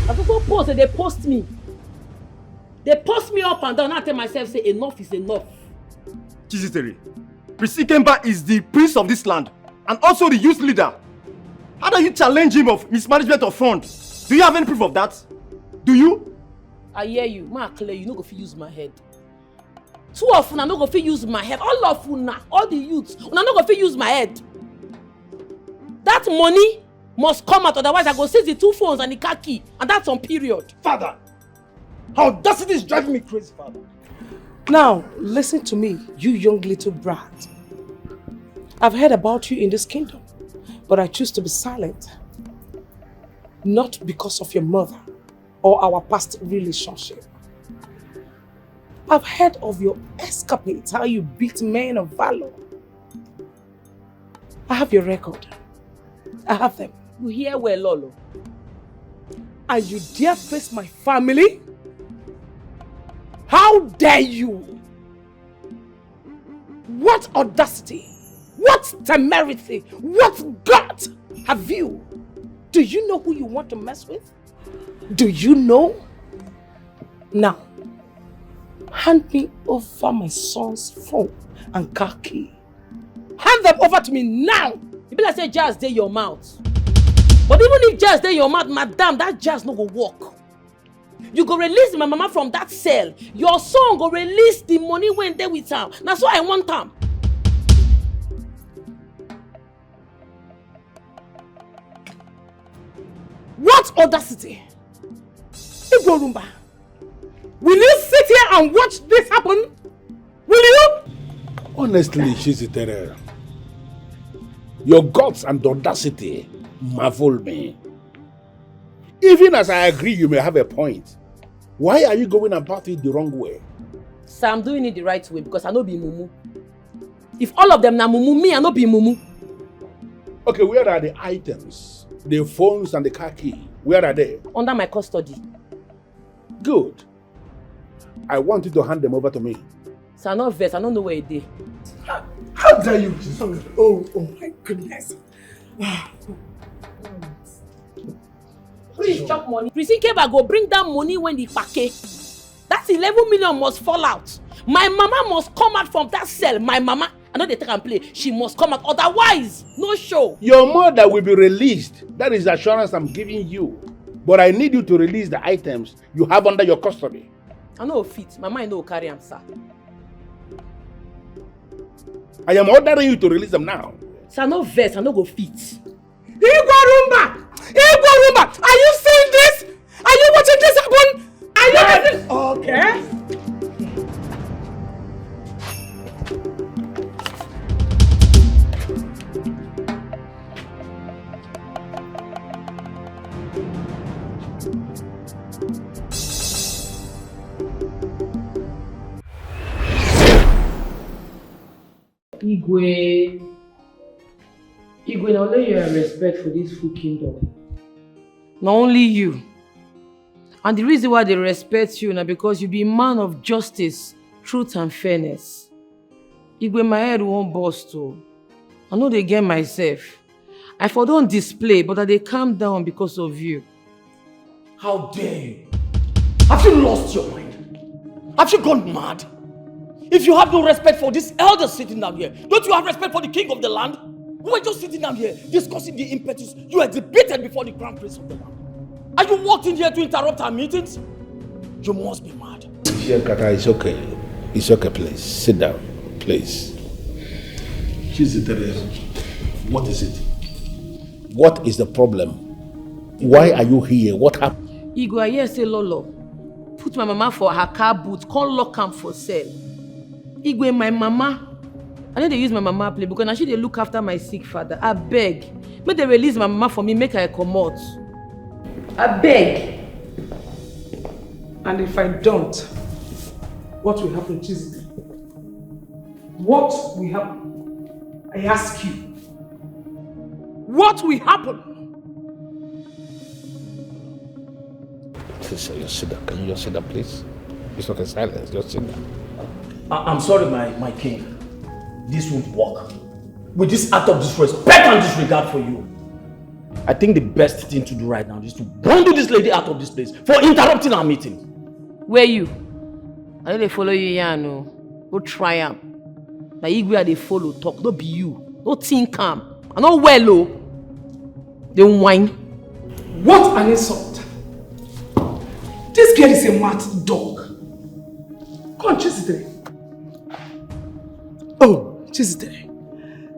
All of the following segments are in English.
I also post and they post me. They post me up and down. I tell myself, say enough is enough. Chizitere, Prince Ikemba is the prince of this land and also the youth leader. How do you challenge him of mismanagement of funds? Do you have any proof of that? Do you? I hear you. Ma clear, you no go fit use my head. Two of una no go fit use my head. All of una, all the youths, una no go fit use my head. That money must come out, otherwise I go seize the 2 phones and the car key, and that's on period. Father, audacity is driving me crazy, Father. Now, listen to me, you young little brat. I've heard about you in this kingdom, but I choose to be silent. Not because of your mother or our past relationship. I've heard of your escapades, how you beat men of valor. I have your record. I have them. You hear well, Lolo. And you dare face my family? How dare you? What audacity? What temerity? What gut have you? Do you know who you want to mess with? Do you know? Now, hand me over my son's phone and car key. Hand them over to me now! You be like say jazz dey your mouth. But even if jazz dey your mouth, madam, that jazz no go work. You go release my mama from that cell. Your son go release the money when they with am. That's why I want am. What audacity? Igorumba, will you sit here and watch this happen? Will you? Honestly, Chizitere, your guts and audacity marvel me. Even as I agree you may have a point, why are you going about it the wrong way? So I'm doing it the right way because I no be mumu. If all of them na mumu, me I no be mumu. Okay, where are the items? The phones and the car key, where are they? Under my custody. Good. I want you to hand them over to me. So I'm not vexed, I don't know where it is. How dare you? Oh my goodness. Please chop money. Prince Ikemba go bring that money when the pake. That 11 million must fall out. My mama must come out from that cell. My mama, I know they take and play. She must come out. Otherwise, no show. Your mother will be released. That is the assurance I'm giving you. But I need you to release the items you have under your custody. I know fit. My mind no carry am, sir. I am ordering you to release them now. Sir, no vex, I no go fit. Igorumba! Igorumba! Are you seeing this? Are you watching this happen? Are you watching? Okay. Igwe, now lay your respect for this full kingdom. Not only you. And the reason why they respect you now because you be a man of justice, truth and fairness. Igwe, my head won't burst too. I know they get myself. I for don't display, but that they calm down because of you. How dare you? Have you lost your mind? Have you gone mad? If you have no respect for this elder sitting down here, don't you have respect for the king of the land? We were just sitting down here discussing the impetus you exhibited before the crown prince of the land. Are you walked in here to interrupt our meetings? You must be mad. Kata, it's okay. It's okay, please. Sit down, please. Chizitere, what is it? What is the problem? Why are you here? What happened? Igwe, I hear say Lolo put my mama for her car boot, call lock am for sale. Igwe, my mama, I know they use my mama play because now she they look after my sick father. I beg. Make they release my mama for me, make her come out. I beg. And if I don't, what will happen, Chizitere? What will happen? I ask you. What will happen? Just sit down. Can you just sit down, please? It's okay, silence. Just sit down. I'm sorry, my king. This won't work. With this act of disrespect and disregard for you. I think the best thing to do right now is to bundle this lady out of this place for interrupting our meeting. Where you? I know they follow you here, no. Go try am. Now you where they follow talk, don't be you. No think calm. I know well, oh. They whine. What an insult! This girl is a mad dog. Come on, Chizitere. Oh, Chizitere.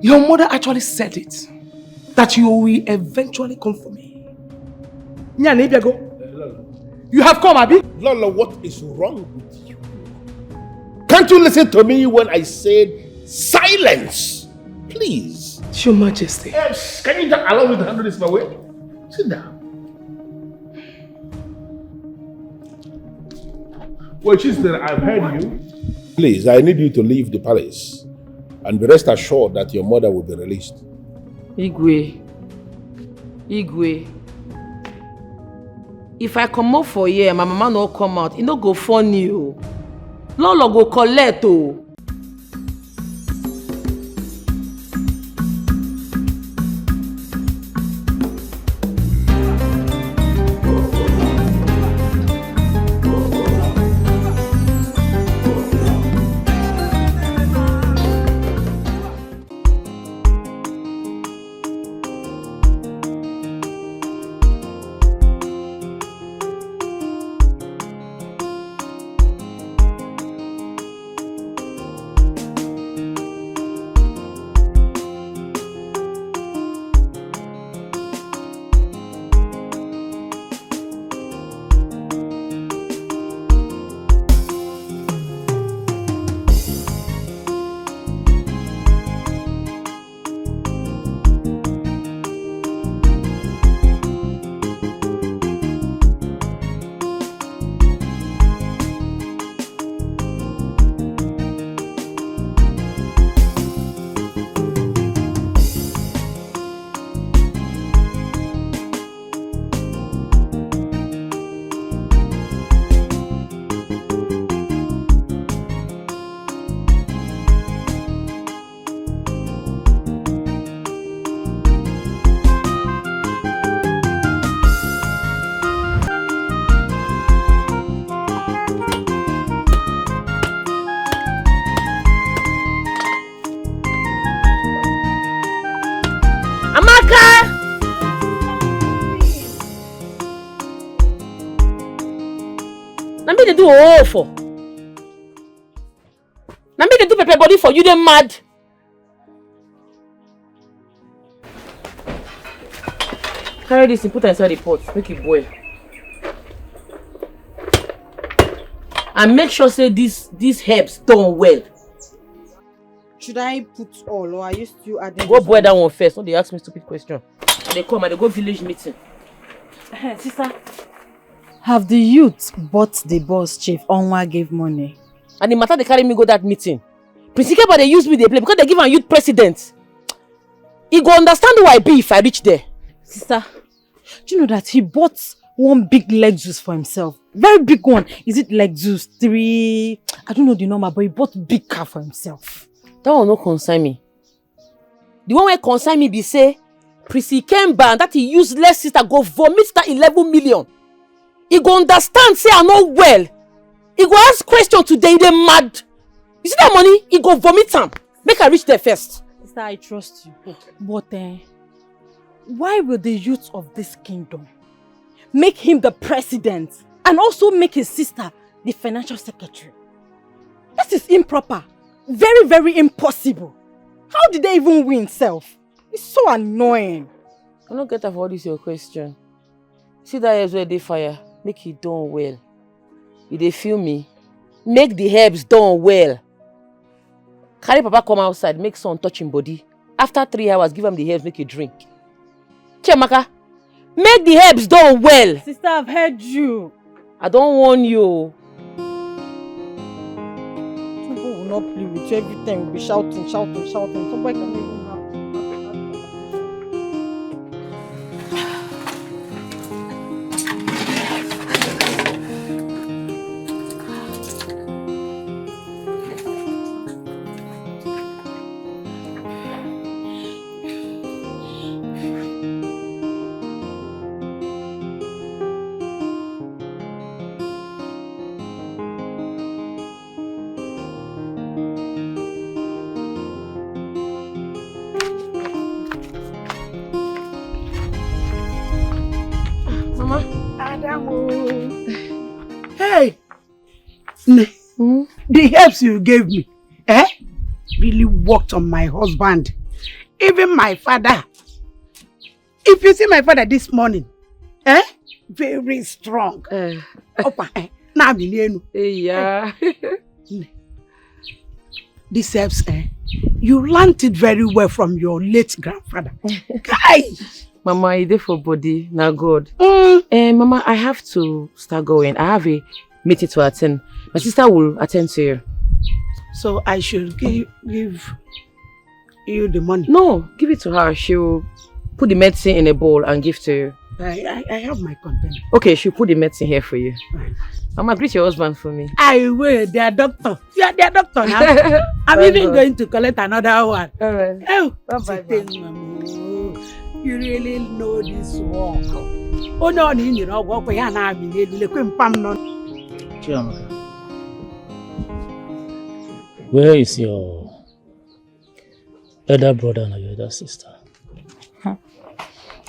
Your mother actually said it. That you will eventually come for me. You have come, Abi? Lolo, what is wrong with you? Can't you listen to me when I said silence? Please. Your Majesty. Yes. Can you just allow me to handle this my way? Sit down. Well, Chizitere, I've heard you. Please, I need you to leave the palace. And be rest assured that your mother will be released. Igwe. If I come out for here, my mama no come out, it no go funny o. Lolo go collect o. They do all for. Now me they do pepper body for you, they mad. Carry this and put it inside the pot, make it boil. And make sure say these herbs done well. Should I put all or are you still adding? Go boil that one first. Don't they ask me stupid question. They come and they go village meeting. Sister. Have the youth bought the boss chief? Onwa gave money. And the matter they carry me go that meeting. Principal but they use me they play because they give a youth president. He go understand who I be if I reach there. Sister, do you know that he bought one big Lexus for himself? Very big one. Is it Lexus 3? I don't know the number, but he bought big car for himself. That one no concern me. The one where concern me be say, Prissy came back that he useless sister go vomit that 11 million. He go understand, say I'm not well. He go ask question today, they mad. You see that money? He go vomit some. Make her reach there first. Sister, I trust you. But why will the youth of this kingdom make him the president and also make his sister the financial secretary? That is improper. Very, very impossible. How did they even win self? It's so annoying. I don't get for all this your question. See that herbs where they fire. Make it done well. If they feel me, make the herbs done well. Carry Papa come outside, make son touch him body. After 3 hours, give him the herbs, make you drink. Chemaka, make the herbs done well. Sister, I've heard you. I don't warn you. People will not play with you every time. We'll be shouting. Somebody can even have. Adamu. Hey! The helps you gave me, really worked on my husband. Even my father. If you see my father this morning, very strong. Yeah. This helps, you learned it very well from your late grandfather. Guy! Mama, I did for body, now good. Mama, I have to start going. I have a meeting to attend. My sister will attend to you. So I should give you the money? No, give it to her. She'll put the medicine in a bowl and give to you. I have my container. Okay, she'll put the medicine here for you. Mama, greet your husband for me. I will, their doctor. You are their doctor now. I'm even going to collect another one. Alright. Oh, bye-bye. You really know this work. Oh no, you know what we are now. Where is your elder brother and your elder sister?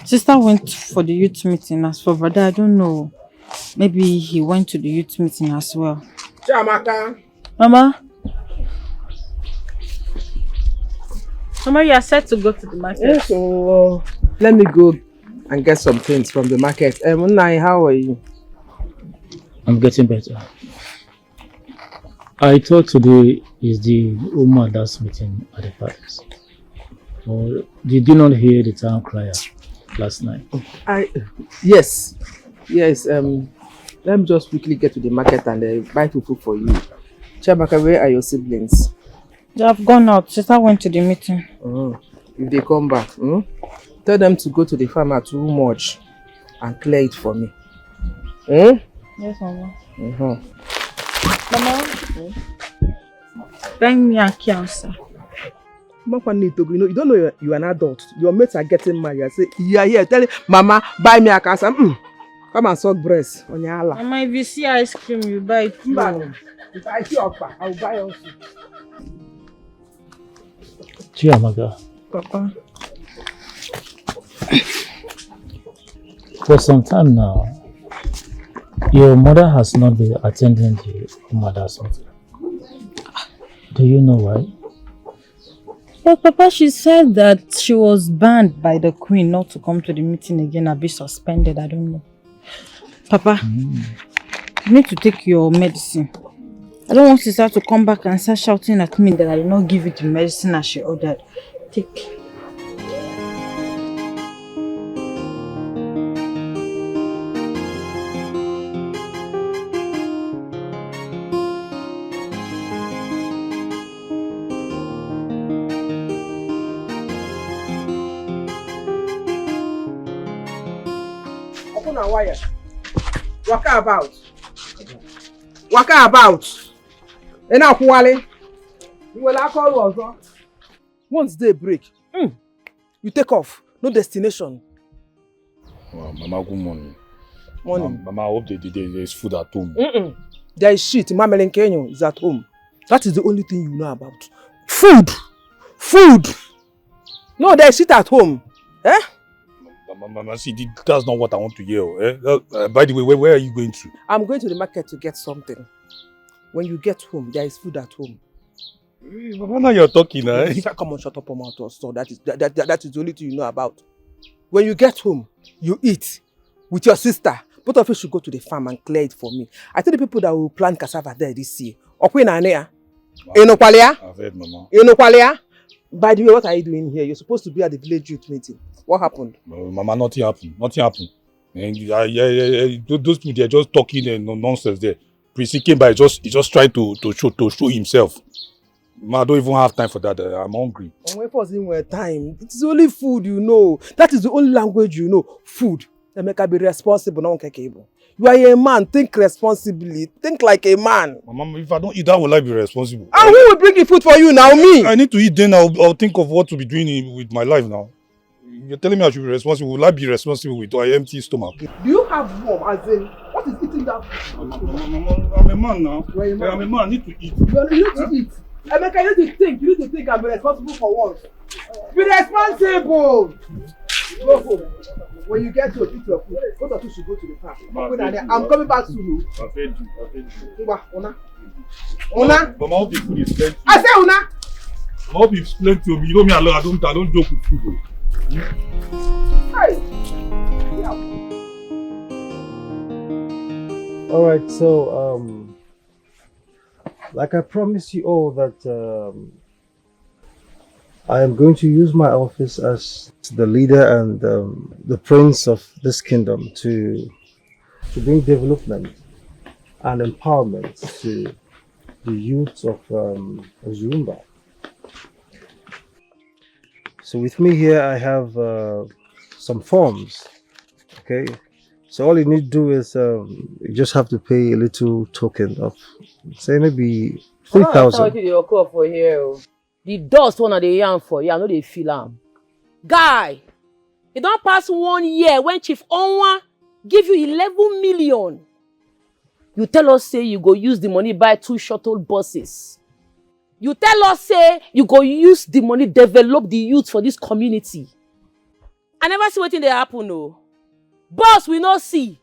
Sister went for the youth meeting. As for brother, I don't know. Maybe he went to the youth meeting as well. Chiamaka. Mama? Mama, you are set to go to the market. Yes, so let me go and get some things from the market. Unai, how are you? I'm getting better. I thought today is the Umadas meeting at the palace. Or did you not hear the town crier last night? Yes. Let me just quickly get to the market and buy food for you. Chiamaka, where are your siblings? They have gone out. Sister went to the meeting. If they come back, tell them to go to the farm at ULAGA and clear it for me. Yes, Mama. Mama, bring me a cancer. You don't know you're an adult. Your mates are getting married. I say, yeah, here. Tell him, Mama, buy me a cancer. Come and suck breast on your Allah. Mama, if you see ice cream, you buy it too. If I see Okpa, I'll buy also. Chiamaka. Papa. For some time now, your mother has not been attending the mother's meeting. Do you know why? Well, Papa, she said that she was banned by the queen not to come to the meeting again or be suspended. I don't know. Papa, you need to take your medicine. I don't want sister to come back and start shouting at me that I did not give you the medicine as she ordered. Take. Open a wire. Waka about. Waka about. And now, Kuwale, you will call also. Once they break, you take off. No destination. Well, Mama, good morning. Morning. Mama, I hope there is food at home. There is shit. Mama Kenyo is at home. That is the only thing you know about. Food. Food. No, there is shit at home. Mama, see, that's not what I want to hear. By the way, where are you going to? I'm going to the market to get something. When you get home, there is food at home. Mama, now you're talking, eh? Come on, shut up, mouth or so. That is the only thing you know about. When you get home, you eat with your sister. Both of you should go to the farm and clear it for me. I tell the people that will plant cassava there this year. I've heard, Mama. By the way, what are you doing here? You're supposed to be at the village youth meeting. What happened? Mama, nothing happened. Nothing happened. And those people, they're just talking and nonsense there. Prissy came by, just trying to show himself. Mama, I don't even have time for that. I'm hungry. Where was it time? It's only food you know. That is the only language you know. Food. They make her be responsible, not capable. You are a man. Think responsibly. Think like a man. Mama, if I don't eat, how will I be responsible? And who will bring the food for you now? Me. I need to eat, then I'll think of what to be doing with my life now. You're telling me I should be responsible. Will I be responsible with an empty stomach? Do you have warm? As in, what is eating that food? I'm a man now. You're a man. I'm a man. I need to eat. You need to eat. Emeka, you need to think. You need to think and be responsible for once. Be responsible. Go home. When you get to eat your food, both of you should go to the park. I'm coming back soon. I've heard you. Una. Una. But my food is plenty. I say Una. I hope it's plenty of me. You know me alone. I don't joke with food. Hey. All right, so like I promised you all that I am going to use my office as the leader and the prince of this kingdom to bring development and empowerment to the youth of Zumba. So with me here, I have some forms. Okay, so all you need to do is you just have to pay a little token of, say, maybe 3,000. For here. The dust one of the yarn for you, I know they feel am. Guy, it don't pass 1 year when Chief Onwa give you 11 million. You tell us say you go use the money buy 2 shuttle buses. You tell us say you go use the money develop the youth for this community. I never see wetin dey happen no. Boss we not see.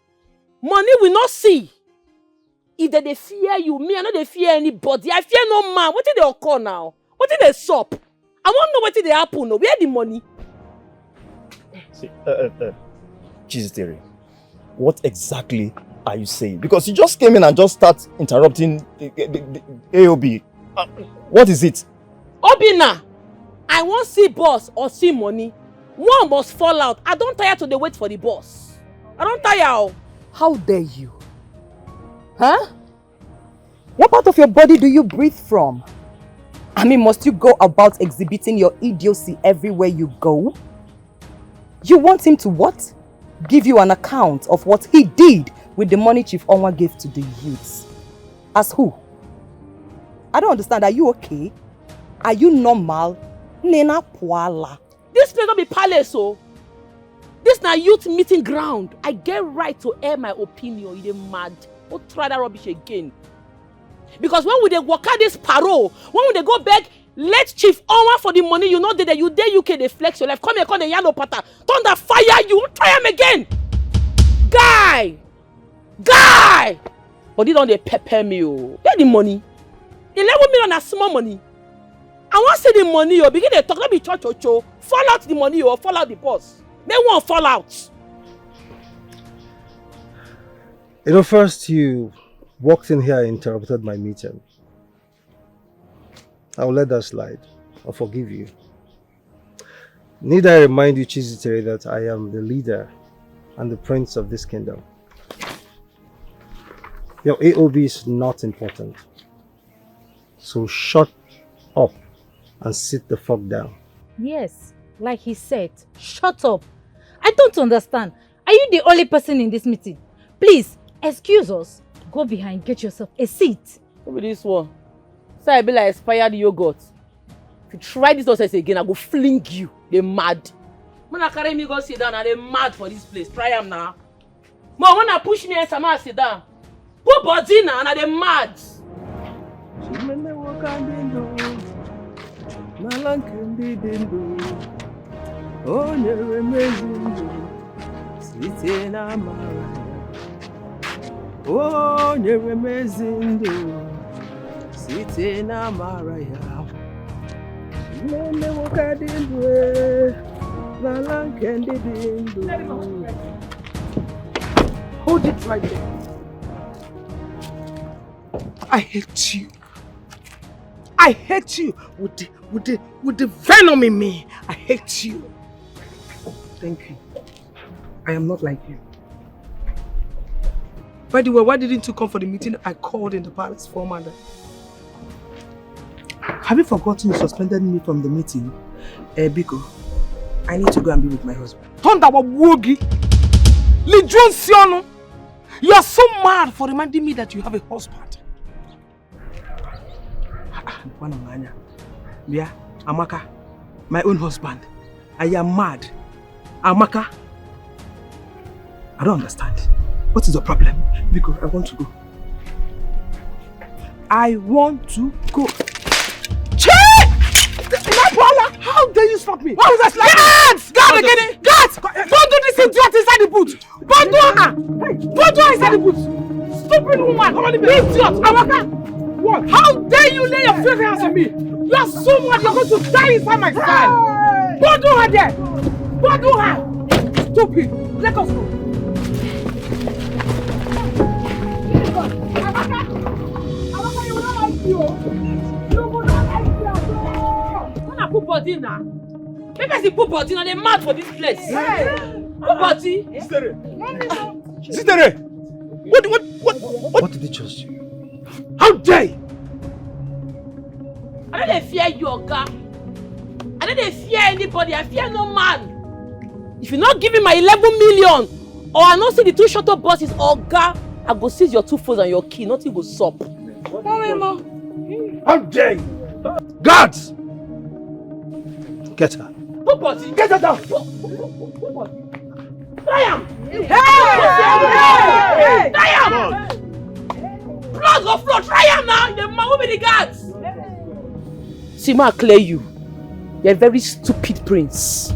Money we not see. If they fear you, me I no dey fear anybody. I fear no man. Wetin dey occur now? Wetin dey sup? I wan know wetin dey happen no. Where the money? See, Chiziteri, what exactly are you saying? Because you just came in and just start interrupting the AOB. What is it? Obina, I wan see boss or see money. One must fall out. I don't tire to dey wait for the boss. I don't tire. How dare you? Huh? What part of your body do you breathe from? I mean, must you go about exhibiting your idiocy everywhere you go? You want him to what? Give you an account of what he did with the money Chief Onwa gave to the youths. As who? I don't understand. Are you okay? Are you normal? Nena Puala. This place don't be palace, so. This na youth meeting ground. I get right to air my opinion. You dey mad. Don't try that rubbish again. Because when we dey work out this parole, when we dey go beg, let Chief Onwa for the money, you know that you dey UK, they flex your life. Come here, come the yellow pattern. Thunder fire you. Try him again. Guy! But they don't dey pepper me, oh. Where the money? 11 million na small money. I want to see the money, oh. Begin to talk, not be cho. Fall out the money, oh. Fall out the boss. They won't fall out. You know, first you walked in here and interrupted my meeting. I'll let that slide. I'll forgive you. Need I remind you, Chiziteri, that I am the leader and the prince of this kingdom. Your AOB is not important. So shut up and sit the fuck down. Yes, like he said, shut up. I don't understand. Are you the only person in this meeting? Please, excuse us. Go behind, get yourself a seat. Look at this one. So I be like expired yogurt. If you try this nonsense again, I go fling you. They mad. When I carry me go sit down, and they mad for this place. Try them now. Mom, when I push me and someone sit down, put body now, and they mad. Hold it right there. I hate you. I hate you with the venom in me. I hate you. Thank you. I am not like you. By the way, why didn't you come for the meeting I called in the palace for Amanda? Have you forgotten you suspended me from the meeting? Biko, I need to go and be with my husband. Tonda Wogi! Lijon Siono! You are so mad for reminding me that you have a husband. Yeah, Amaka, my own husband. I am mad. Amaka, I don't understand. What is the problem? Because I want to go. I want to go. Che! How dare you slap me? Why was I slapping? Guards! Guard again! Guards! Don't do this idiot inside the boot! Don't do her! Don't do her inside the boot! Stupid woman! Idiot! Amaka! What? How dare you lay your filthy hands on me? You are so mad you're going to die inside my style! Don't do her there! Don't do her! Stupid! Let us go! Amaka, you will not like you! You will not like you at all! When I put body now, maybe I put body now, they're mad for this place. Hey. Put body. Sister, What did he trust you? how dare you? I don't fear you, Oga. I don't fear anybody. I fear no man. If you're not giving my 11 million, or I not see the two short up buses, Oga, I go seize your 2 phones and your key. Nothing go sup. How dare you? Guards! Get her. Put body. Get her down! Try am! Hey! Try am! Blood go flow. Try am now. The man will be the guards. See, ma, clear you. You're a very stupid prince.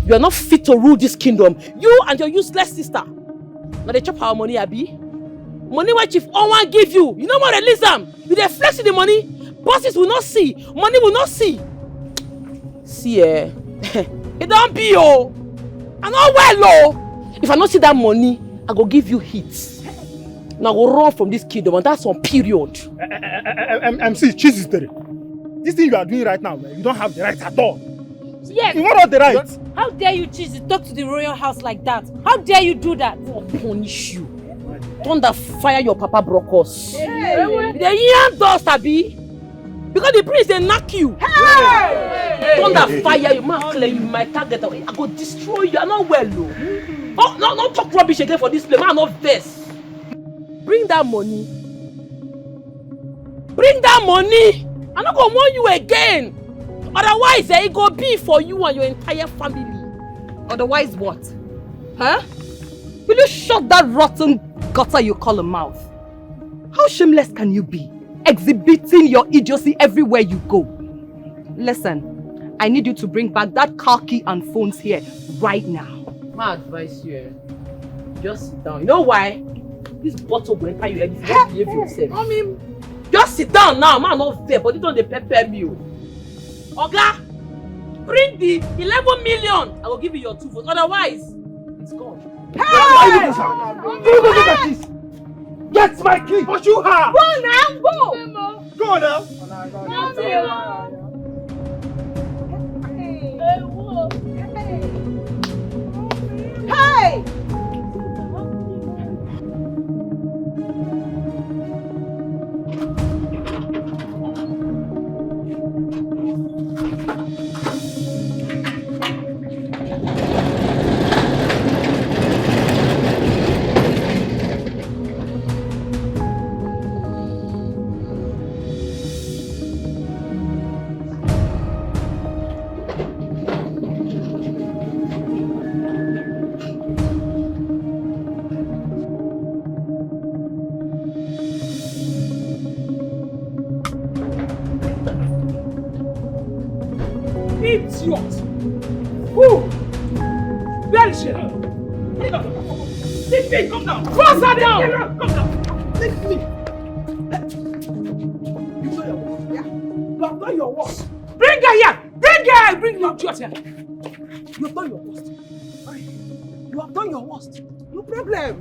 You are not fit to rule this kingdom. You and your useless sister. Now they chop our money, Abi. Money what Chief Owan give you. You know what, release them. You dey flex the money. Bosses will not see. Money will not see. See, it don't be, oh. I know well, oh. If I not see that money, I go give you hits. Now go run from this kingdom, and that's on period. MC, Jesus, this thing you are doing right now, man, you don't have the right at all. Yes. You want the right? How dare you choose to talk to the royal house like that? How dare you do that? I'll punish you. Thunder fire your papa broke us. The young dust, Abi. Because the prince they knock you. Thunder fire you, man, clear you, my target. I go destroy you. I'm not well, though. Oh, no talk rubbish again for this place. Man, not vest. Bring that money. Bring that money. I'm not gonna warn you again. Otherwise, it go be for you and your entire family. Otherwise what? Huh? Will you shut that rotten gutter you call a mouth? How shameless can you be? Exhibiting your idiocy everywhere you go. Listen, I need you to bring back that car key and phones here right now. My advice you, just sit down. You know why? This bottle will enter you like this. Just behave yourself. I mean, just sit down now. Man, not fair, but you don't pepper me. Oga, bring the 11 million. I will give you your 2 phones. Otherwise, it's gone. Hey! Get my key! What you have? Go now, go! Go now! Hey! Idiot! Who? Where is she? Leave me! Come down! Cross her down! Come down! Leave me! You know your work. Yeah. You have done your work. Bring her here! Bring her! Bring the idiot here! You have done your worst. You have done your worst. No problem.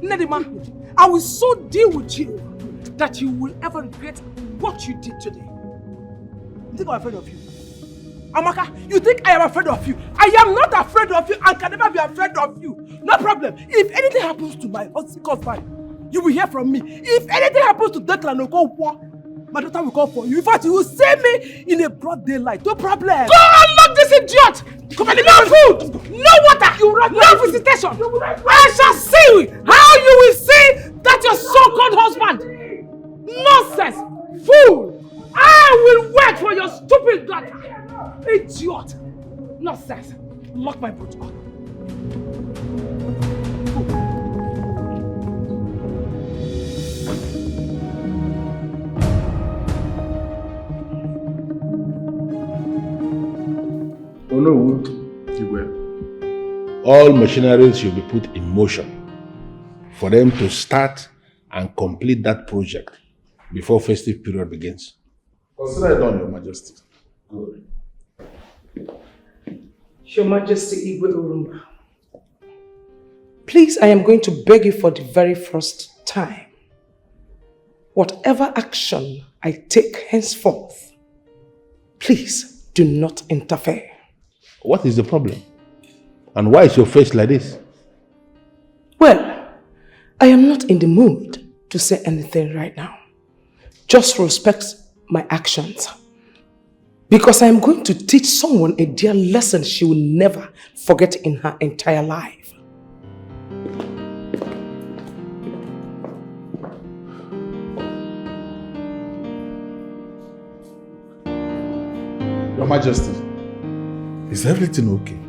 Lady man, I will so deal with you that you will ever regret what you did today. You think I'm afraid of you? Amaka, you think I am afraid of you? I am not afraid of you and can never be afraid of you. No problem. If anything happens to my husband, you will hear from me. If anything happens to Declan or go war, my daughter will call for you. In fact, you will save me in a broad daylight. No problem. Go and lock this idiot! Come on, no food! No water! No visitation! I shall see how you will see that your so-called husband. Nonsense! Fool! I will wait for your stupid daughter! Idiot! Nonsense! Lock my boot up. All machinery should be put in motion for them to start and complete that project before festive period begins. Consider it done, Your Majesty. Good. Your Majesty Igwe Urumba, please, I am going to beg you for the very first time. Whatever action I take henceforth, please do not interfere. What is the problem? And why is your face like this? Well, I am not in the mood to say anything right now. Just respect my actions. Because I am going to teach someone a dear lesson she will never forget in her entire life. Your Majesty, is everything okay?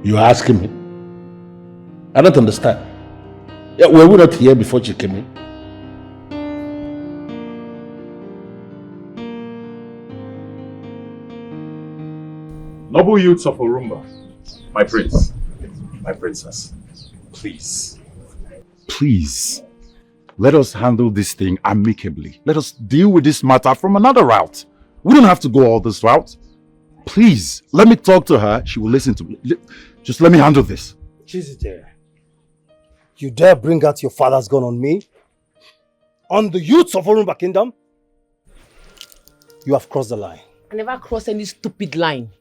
You are asking me? I don't understand. Yeah, were we not here before she came in? Noble youths of Orumba, my prince, my princess, please, let us handle this thing amicably. Let us deal with this matter from another route. We don't have to go all this route. Please, let me talk to her. She will listen to me. Just let me handle this. Chizite, you dare bring out your father's gun on me? On the youths of Orumba Kingdom? You have crossed the line. I never cross any stupid line.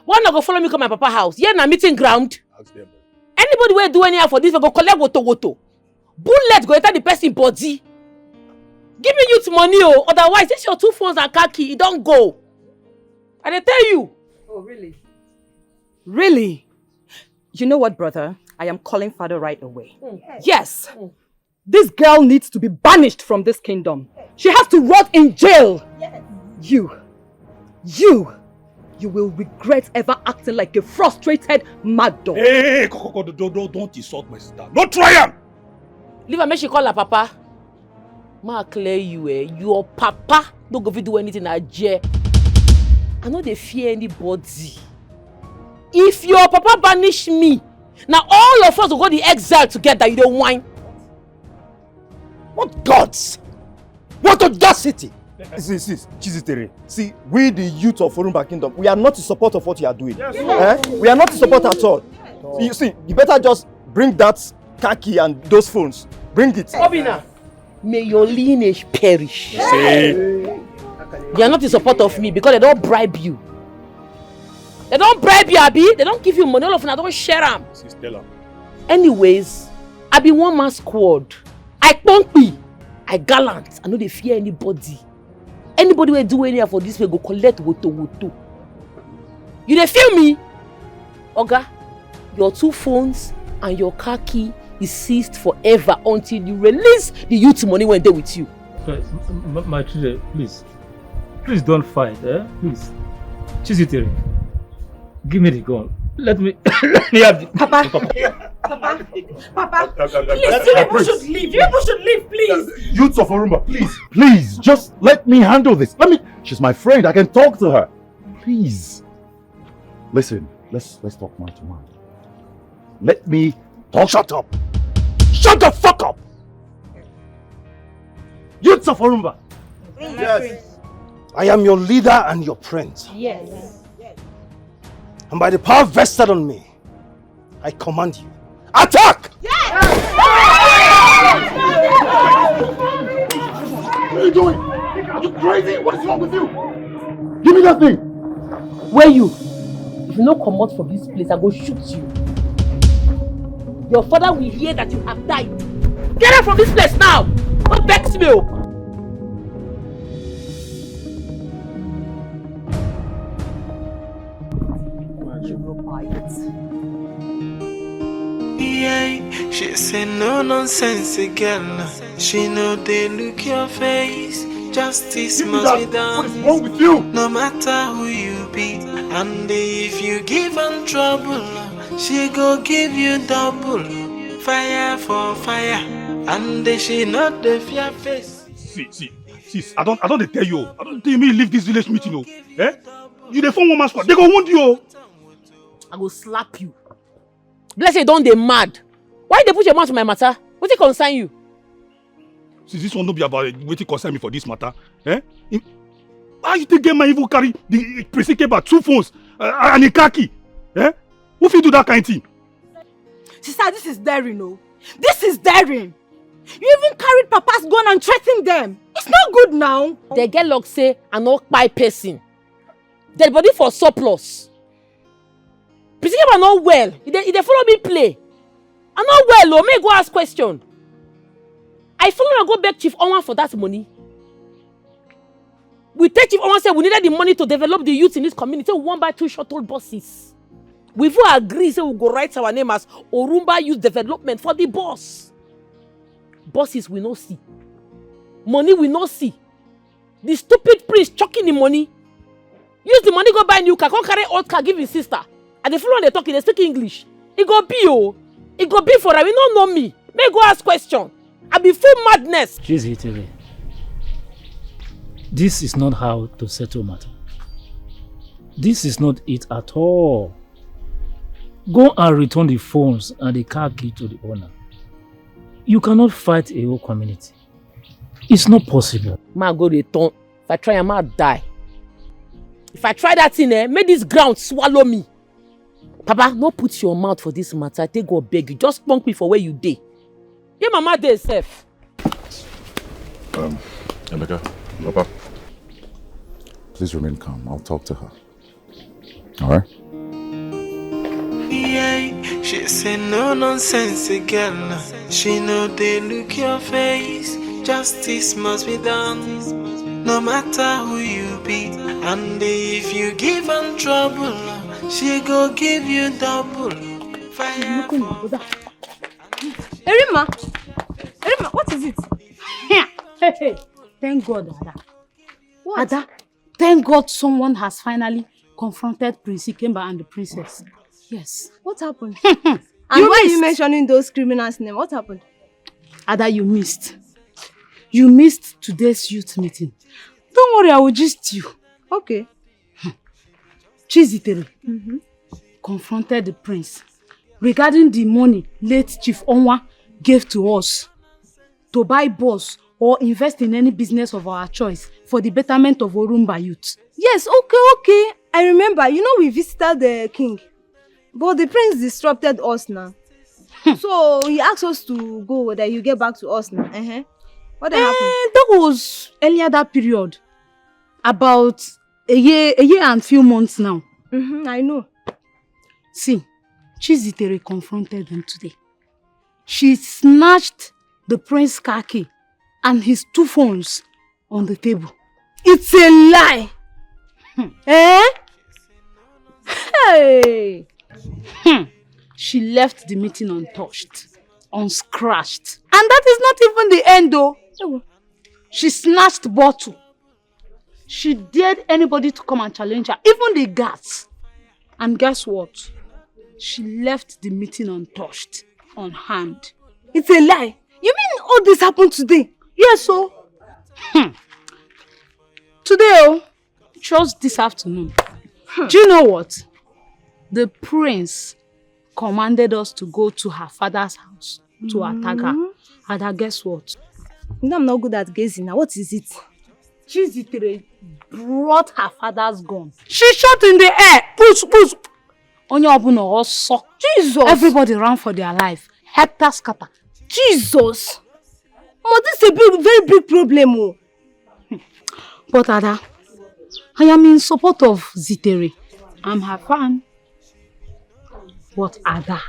Why not go follow me to my papa house? Yeah, na meeting ground. Anybody will do anything for this, we go collect woto. Bullet go enter the person body. Give me youth money, oh. Otherwise, this your 2 phones and car key. It don't go. And I tell you. Oh, really? Really? You know what, brother? I am calling father right away. Yes. This girl needs to be banished from this kingdom. She has to rot in jail. Yes. You will regret ever acting like a frustrated mad dog. Hey, don't insult my sister. Don't try him! Leave her, make she call her papa. Ma clear you, your papa don't go do anything at jail. I know they fear anybody. If your papa banish me, now all of us will go to exile together, you don't whine. What gods? What audacity? Chizitere. See, we the youth of Orumba Kingdom, we are not in support of what you are doing. Yes. We are not in support at all. You see, you better just bring that car key and those phones. Bring it. Obina, may your lineage perish. See? They are not in support of me because they don't bribe you. They don't bribe you, Abi. They don't give you money. All of them, I don't share them. Anyways, I be one man squad. I pumpy. I gallant. I know they fear anybody. Anybody will do anything for this way, go collect woto. You dey feel me? Oga, your 2 phones and your car key is seized forever until you release the youth money when they're with you. My children, please don't fight, please. Chizitere, give me the gun. Let me have the... Papa, please, you people should leave. You people should leave, please. Youths of Orumba, please, just let me handle this. She's my friend. I can talk to her. Please. Listen, let's talk man to man. Let me talk. Shut up. Shut the fuck up. Youths of Orumba. Yes. I am your leader and your prince. Yes. And by the power vested on me, I command you. Attack! What are you doing? Are you crazy? What is wrong with you? Give me that thing! Where you? If you no come out from this place, I go shoot you. Your father will hear that you have died. Get out from this place now! Don't vex me! Yeah, she say no nonsense girl. She know they look your face. Justice must be done. What is wrong with you? No matter who you be, and if you give her trouble, she go give you double. Fire for fire, and she not the fear face. See, I don't tell you. I don't tell me leave this village meeting. You the phone woman squad. They go wound you. I go slap you. Bless you, don't they mad? Why they put your mouth in my matter? What it concern you? See, this one don't be about it. What it concern me for this matter? Eh? Why you think get my evil carry the precinct about 2 phones and a car key? Eh? Who fit do that kind of thing? Sister, this is daring, no? This is daring. You even carried Papa's gun and threatened them. It's not good now. They get luck say I not buy person. Dead body for surplus. Precinct are not well. They follow me play. I'm not well, oh. May go ask question. I follow and go back Chief Onwa for that money. We take Chief Onwa say we needed the money to develop the youth in this community. We want buy 2 shuttle buses. We will agree say we go write our name as Orumba Youth Development for the bus. Buses we no see. Money we no see. The stupid priest chucking the money. Use the money go buy new car. Go carry old car give his sister. And the follow they talking they speak English. It go be oh. It go be for them. You don't know me. May go ask question. I be full madness. Chizzy, this is not how to settle matter. This is not it at all. Go and return the phones and the car key to the owner. You cannot fight a whole community. It's not possible. Ma go return. If I try, I might die. If I try that thing, may this ground swallow me. Papa, no put your mouth for this matter. Take go beg you. Just punk me for where you dey. Your mama dey safe. Emeka, Papa, please remain calm. I'll talk to her. All right? Yeah, she say no nonsense girl. She know they look your face. Justice must be done, no matter who you be. And if you give her trouble, she go give you double. Fire. Erima, what is it? Hey, thank God, Ada. What? Ada, thank God someone has finally confronted Prince Ikemba and the princess. Yes. What happened? And why are you mentioning those criminals' names? What happened? Ada, you missed. You missed today's youth meeting. Don't worry, I will gist you. Okay. Chizitere confronted the prince regarding the money late Chief Onwa gave to us to buy bus or invest in any business of our choice for the betterment of Orumba youth. Yes, okay. I remember. You know we visited the king. But the prince disrupted us now. So he asked us to go, that you get back to us now. What happened? That was earlier that period. About a year and few months now. I know. See, Chizitere confronted them today. She snatched the prince's car key and his 2 phones on the table. It's a lie! Hey! She left the meeting untouched, unscratched. And that is not even the end though. She snatched bottle. She dared anybody to come and challenge her, even the guards. And guess what? She left the meeting untouched, unharmed. It's a lie. You mean all this happened today? Yes, so. Today, just this afternoon. Do you know what? The prince commanded us to go to her father's house to attack her. And guess what? You know I'm not good at gazing now. What is it? Chizitere brought her father's gun. She shot in the air. Push. Jesus. Everybody ran for their life. Hector scatter. Jesus. Oh, this is a very big problem. Oh. But Ada, I am in support of Zitere. I'm her fan. But Ada,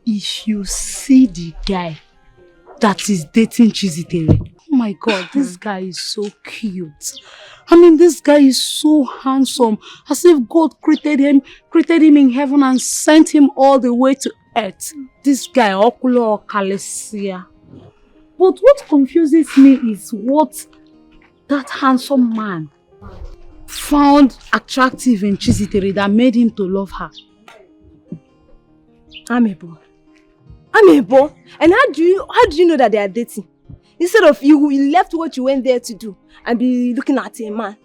if you see the guy that is dating Chizitere, oh my God, this guy is so cute. I mean, this guy is so handsome, as if God created him in heaven and sent him all the way to earth. This guy, Okulo Kalesia. But what confuses me is what that handsome man found attractive in Chizitere that made him to love her. Amebo. And how do you know that they are dating? Instead of you left what you went there to do and be looking at a man.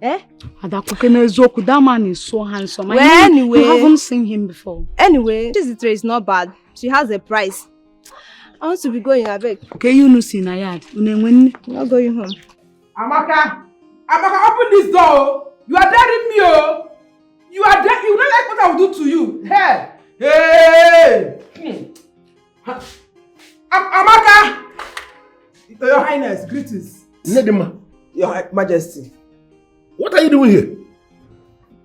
Eh? That man is so handsome. Well, anyway, you haven't seen him before. Anyway, this is not bad. She has a price. I want to be going, I beg. Okay, you know, see Nayad. Not going home. Amaka, open this door. You are daring me, oh. You don't like what I will do to you. Hey! Amaka! Your Highness, greetings. Nedima. Your Majesty. What are you doing here?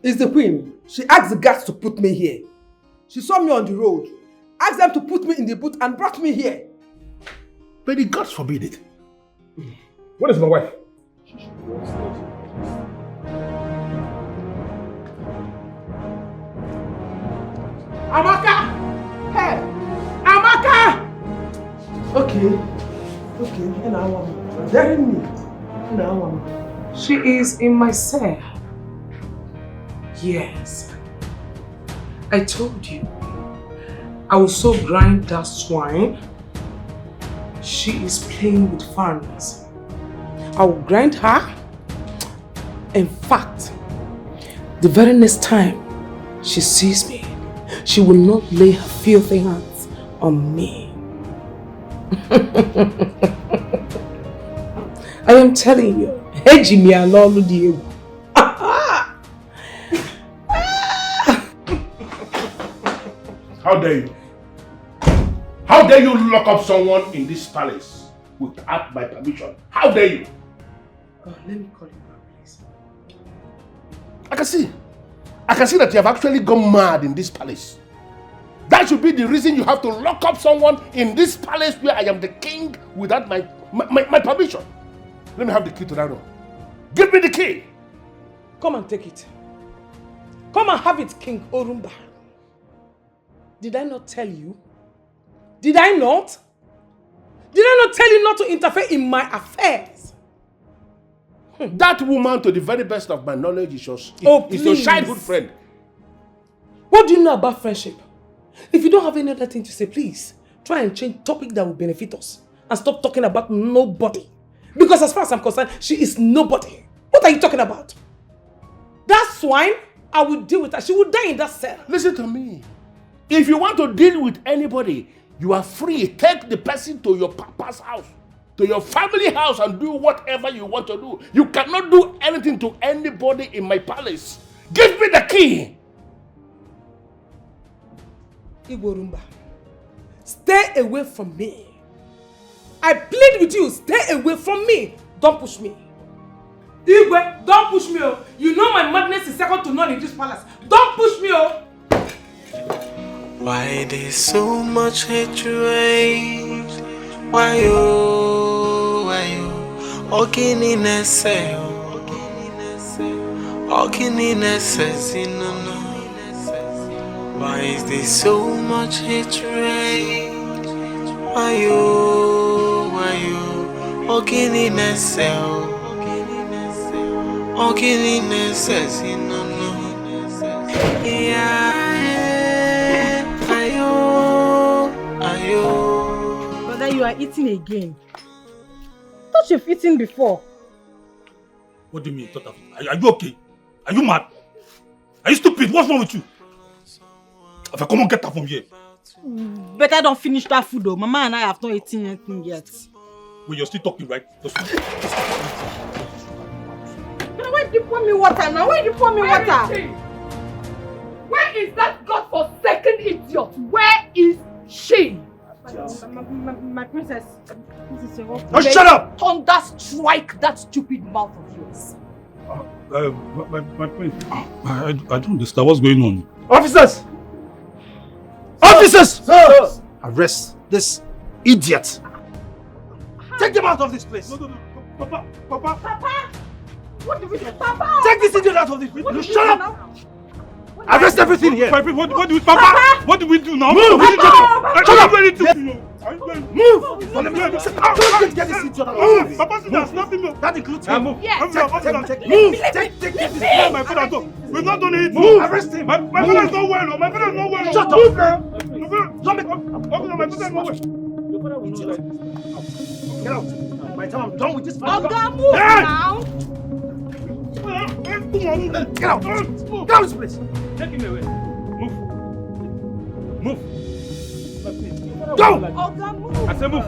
It's the Queen. She asked the guards to put me here. She saw me on the road, asked them to put me in the boot and brought me here. But the gods forbid it. What is my wife? Amaka! Hey! Amaka! Okay. You're daring me. She is in my cell. Yes. I told you. I will so grind that swine. She is playing with foreigners. I will grind her. In fact, the very next time she sees me, she will not lay her filthy hands on me. I am telling you, Ejimi alolu di egwu. How dare you? How dare you lock up someone in this palace without my permission? How dare you? Let me call you back, please. I can see that you have actually gone mad in this palace. That should be the reason you have to lock up someone in this palace where I am the king without my permission. Let me have the key to that room. Give me the key. Come and take it. Come and have it, King Orumba. Did I not tell you? Did I not? Did I not tell you not to interfere in my affairs? That woman, to the very best of my knowledge, is your childhood friend. What do you know about friendship? If you don't have any other thing to say, please try and change topic that will benefit us and stop talking about nobody. Because as far as I'm concerned, she is nobody. What are you talking about? That swine, I will deal with her. She will die in that cell. Listen to me. If you want to deal with anybody, you are free. Take the person to your papa's house, to your family house, and do whatever you want to do. You cannot do anything to anybody in my palace. Give me the key. Igborumba, stay away from me. I plead with you, stay away from me. Don't push me. Igwe, don't push me. Oh. You know my madness is second to none in this palace. Don't push me. Oh. Why there's so much hatred? Why you? Ogini nese, no. Why is there so much hatred? Why you? Ogini nese, no. Brother, you are eating again. I thought you've eaten before. What do you mean? Are you okay? Are you mad? Are you stupid? What's wrong with you? If I come on, get that from here. Better don't finish that food though. Mama and I have not eaten anything yet. Well, you're still talking, right? Why did you pour me water now? Why did you pour me water? Where is that godforsaken idiot? Where is she? My princess. Oh, shut up! Thunder strike that stupid mouth of yours. My prince, I don't understand what's going on. Officers! Officers! Sir! Arrest this idiot. Take them out of this place. No. Papa! What did we do? Papa! Take this idiot out of this place. You shut up! Arrest everything here. What do we, Papa? What do we do now? Move! Shut up! Move! Don't get this idiot out of this. Papa, there's nothing. That includes him. Move! Yes. Move! Take this. My father don't. We've not done it. Move! Arrest him. My father is not well. My father is not well. Shut up! Move now. Don't make. My father is not well. Your father will not like this. Get out. By the time I'm done with this. Oga, move now. Get out! Get out of this place! Take him away. Move. Move. Go! Oga, move. I said move.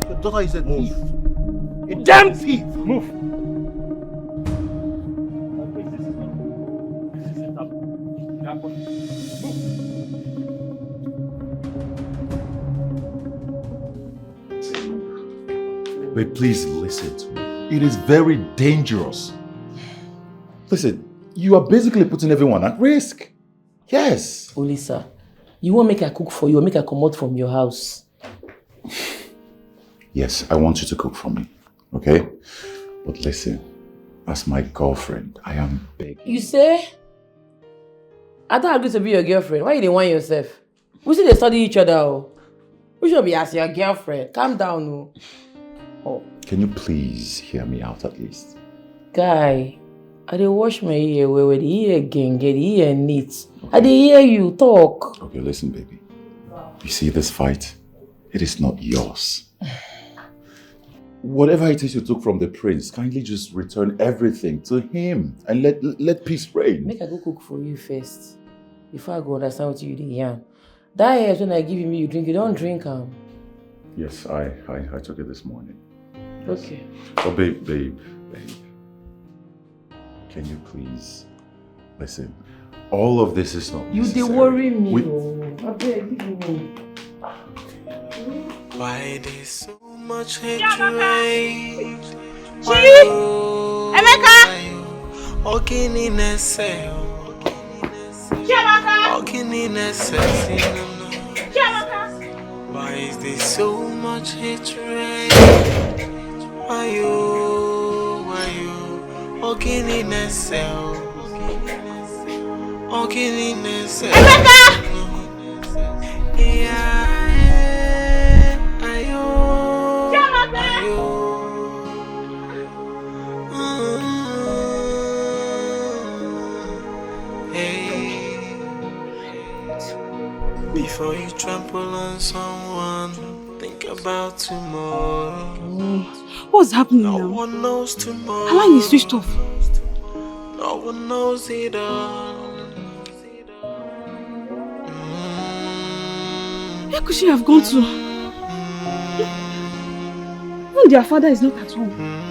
Your daughter is a thief. A damn thief! Move. Wait, please listen to me. It is very dangerous. Listen, you are basically putting everyone at risk. Yes. Olisa, you want make I cook for you or make I come out from your house? Yes, I want you to cook for me, okay? But listen, as my girlfriend, I am begging. You say? I don't agree to be your girlfriend. Why you don't want yourself? We see they study each other. Oh. We should be as your girlfriend. Calm down. Oh. Oh. Can you please hear me out at least? Guy, I dey wash my ear where the ear again get the ear neat. I dey hear you talk. Okay, listen, baby. You see this fight? It is not yours. Whatever it is you took from the prince, kindly just return everything to him and let peace reign. Make I go cook for you first. Before I go understand what you dey yarn. That hair when I give you, you drink, you don't drink am. Yes, I took it this morning. Yes. Okay. Oh, babe. Can you please listen? All of this is not You necessary. dey worry me. I beg, give me. Why there's so much hatred? Chi! Emeka! Ogini nese. Chiamaka! Ogini nese. Chiamaka! Why is there so much hatred? Why you? Ogini nese. Ogini nese. Emeka! Before you trample on someone, think about tomorrow. What's happening No now? one knows tomorrow. How long is switched off? No one knows it all. Where could she have gone to? Even their father is not at home.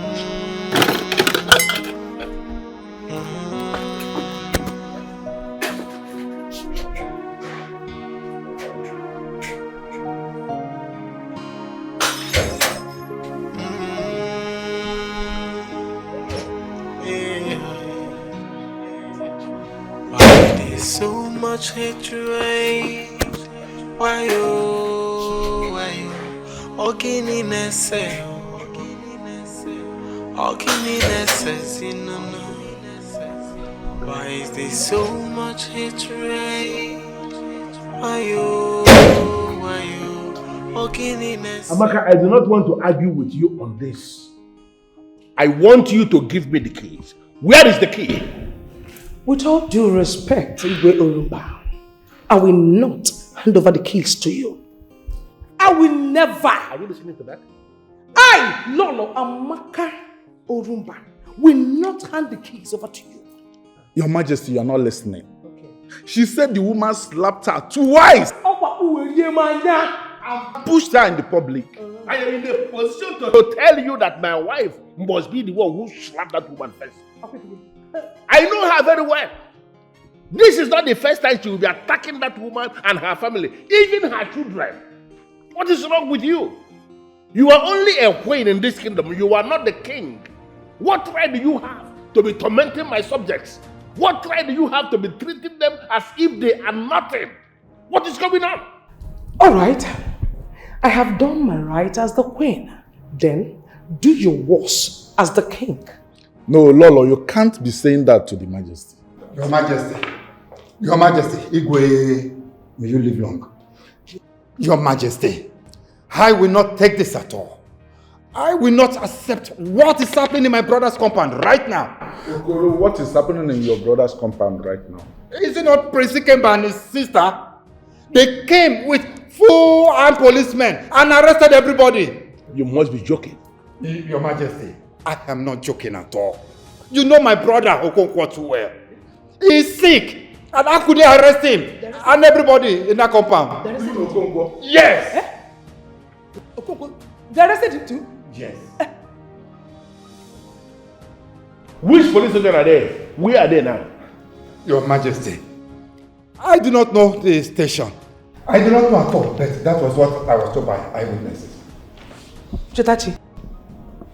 So much hatred. Why you? Ogini nese. Ogini nese. No. Why is there so much hatred? Why you? Ogini nese. Amaka, I do not want to argue with you on this. I want you to give me the keys. Where is the key? With all due respect, Igwe Orumba, I will not hand over the keys to you. I will never. Are you listening to that? I, Lolo Amaka Orumba, will not hand the keys over to you. Your Majesty, you are not listening. Okay. She said the woman slapped her twice and pushed her in the public. I am in a position to tell you that my wife must be the one who slapped that woman first. I know her very well. This is not the first time she will be attacking that woman and her family, even her children. What is wrong with you? You are only a queen in this kingdom. You are not the king. What right do you have to be tormenting my subjects? What right do you have to be treating them as if they are nothing? What is going on? All right. I have done my right as the queen. Then do your worst as the king. No, Lolo, you can't be saying that to the Majesty. Your Majesty, Igwe, may you live long. Your Majesty, I will not take this at all. I will not accept what is happening in my brother's compound right now. Okoro, what is happening in your brother's compound right now? Is it not Prince Ikemba and his sister? They came with full armed policemen and arrested everybody. You must be joking. Your Majesty, I am not joking at all. You know my brother Okonkwo too well. He's sick. And how could they arrest him? And everybody in that compound. They arrested Okonkwo? Yes. Eh? Okonkwo? They arrested him too? Yes. Which police station are there? Where are they now? Your Majesty, I do not know the station. I do not know at all, but that was what I was told by eyewitnesses. Chetachi,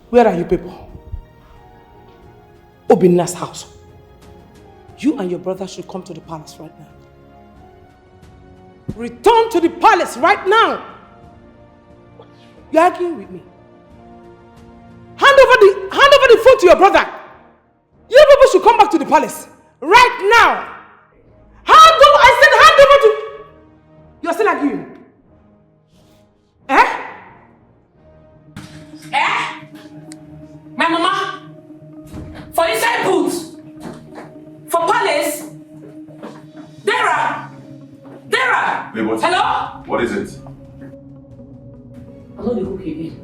where are you people? Obinna's house. You and your brother should come to the palace right now. Return to the palace right now! You're arguing with me. Hand over the phone to your brother. You people should come back to the palace right now. I said hand over to... You're still arguing. Eh? Eh? My mama? For inside boots? For palace? Dara! Wait, what? Hello? What is it? I'm not the cook again.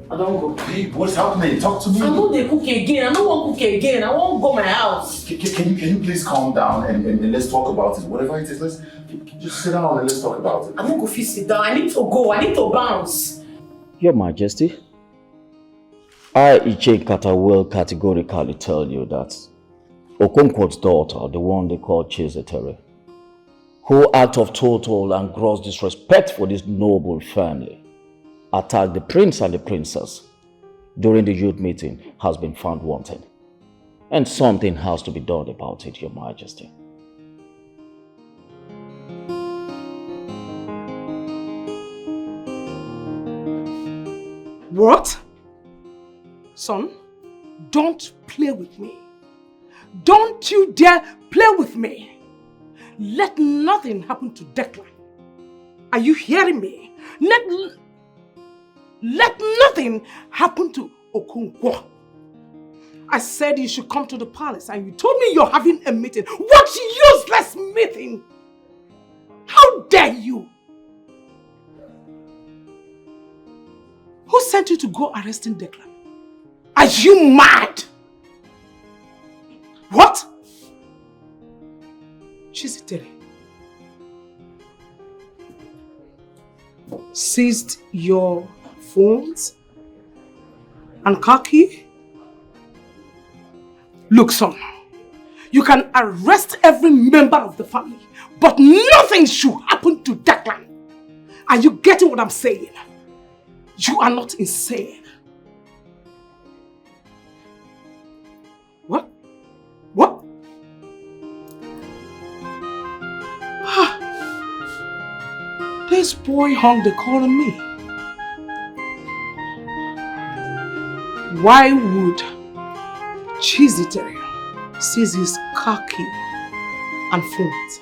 I don't go. Babe, what's happening? Talk to me. I'm not the cook again. I don't want cook again. I won't go my house. Can you please calm down and let's talk about it? Whatever it is, let's just sit down and let's talk about it. I'm not going to sit down. I need to go. I need to bounce. Your Majesty, I, Iche Kata, will categorically tell you that Okonkwo's daughter, the one they call Chizitere, who act of total and gross disrespect for this noble family, attacked the prince and the princess during the youth meeting, has been found wanted. And something has to be done about it, Your Majesty. What? Son, don't play with me. Don't you dare play with me. Let nothing happen to Declan. Are you hearing me? Let nothing happen to Okonkwo. I said you should come to the palace and you told me you're having a meeting. What useless meeting? How dare you? Who sent you to go arresting Declan? Are you mad? What? Chizitere seized your phones and car key? Look, son, you can arrest every member of the family, but nothing should happen to Declan. Are you getting what I'm saying? You are not insane. What? What? This boy hung the call on me. Why would Chizitere seize his car key and phones?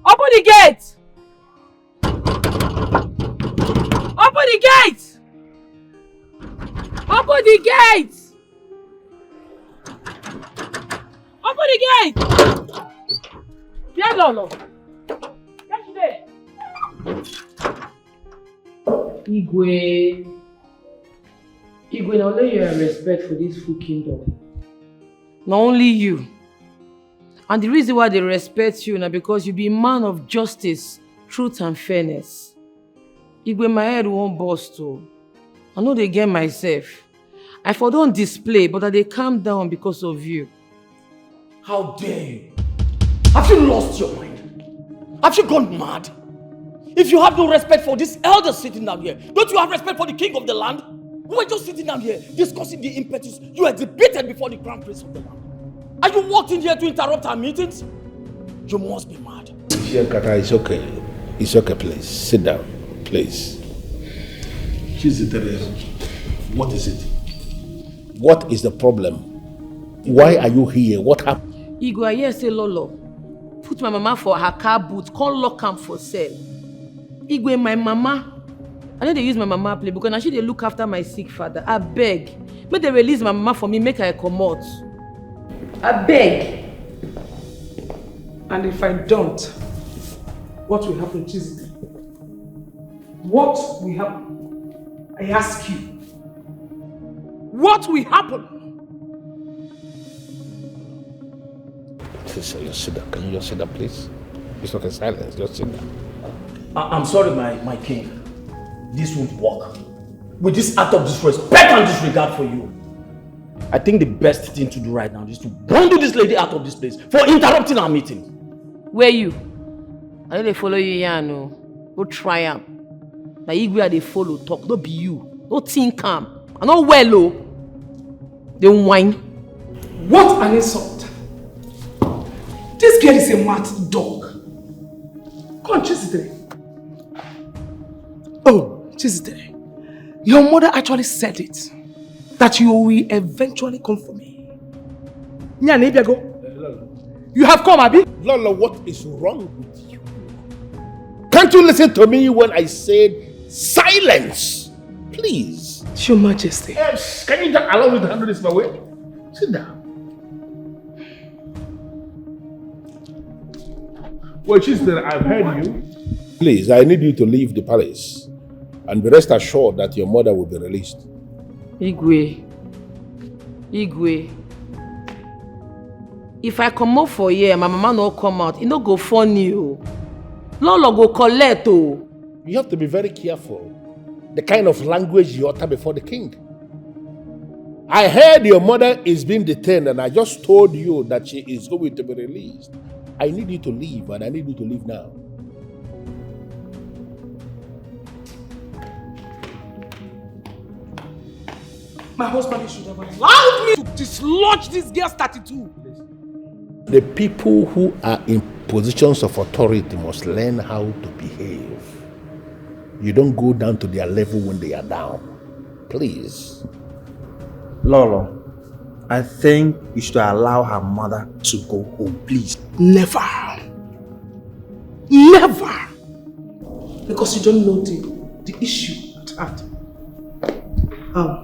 Open the gate! Open the gate! Open the gate! Open the gate! Yeah, Lolo. Get today. Igwe, now let you have respect for this full kingdom. Not only you. And the reason why they respect you now because you be a man of justice, truth and fairness. Igwe, my head won't burst too. I know they get myself. I for don't display, but they calm down because of you. How dare you? Have you lost your mind? Have you gone mad? If you have no respect for this elder sitting down here, don't you have respect for the king of the land? We were just sitting down here discussing the impetus you exhibited before the crown prince of the land. Are you walked in here to interrupt our meetings? You must be mad. Here, Kata, it's okay. It's okay, please. Sit down, please. What is it? What is the problem? Why are you here? What happened? Igwe, I hear say Lolo put my mama for her car boot, can't lock am for sale. Igwe, my mama, I know they use my mama play because now she they look after my sick father. I beg. Make they release my mama for me, make her come out. I beg. And if I don't, what will happen, Chizitere? What will happen? I ask you. what will happen? Just sit down. Can you just sit down, please? It's okay, silence. Just sit down. I'm sorry, my king. This won't work. With this act of disrespect and disregard for you, I think the best thing to do right now is to bundle this lady out of this place for interrupting our meeting. Where you? I know they follow you here, no. Go try am. Now you where they follow talk, don't be you. Don't think calm. I know well, oh. They whine. What an insult! This girl is a mad dog. Come on, Chizitere. Oh, Chizitere. Your mother actually said it. That you will eventually come for me. Go. You have come, Abi? Lola, what is wrong with you? Can't you listen to me when I said silence? Please. Your Majesty. Yes. Can you just allow me to handle this my way? Sit down. Well, Chizitere, I've heard you. Please, I need you to leave the palace. And be rest assured that your mother will be released. Igwe. If I come out for here, my mama no come out, it no go funny. Lolo go collect. You have to be very careful. The kind of language you utter before the king. I heard your mother is being detained and I just told you that she is going to be released. I need you to leave and I need you to leave now. My husband should have allowed me to dislodge this girl's 32. The people who are in positions of authority must learn how to behave. You don't go down to their level when they are down. Please. Lolo, I think you should allow her mother to go home, please. Never. Never. Because you don't know the issue at hand.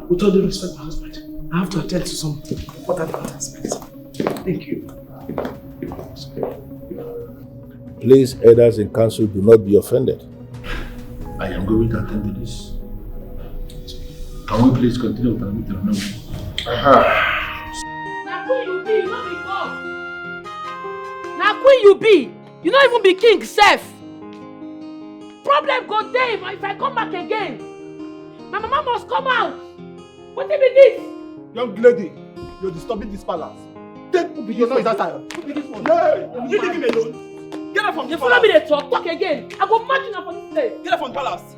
With all due respect, my husband, I have to attend to some important aspects. Thank you. Please, elders in council, do not be offended. I am going to attend to this. Can we please continue with our meeting now? Now who you be, you not be God. Now who you be, you not even be king self. Problem go there if I come back again. My mama must come out. What be this? Young lady, you're disturbing this palace. Take your noise outside. Who be this one? Hey, you leave him alone. Get up from the you palace. Follow me they talk again. I go match you now for this place. Get up from the palace.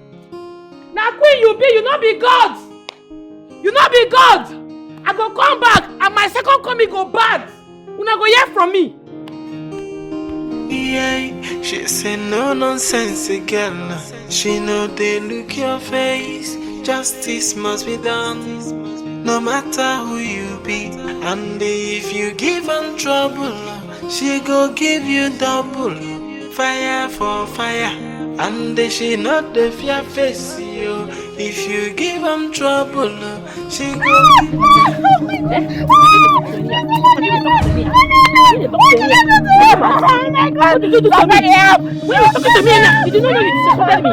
Now queen you be, you not be God. You not be God. I go come back and my second coming go bad. Una go hear from me. Yeah, she say no nonsense girl. She know they look your face. Justice must be done, no matter who you be. And if you give her trouble, she go give you double. Fire for fire, and she not the fear face you. If you give her trouble, she go give Somebody help! Why are you talking to me now? You did not know you disrespected me.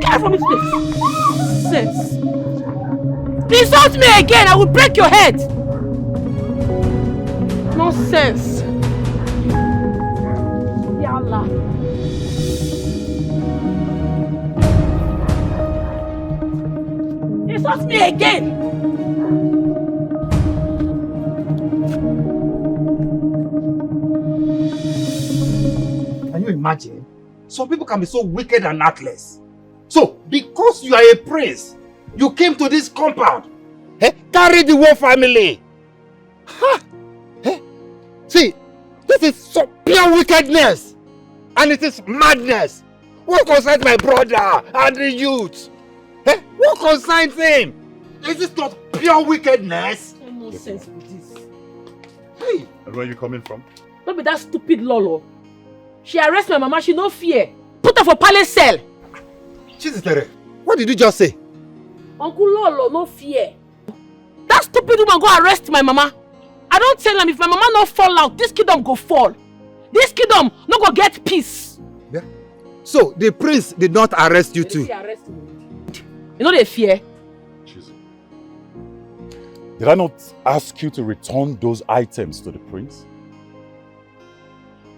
Get from this place! Nonsense! Insult me again, I will break your head! Nonsense! Ya Allah! Insult me again! Can you imagine? Some people can be so wicked and heartless. So, because you are a prince, you came to this compound. Carry the whole family. Ha! See, this is so pure wickedness. And it is madness. What concerns my brother and the youth? What concerns him? Is this not pure wickedness? No sense with this. Hey! And where are you coming from? Don't be that stupid Lolo. She arrest my mama, she no fear. Put her for palace cell. Chizitere, what did you just say? Uncle Lolo, no fear. That stupid woman go arrest my mama. I don't tell them if my mama not fall out, this kingdom go fall. This kingdom no go get peace. Yeah. So the prince did not arrest you too? Arrest me. You know they fear. Did I not ask you to return those items to the prince?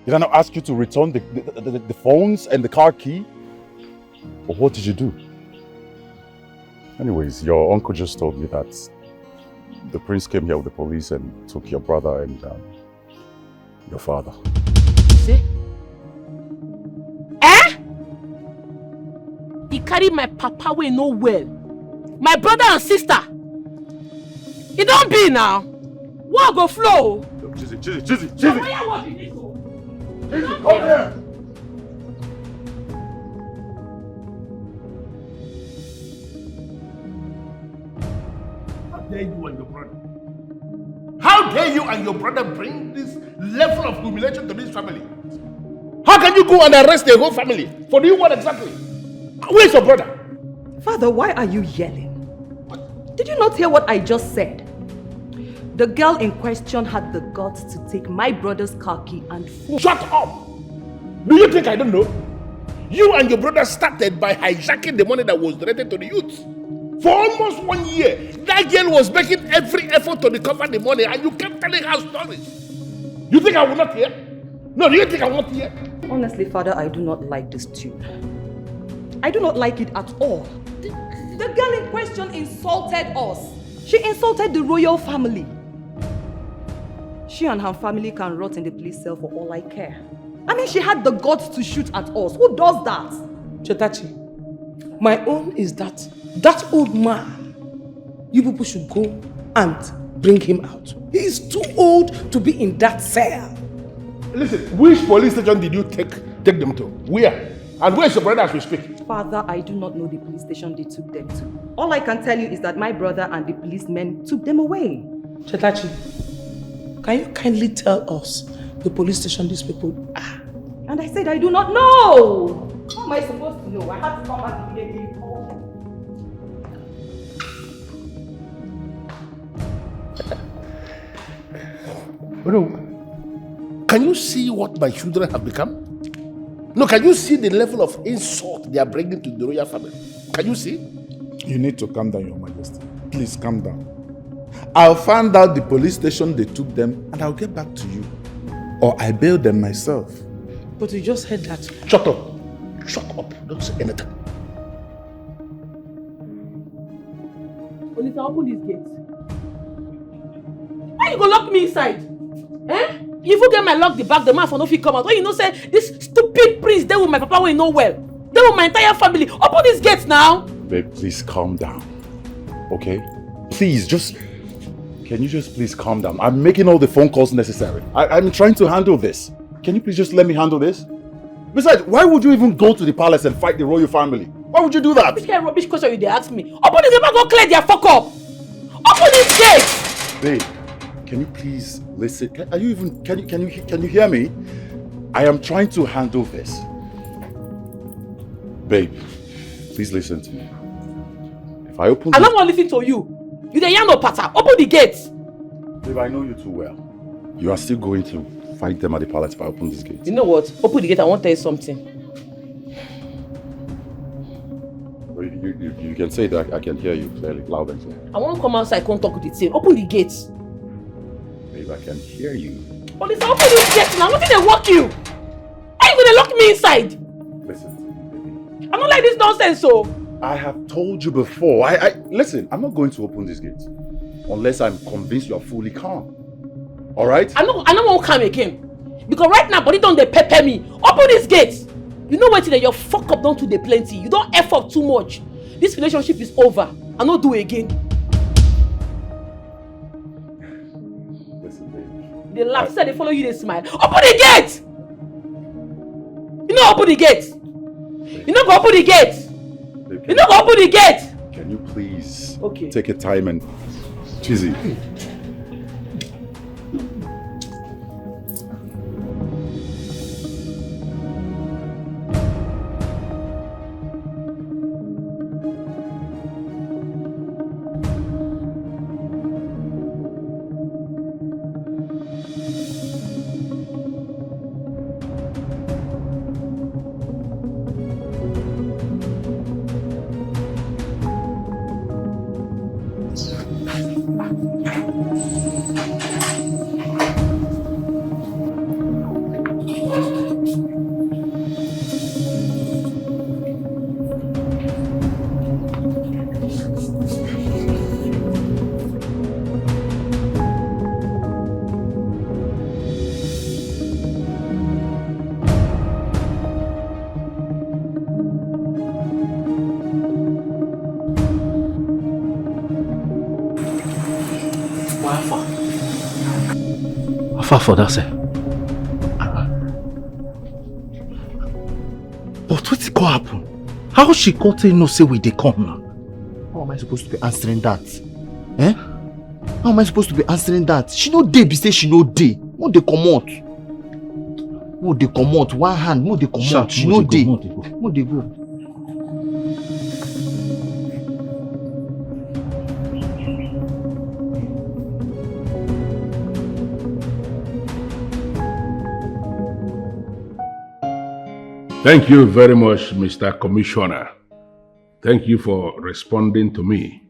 Did I not ask you to return the phones and the car key? Or what did you do? Anyways, your uncle just told me that the prince came here with the police and took your brother and your father. See? Eh? He carried my papa away no well. My brother and sister. It don't be now. What go flow? Chizzy. Come here. How dare you and your brother? How dare you and your brother bring this level of humiliation to this family? How can you go and arrest the whole family? For doing what exactly? Where's your brother? Father, why are you yelling? Did you not hear what I just said? The girl in question had the guts to take my brother's car key and phone. Shut up! Do you think I don't know? You and your brother started by hijacking the money that was donated to the youth. For almost 1 year, that girl was making every effort to recover the money and you kept telling her stories. You think I will not hear? No, do you think I will not hear? Honestly, Father, I do not like this tune. I do not like it at all. The girl in question insulted us. She insulted the royal family. She and her family can rot in the police cell for all I care. I mean, she had the guts to shoot at us. Who does that? Chetachi, my own is that old man, you people should go and bring him out. He is too old to be in that cell. Listen, which police station did you take them to? Where? And where's your brother as we speak? Father, I do not know the police station they took them to. All I can tell you is that my brother and the policemen took them away. Chetachi, can you kindly tell us the police station these people are? And I said I do not know. How am I supposed to know? I had to come back immediately. No. Can you see what my children have become? No, can you see the level of insult they are bringing to the royal family? Can you see? You need to calm down, Your Majesty. Please calm down. I'll find out the police station they took them and I'll get back to you. Or I bail them myself. But you just heard that. Shut up. Shut up. Don't say anything. Olita, open this gate. Why you go lock me inside? Eh? If you get my lock the back, the man for no fit come out. When you know say this stupid priest there with my papa will know well. There with my entire family. Open this gate now. Babe, please calm down. Okay? Please, can you just please calm down? I'm making all the phone calls necessary. I'm trying to handle this. Can you please just let me handle this? Besides, why would you even go to the palace and fight the royal family? Why would you do that? Which kind of rubbish question you they ask me? Open this gate, go clear their fuck up. Open this gate. Babe, can you please listen? Can you hear me? I am trying to handle this. Babe, please listen to me. If I open I don't want to listen to you. You the young no patter. Open the gate. Babe, I know you too well. You are still going to fight them at the palace if I open this gate. You know what? Open the gate. I want to tell you something. You can say that I can hear you clearly, loud and clear. I want to come outside, come talk with the team. Open the gate. Babe, I can hear you. Oh, listen, open this gate now. Nothing they walk you. Are you gonna lock me inside? Listen, baby. I don't like this nonsense, so. I have told you before. Listen, I'm not going to open this gate unless I'm convinced you're fully calm. Alright? I don't want to come again. Because right now, body don't they pepper me. Open this gate. You know what? Your fuck up don't do the plenty. You don't F up too much. This relationship is over. I don't do it again. Listen, baby. They laugh. Said they follow you, they smile. Open the gate! You know open the gate. You know go open the gate. You know go open the gate. Can you please okay. Take your time and Chizzy. far for that, sir? But what's go happen? How she got to know say we dey come now? How am I supposed to be answering that? Eh? How am I supposed to be answering that? She no dey be say she no dey. Mo dey comot. Mo dey comot. One hand, mo dey comot. She no dey. Mo dey go. Thank you very much, Mr. Commissioner. Thank you for responding to me.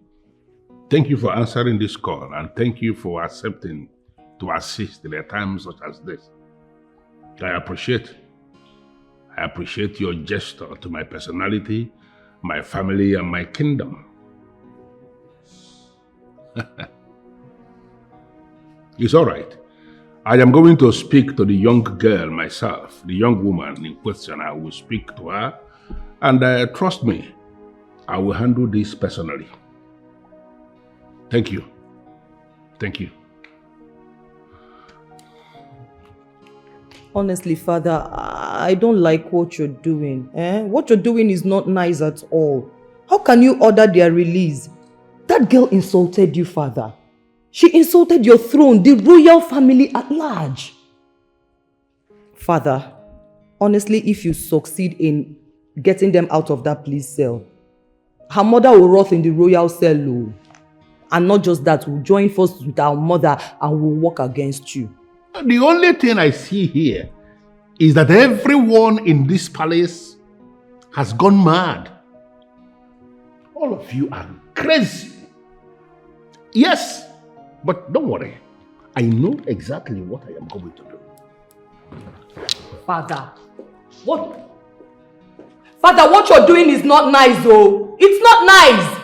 Thank you for answering this call, and thank you for accepting to assist in a time such as this. I appreciate your gesture to my personality, my family, and my kingdom. It's all right. I am going to speak to the young girl myself, the young woman in question. I will speak to her, and trust me, I will handle this personally. Thank you. Thank you. Honestly, Father, I don't like what you're doing. What you're doing is not nice at all. How can you order their release? That girl insulted you, Father. She insulted your throne, the royal family at large. Father, honestly, if you succeed in getting them out of that police cell, her mother will rot in the royal cell. And not just that, we'll join forces with our mother and we'll work against you. The only thing I see here is that everyone in this palace has gone mad. All of you are crazy. Yes, but don't worry. I know exactly what I am going to do. Father, what you're doing is not nice, though. It's not nice.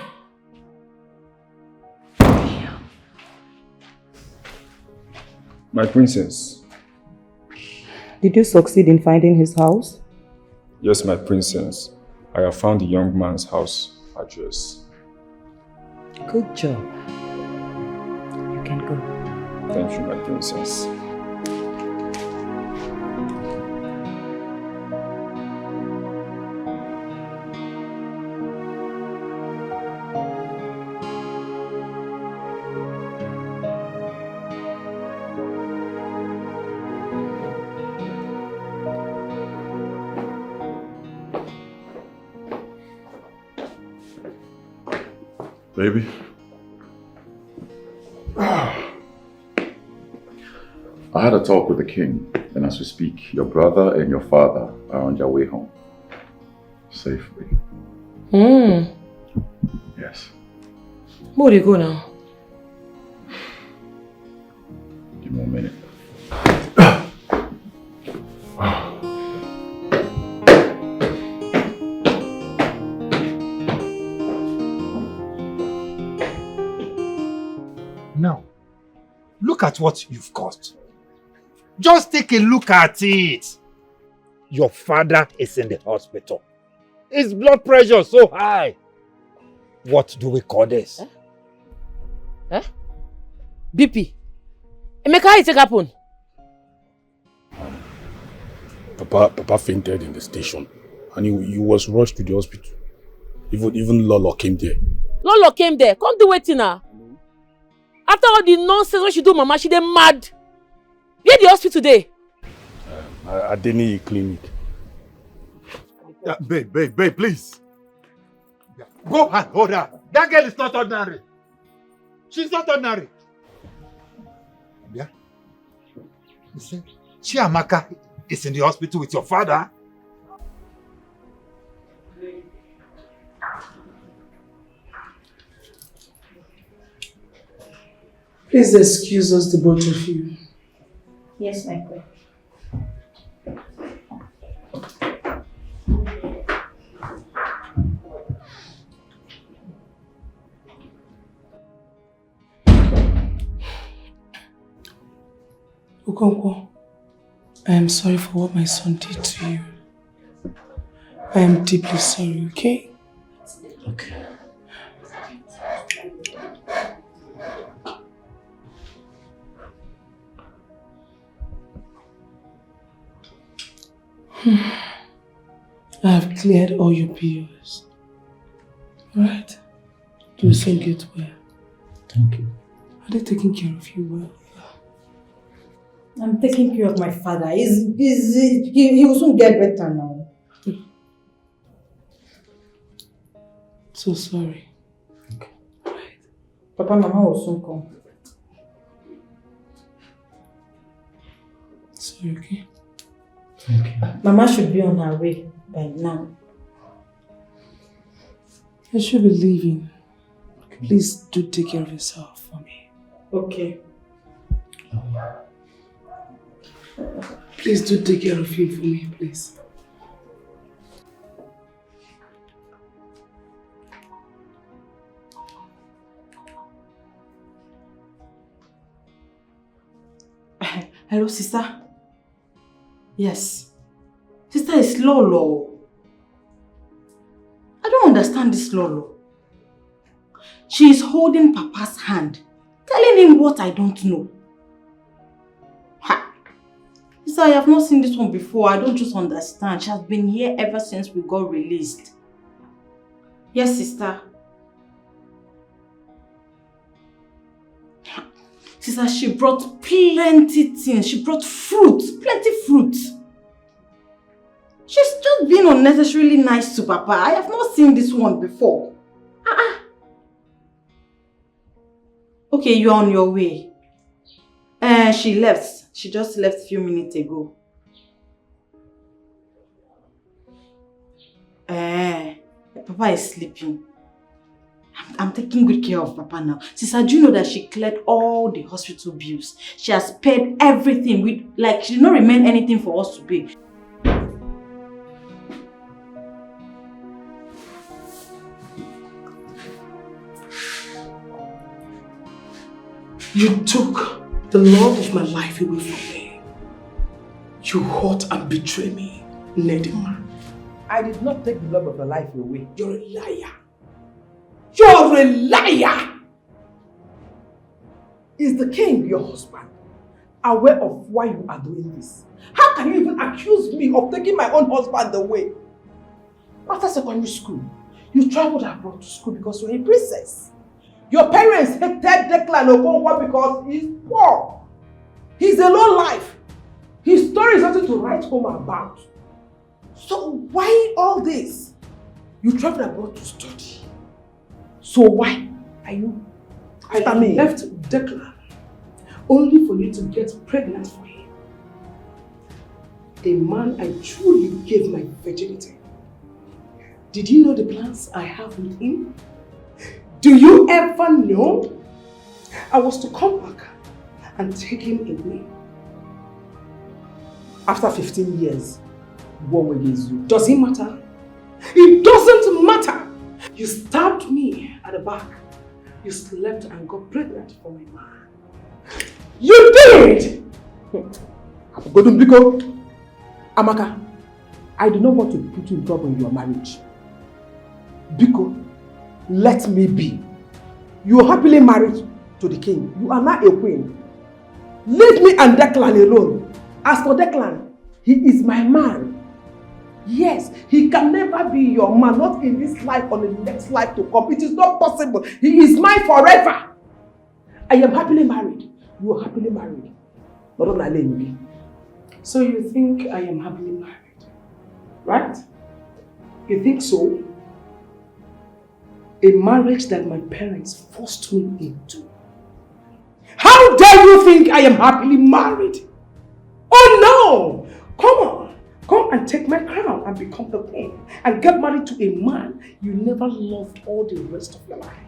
My princess. Did you succeed in finding his house? Yes, my princess. I have found the young man's house address. Good job. You can go. Thank you, my princess. Baby. I had a talk with the king, and as we speak, your brother and your father are on their way home. Safely. Yes. Where do you go now? Give me a minute. Now, look at what you've caused. Just take a look at it. Your father is in the hospital. His blood pressure is so high. What do we call this? BP. Emeka, how it happen? Papa fainted in the station, and he was rushed to the hospital. Even Lolo came there. Lolo came there. Come do waiting now. After all the nonsense when she do, Mama, she dey mad. Where the hospital today? At Deni clinic. Babe, please. Go and hold her. That girl is not ordinary. She's not ordinary. Yeah. You see, Chiamaka is in the hospital with your father. Please excuse us, the both of you. Yes, my queen. Okonkwo, I am sorry for what my son did to you. I am deeply sorry, okay? Okay. I have cleared all your POs. Alright? You'll soon get well. Thank you. Are they taking care of you well? I'm taking care of my father. He will soon get better now. So sorry. Okay. Papa, Mama will soon come. Sorry, okay? Thank you. Mama should be on her way by now. I should be leaving. Please do take care of yourself for me. Okay. Please do take care of him for me, please. Hello, sister? Yes. Sister, it's Lolo. I don't understand this Lolo. She is holding Papa's hand, telling him what I don't know. Ha! Sister, I have not seen this one before. I don't just understand. She has been here ever since we got released. Yes, sister. Sister, she brought plenty things. She brought fruit, plenty fruit. She's just being unnecessarily nice to Papa. I have not seen this one before. Okay, you're on your way. She left. She just left a few minutes ago. Papa is sleeping. I'm taking good care of Papa now. Sister, do you know that she cleared all the hospital bills? She has paid everything. She did not remain anything for us to pay. You took the love of my life away from me. You hurt and betrayed me, Nedima. I did not take the love of your life away. You're a liar. You're a liar! Is the king your husband aware of why you are doing this? How can you even accuse me of taking my own husband away? After secondary school, you traveled abroad to school because you're a princess. Your parents hated Declan Okonkwo because he's poor. He's a low life. His story is nothing to write home about. So why all this? You traveled abroad to study. So why are you after me? I left Declan only for you to get pregnant for him. A man I truly gave my virginity. Did you know the plans I have with him? Do you ever know? I was to come back and take him away. After 15 years, what will he do? Does it matter? It doesn't matter! You stabbed me at the back. You slept and got pregnant for my man. You did! Amaka, I do not want to put you in trouble in your marriage. Biko, let me be. You are happily married to the king. You are not a queen. Leave me and Declan alone. As for Declan, he is my man. Yes, he can never be your man, not in this life or in the next life to come. It is not possible. He is mine forever. I am happily married. You are happily married. So you think I am happily married, right? You think so? A marriage that my parents forced me into. How dare you think I am happily married? Oh no! Come on! Come and take my crown and become the queen and get married to a man you never loved all the rest of your life.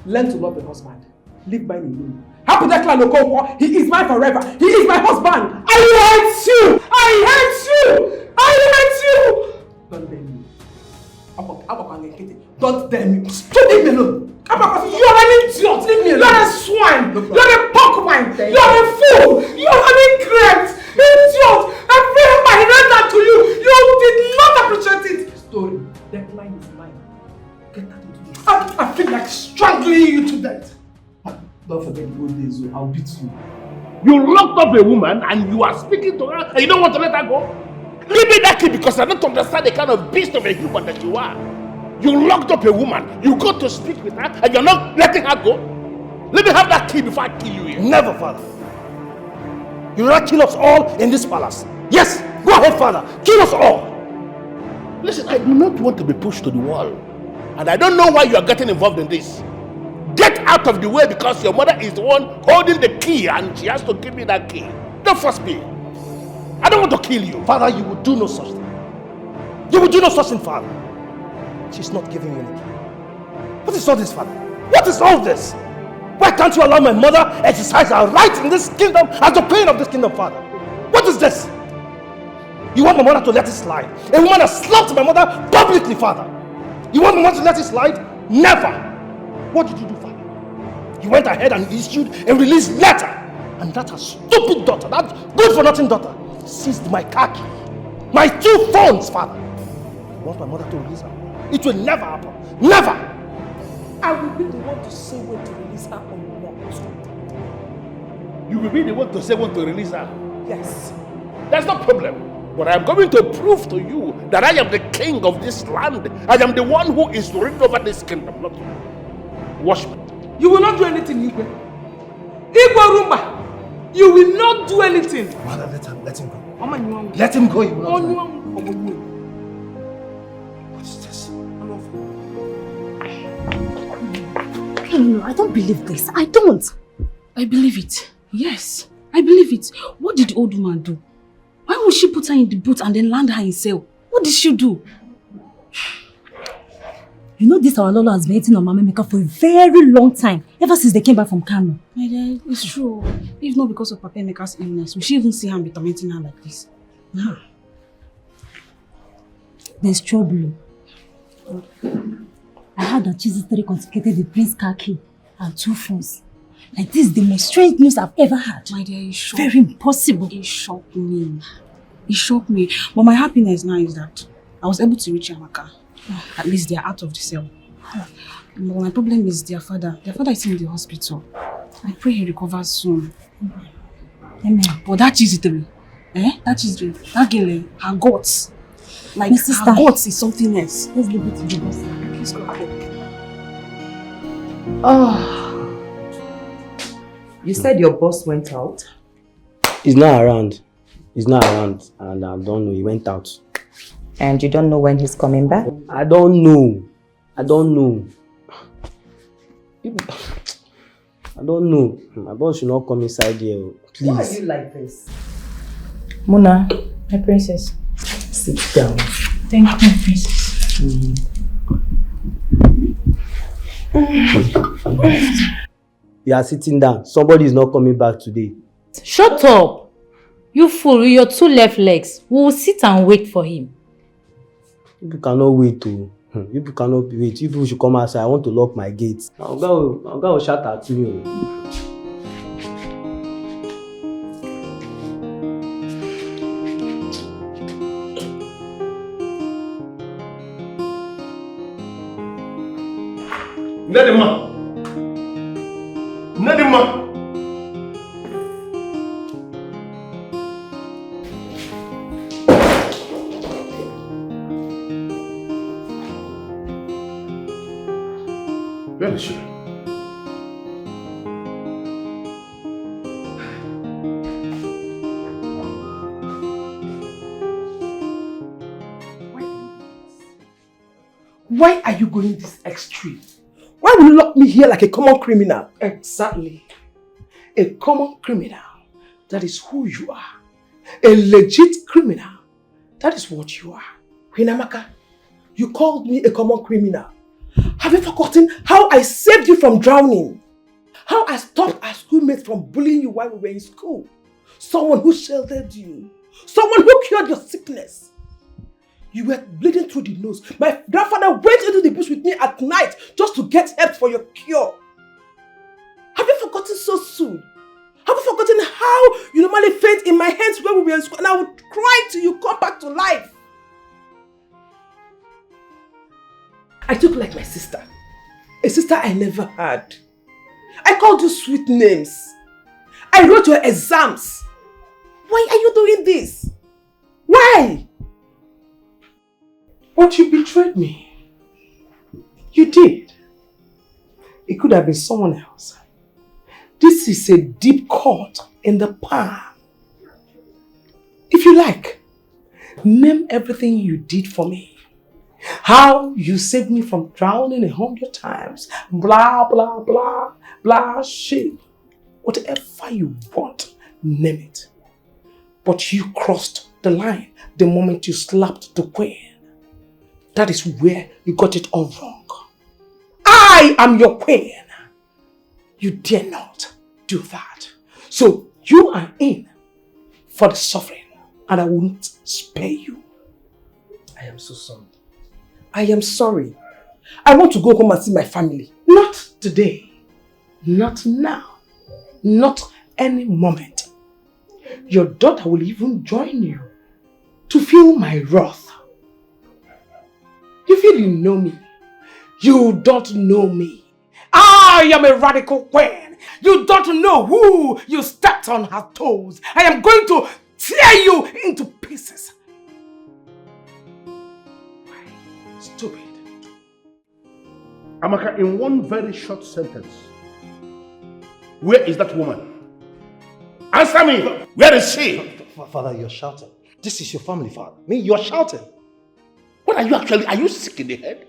Learn to love a husband. Leave mine alone. Happy Declan Okonkwo, he is mine forever. He is my husband. I hate you! I hate you! I hate you! Don't dare me. Don't dare me. Stop, leave me alone. You're an idiot! Leave me alone! You're a swine! You're a porcupine! You're a fool! You're an ingrate! Idiot! I paid my rent to you! You did not appreciate it! Story. Declan is mine. Get that into this. I feel like strangling you to death. Don't forget the old days, I'll beat you. You locked up a woman and you are speaking to her and you don't want to let her go? Give me that key because I don't understand the kind of beast of a human that you are. You locked up a woman, you go to speak with her, and you're not letting her go? Let me have that key before I kill you here. Never, Father. You will not kill us all in this palace. Yes, go ahead, Father. Kill us all. Listen, I do not want to be pushed to the wall. And I don't know why you are getting involved in this. Get out of the way because your mother is the one holding the key and she has to give me that key. Don't force me. I don't want to kill you. Father, you will do no such thing. You will do no such thing, Father. She's not giving you any key. What is all this, Father? What is all this? Why can't you allow my mother exercise her right in this kingdom as the queen of this kingdom, Father? What is this? You want my mother to let it slide? A woman has slapped my mother publicly, Father. You want my mother to let it slide? Never! What did you do, Father? You went ahead and issued a release letter. And that her stupid daughter, that good-for-nothing daughter, seized my car key. My 2 phones, Father. You want my mother to release her? It will never happen. Never! I will be the one to say when to release her or not. You will be the one to say when to release her? Yes. That's no problem. But I am going to prove to you that I am the king of this land. I am the one who is ruling over this kingdom, not you. Watch me. You will not do anything, Igwe. Igwe Rumba, you will not do anything. Mother, let him go. Let him go. You will not do anything. What is this? No, I don't believe this. I don't. I believe it. Yes, I believe it. What did the old woman do? Why would she put her in the boat and then land her in sail? What did she do? You know this our Lolo has been waiting on Mama Emeka for a very long time, ever since they came back from Kano. My dear, it's true. If not because of Papa Emeka's illness, we should even see her be tormenting her like this. No. There's trouble. I heard that Jesus confiscated the prince's car key and 2 phones. Like this is the most strange news I've ever had. My dear, it's shocked. Very impossible. It shocked me. It shocked me. But my happiness now is that I was able to reach Amaka. At least they are out of the cell. But my problem is their father. Their father is in the hospital. I pray he recovers soon. Amen. But that Chiziteri, that Chiziteri, that girl, her guts. Like, my sister, her guts is something else. Let's leave it to the boss. Please go ahead. Oh. You said your boss went out? He's not around. He's not around. And I don't know. He went out. And you don't know when he's coming back? I don't know. I don't know. I don't know. My boss should not come inside here. Please. Why are you like this? Mona, my princess. Sit down. Thank you, my princess. You are sitting down. Somebody is not coming back today. Shut up! You fool with your 2 left legs. We will sit and wait for him. People cannot wait to. People cannot wait. If you should come outside, I want to lock my gates. I'm going to shout at me. Nedima! Nedima! Where is she? Why are you going this extreme? Why will you lock me here like a common criminal? Exactly. A common criminal. That is who you are. A legit criminal. That is what you are. Queen Amaka, you called me a common criminal. Have you forgotten how I saved you from drowning? How I stopped our schoolmates from bullying you while we were in school? Someone who sheltered you. Someone who cured your sickness. You were bleeding through the nose. My grandfather went into the bush with me at night just to get help for your cure. Have you forgotten so soon? Have you forgotten how you normally faint in my hands when we were in school and I would cry till you come back to life? I took like my sister. A sister I never had. I called you sweet names. I wrote your exams. Why are you doing this? Why? But you betrayed me. You did. It could have been someone else. This is a deep cut in the palm. If you like, name everything you did for me. How you saved me from drowning 100 times. Blah, blah, blah, blah, shit. Whatever you want, name it. But you crossed the line the moment you slapped the queen. That is where you got it all wrong. I am your queen. You dare not do that. So you are in for the suffering, and I will not spare you. I am so sorry. I am sorry. I want to go home and see my family. Not today. Not now. Not any moment. Your daughter will even join you to feel my wrath. You feel you know me. You don't know me. I am a radical queen. You don't know who you stepped on her toes. I am going to tear you into pieces. Stupid. Amaka, in one very short sentence, where is that woman? Answer me! Where is she? Father, you're shouting. This is your family, Father. Me, you're shouting. What are you actually? Are you sick in the head?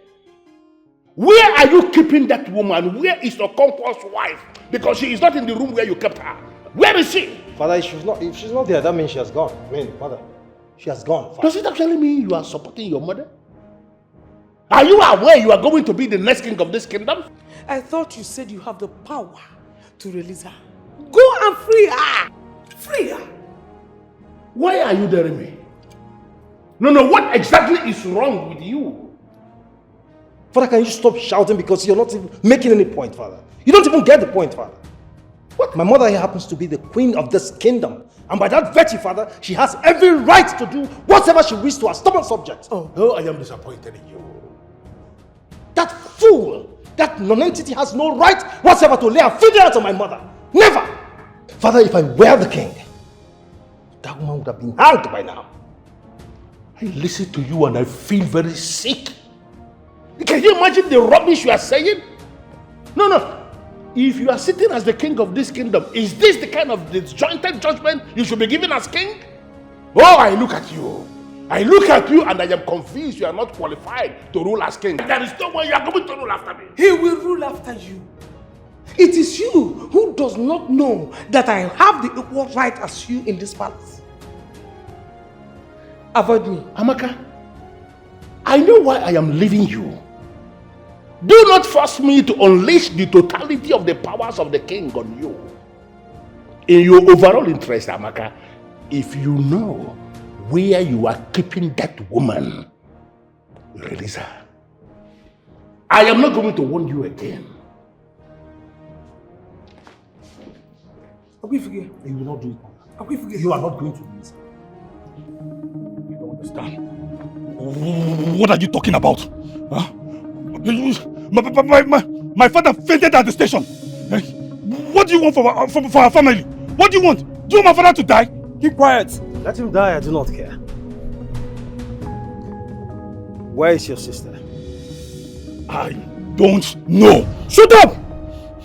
Where are you keeping that woman? Where is your comfort's wife? Because she is not in the room where you kept her. Where is she? Father, if she's not there, that means she has gone. I mean, Father, she has gone. Father. Does it actually mean you are supporting your mother? Are you aware you are going to be the next king of this kingdom? I thought you said you have the power to release her. Go and free her! Free her! Why are you daring me? No, what exactly is wrong with you? Father, can you stop shouting because you're not even making any point, Father? You don't even get the point, Father. What? My mother here happens to be the queen of this kingdom. And by that virtue, Father, she has every right to do whatever she wishes to her stubborn subjects. Oh, I am disappointed in you. That fool, that non-entity has no right whatsoever to lay a finger out on my mother. Never! Father, if I were the king, that woman would have been hanged by now. I listen to you and I feel very sick. Can you imagine the rubbish you are saying? No. If you are sitting as the king of this kingdom, is this the kind of disjointed judgment you should be given as king? Oh, I look at you. And I am convinced you are not qualified to rule as king. There is no way you are going to rule after me. He will rule after you. It is you who does not know that I have the equal right as you in this palace. Avoid me. Amaka, I know why I am leaving you. Do not force me to unleash the totality of the powers of the king on you. In your overall interest, Amaka, if you know where you are keeping that woman, release her. I am not going to warn you again. You will not do it. You are not going to release her. You don't understand. What are you talking about? Huh? My father fainted at the station. What do you want for our family? What do you want? Do you want my father to die? Keep quiet. Let him die, I do not care. Where is your sister? I don't know. Shut up!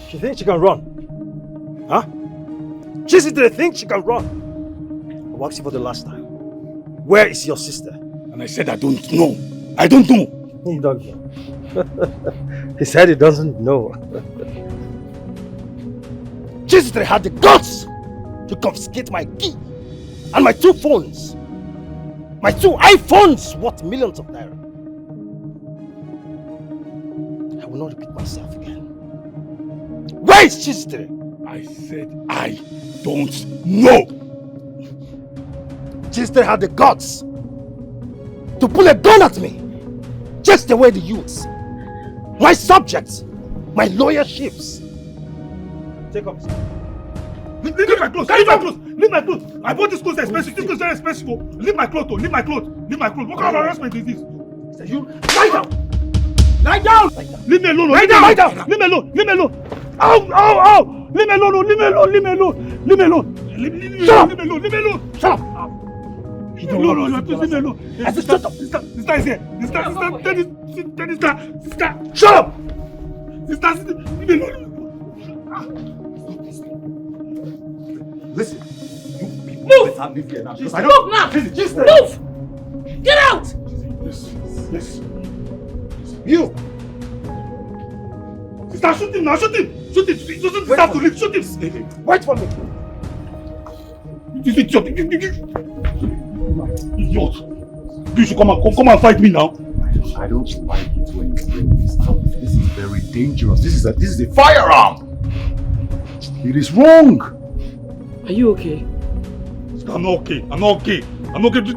She thinks she can run. Huh? She thinks she can run. I asked you for the last time. Where is your sister? And I said I don't know. I don't know. He don't know. He said he doesn't know. Chisitre had the guts to confiscate my key and my 2 phones. My 2 iPhones worth millions of naira. I will not repeat myself again. Where is Chisitre? I said I don't know. Chisitre had the guts to pull a gun at me, just the way the youths, my subjects, my lawyerships. Take off. Leave my clothes. Leave my clothes. Leave my clothes. I bought this clothes expensive. This clothes very expensive. Leave my clothes. Leave my clothes. Leave my clothes. What kind of harassment is this? You lie down. Lie down. Leave me alone. Lie down. Lie down. Leave me alone. Leave me alone. Ow! Ow! Ow! Leave me alone. Leave me alone. Leave me alone. Leave me alone. Leave me alone. Shut up. Leave me alone. Leave me alone. Shut up. No, please leave me alone. I said, shut up. Sister is here. Sister, shut up. Sister, leave me alone. Listen, Move! leave here now. Move now! Move! Get out! Listen. You! Sister, shoot him now, shoot him! Shoot him! He doesn't deserve to live, shoot him! Wait for me! This idiot! Idiot! You should come and fight me now! I don't like it when you bring this up. This is very dangerous. This is a firearm! It is wrong! Are you okay? I'm not okay. I'm not okay.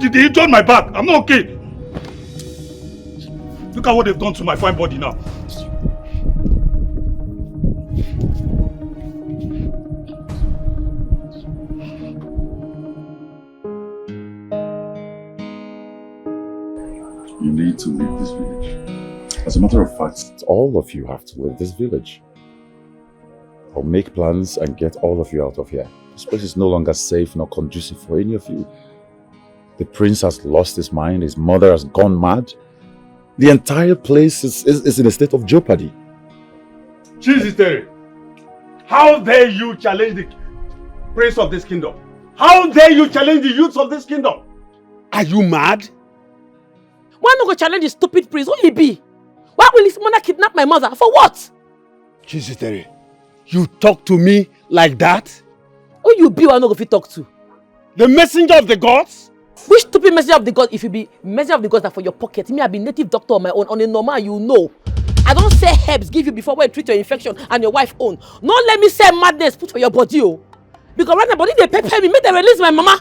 They injured my back. I'm not okay. Look at what they've done to my fine body now. You need to leave this village. As a matter of fact, all of you have to leave this village. I'll make plans and get all of you out of here. This place is no longer safe nor conducive for any of you. The prince has lost his mind, his mother has gone mad. The entire place is in a state of jeopardy. Jesus, Terry. How dare you challenge the prince of this kingdom? How dare you challenge the youths of this kingdom? Are you mad? Why not go challenge the stupid prince? Who he be? Why will his mother kidnap my mother? For what? Jesus, Terry. You talk to me like that? Who you be who I no go fit talk to? The messenger of the gods? Which stupid messenger of the gods? If you be messenger of the gods that for your pocket, me I be native doctor on my own. On a normal, you know. I don't say herbs give you before when you treat your infection and your wife own. Don't let me say madness put for your body, oh. Because right now body they pepper me, make them release my mama.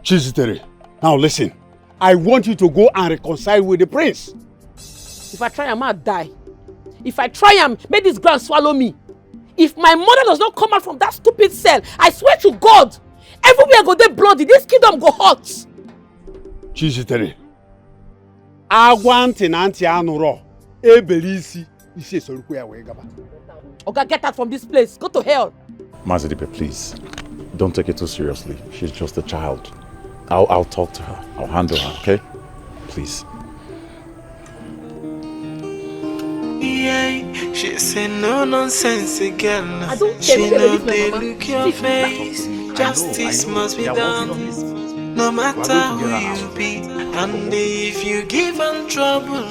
Jesus, Terry. Now listen. I want you to go and reconcile with the prince. If I try, I might die. If I try, make this ground swallow me. If my mother does not come out from that stupid cell, I swear to God, everywhere go dey bloody, this kingdom go hot. Jesus, Terry. Agwanti na anti anuro. Ebelisi. Isi esoruku ya wee gaba. Oga, get out from this place. Go to hell. Mazidipe, please. Don't take it too seriously. She's just a child. I'll talk to her. I'll handle her, okay? Please. Yeah, she say no nonsense girl. She know they look your face. Justice must be done. No matter who you be. And if you give her trouble,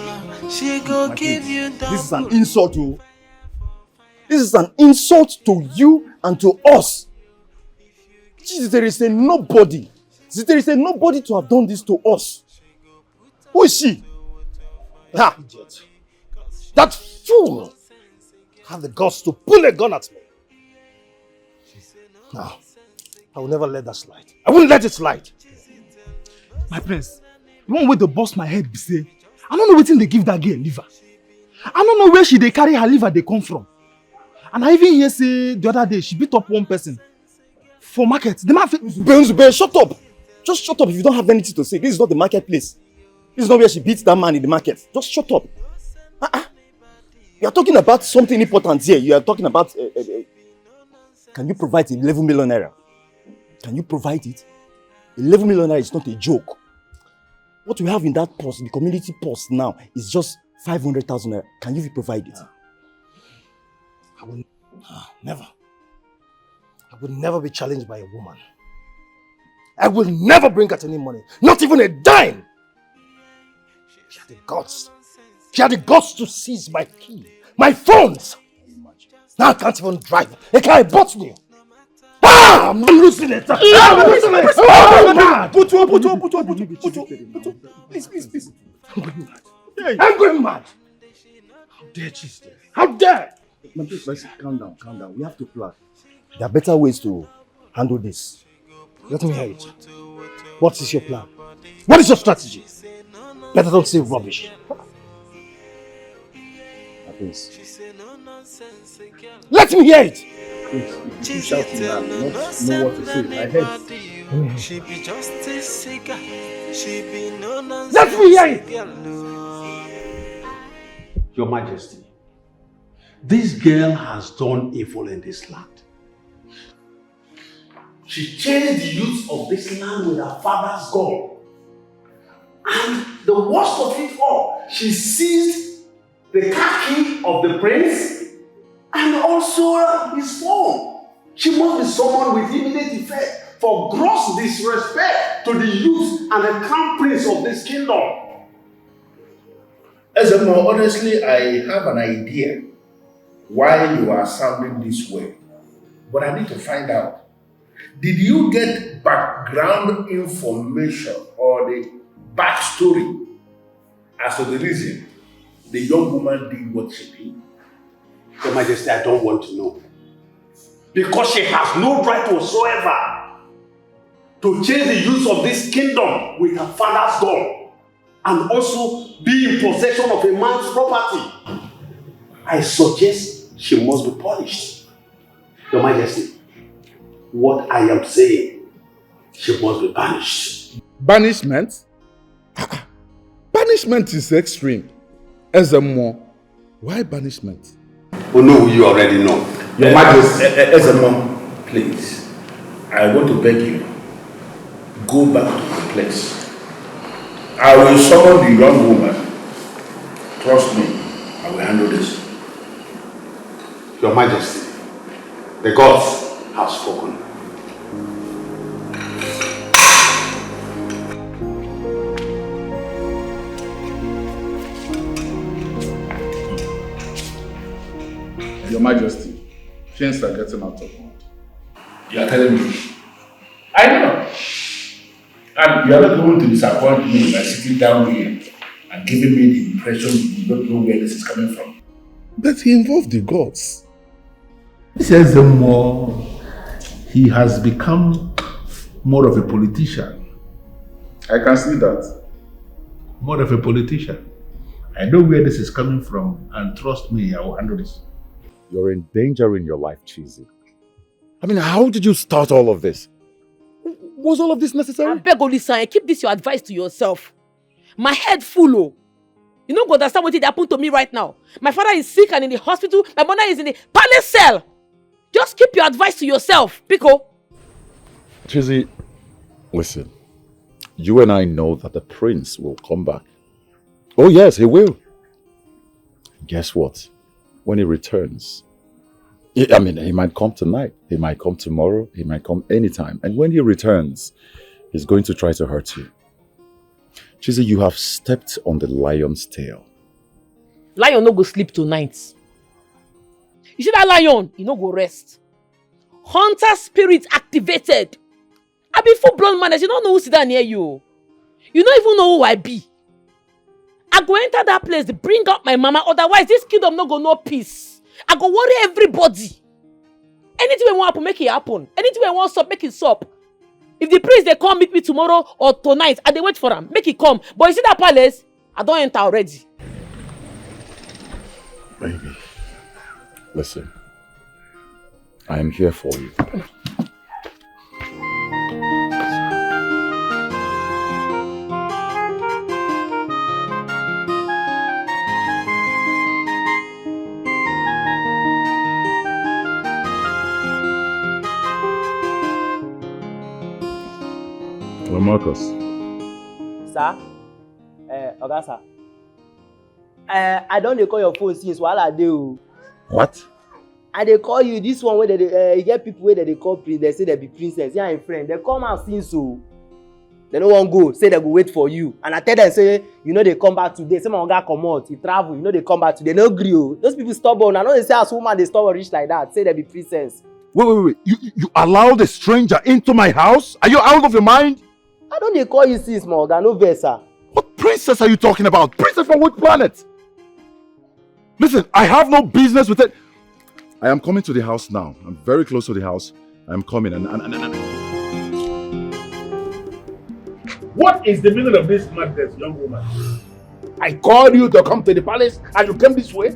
she go give you double. This is an insult to... This is an insult to you and to us. Jesus, there is a nobody. There is a nobody to have done this to us. Who is she? Ha! That fool had the guts to pull a gun at me. Now, I will never let that slide. I won't let it slide. My prince, you want way to bust my head, be say, I don't know wetin they give that girl liver. I don't know where they carry her liver they come from. And I even hear say the other day she beat up one person for market. The man Zube, shut up. Just shut up if you don't have anything to say. This is not the marketplace. This is not where she beats that man in the market. Just shut up. You are talking about something important here. You are talking about... can you provide 11 million naira? Can you provide it? 11 million naira is not a joke. What we have in that purse, the community purse now, is just 500,000 naira. Can you provide it? I will never. I will never be challenged by a woman. I will never bring out any money. Not even a dime. She had the guts. She had the guts to seize my key, my phones. Now I can't even drive. A car bought me. I'm losing it. I'm losing it. Please. I'm going mad. How dare she stay? How dare? Let's calm down. We have to plan. There are better ways to handle this. Let me hear it. What is your plan? What is your strategy? Better don't say rubbish. Please. Let me hear it! She know what to say. I heard. She be just a cigar. She be no nonsense. Let me hear it! Your Majesty, this girl has done evil in this land. she chased the youth of this land with her father's gun. And the worst of it all, she seized the car key of the prince and also his phone. She must be someone with immediate effect for gross disrespect to the youth and the crown prince of this kingdom. Ezemo, honestly, I have an idea why you are sounding this way. But I need to find out. Did you get background information or the backstory as to the reason the young woman did what she did? Your Majesty, I don't want to know. Because she has no right whatsoever to chase the youth of this kingdom with her father's gun and also be in possession of a man's property. I suggest she must be punished. Your Majesty, what I am saying, she must be banished. Banishment? Banishment is extreme. Ezemo, why banishment? Oh no, you already know. Your Majesty. Ezemo, please. I want to beg you. Go back to the place. I will summon the young woman. Trust me, I will handle this. Your Majesty, the gods have spoken. Your Majesty, things are getting out of hand. You are telling me? I know. And you are not going to disappoint me by sitting down here and giving me the impression you don't know where this is coming from. But he involved the gods. He says he has become more of a politician. I can see that. More of a politician. I know where this is coming from, and trust me, I will handle this. You're endangering your life, Cheesy. I mean, how did you start all of this? Was all of this necessary? I beg Olisa, keep this your advice to yourself. My head full, oh. You don't understand what happened to me right now. My father is sick and in the hospital. My mother is in the palace cell. Just keep your advice to yourself, Pico. Cheesy, listen. You and I know that the prince will come back. Oh yes, he will. Guess what? When he returns, I mean, he might come tonight, he might come tomorrow, he might come anytime. And when he returns, he's going to try to hurt you. Cheesy, you have stepped on the lion's tail. Lion no go sleep tonight. You see that lion, he no go rest. Hunter spirit activated. I be full-blown man, you don't know who's down near you. You don't even know who I be. I go enter that place, bring out my mama, otherwise this kingdom no go no peace. I go worry everybody. Anything we want happen, make it happen. Anything we want stop, make it stop. If the priest they come meet me tomorrow or tonight, and they wait for him, make it come. But you see that palace, I don't enter already. Baby, listen. I am here for you. Marcus. Sir? Oga sir. I don't dey call your phone since wahala dey o. What? I dey call you, this one where they get people where they call prince, they say they be princess, yeah, and friend. They come out since o. They no wan go, say they go wait for you. And I tell them, say, you know they come back today. Say my oga come out, he travel, you know they come back today. No gree o. Those people stubborn. I know they say as woman they stubborn reach like that. Say they be princess. Wait. You allowed a stranger into my house? Are you out of your mind? I don't dey call you sis, my oga, no vex, sir. What princess are you talking about? Princess from what planet? Listen, I have no business with it. I am coming to the house now. I'm very close to the house. I'm coming and... What is the meaning of this madness, young woman? I called you to come to the palace and you came this way?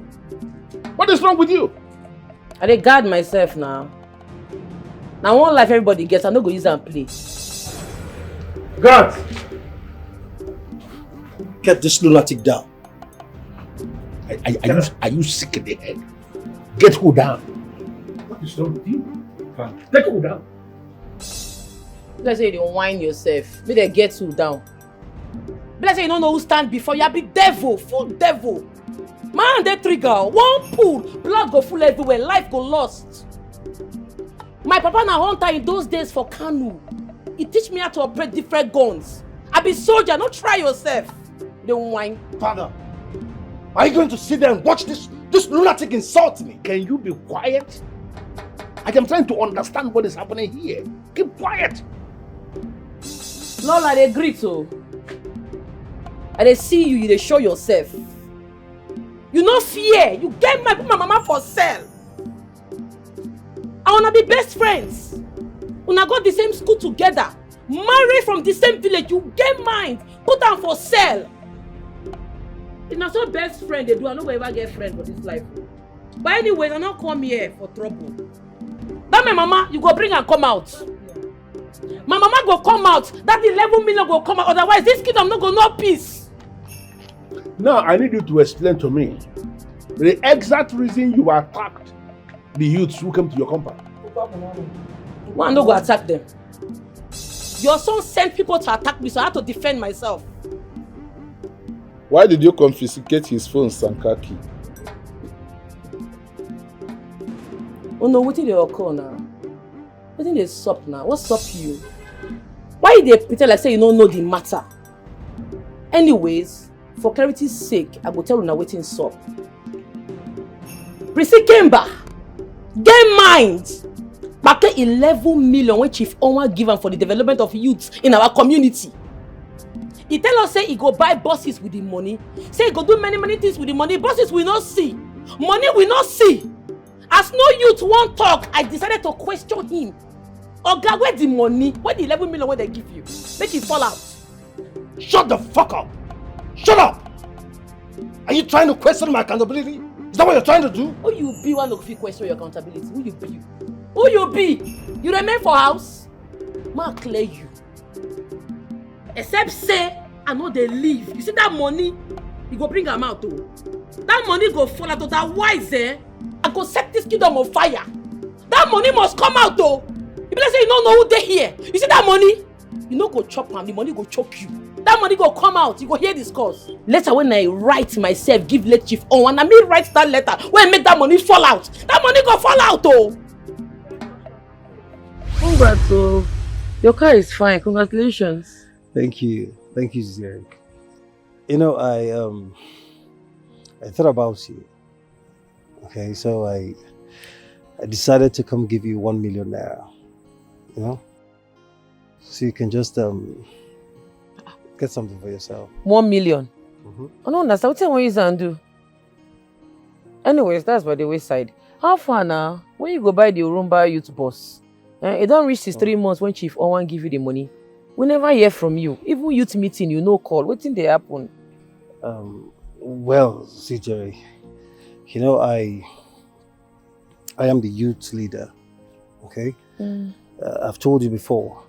What is wrong with you? I dey guard myself now. Now one life everybody gets, I no go use and play. God! Get this lunatic down. Are you sick in the head? Get her down. What is wrong with you? Take her down. Let's say you don't whine yourself. May they get you down. Let's say you don't know who stand before you. Be devil, full devil. Man, they trigger. One pull, blood go full everywhere. Life go lost. My papa na hunter in those days for Kanu. He teach me how to operate different guns. I be soldier. Don't try yourself. Don't whine. Father, are you going to sit there and watch this lunatic insult me? Can you be quiet? I am trying to understand what is happening here. Keep quiet. Lola, they agree to. And they see you, they show yourself. You no fear. You get my mama for sale. I wanna be best friends. Una go the same school together. Marry from the same village. You get mind. Put them for sale. It's not so best friend they do. I no go ever get friend for this life. But anyways, I not come here for trouble. That my mama, you go bring and come out. My mama go come out. That 11 million go come out. Otherwise, this kingdom no go no peace. Now, I need you to explain to me the exact reason you attacked the youths who came to your compound. One no go attack them. Your son sent people to attack me, so I had to defend myself. Why did you confiscate his phone, Sankaki? Oh no, what did they occur now? What did they sup now? What's up you? Why they pretend like say you don't know the matter? Anyways, for clarity's sake, I will tell you now waiting sup. Prissy Kemba, get mind! Back 11 million when Chief Onwa given for the development of youths in our community. He tell us say he go buy buses with the money. Say he go do many things with the money. Buses we not see. Money we not see. As no youth won't talk, I decided to question him. Oga, where the money? Where the 11 million where they give you? Make it fall out. Shut the fuck up! Shut up! Are you trying to question my accountability? Is that what you're trying to do? Who you be one of you question your accountability? Who you be? Who you be? You remain for house? Ma clear you. Except say I know they leave. You see that money? You go bring them out too. That money go fall out. Otherwise, I go set this kingdom on fire. That money must come out though. If you say you don't know who they here, you see that money? You no go chop am, the money go choke you. That money go come out, you go hear this cause. Later when I write myself, give late Chief on, and I may write that letter when I make that money fall out. That money go fall out oh. Congrats oh. Your car is fine, congratulations. Thank you, Zerek. You know, I thought about you. Okay, so I decided to come give you 1 million naira. You know, so you can just get something for yourself. 1 million. I don't understand. What you want to do? Anyways, that's by the wayside. How far now? When you go buy the Urumba youth bus, it don't reach 3 months when Chief Owan give you the money. We never hear from you. Even youth meeting, you no call. What thing they happen? Well, CJ, you know, I am the youth leader, okay? I've told you before,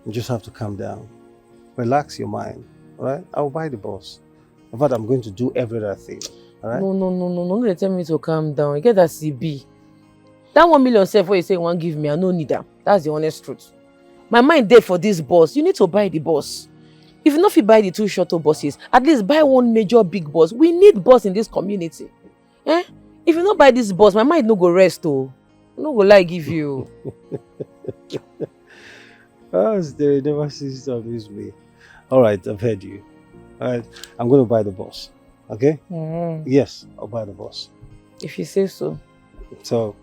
you just have to calm down. Relax your mind, all right? I'll buy the bus. In fact, I'm going to do every other thing, all right? No, they tell me to calm down. You get that CB. That 1 million self where you say you want give me, I no need that. That's the honest truth. My mind there for this bus. You need to buy the bus. If you know if you buy the 2 shuttle buses, at least buy 1 major big bus. We need bus in this community. If you not buy this bus, my mind no go rest oh. No go lie give you. They never cease to abuse me. All right, I've heard you. All right, I'm going to buy the bus. Okay? Yes, I'll buy the bus. If you say so. So,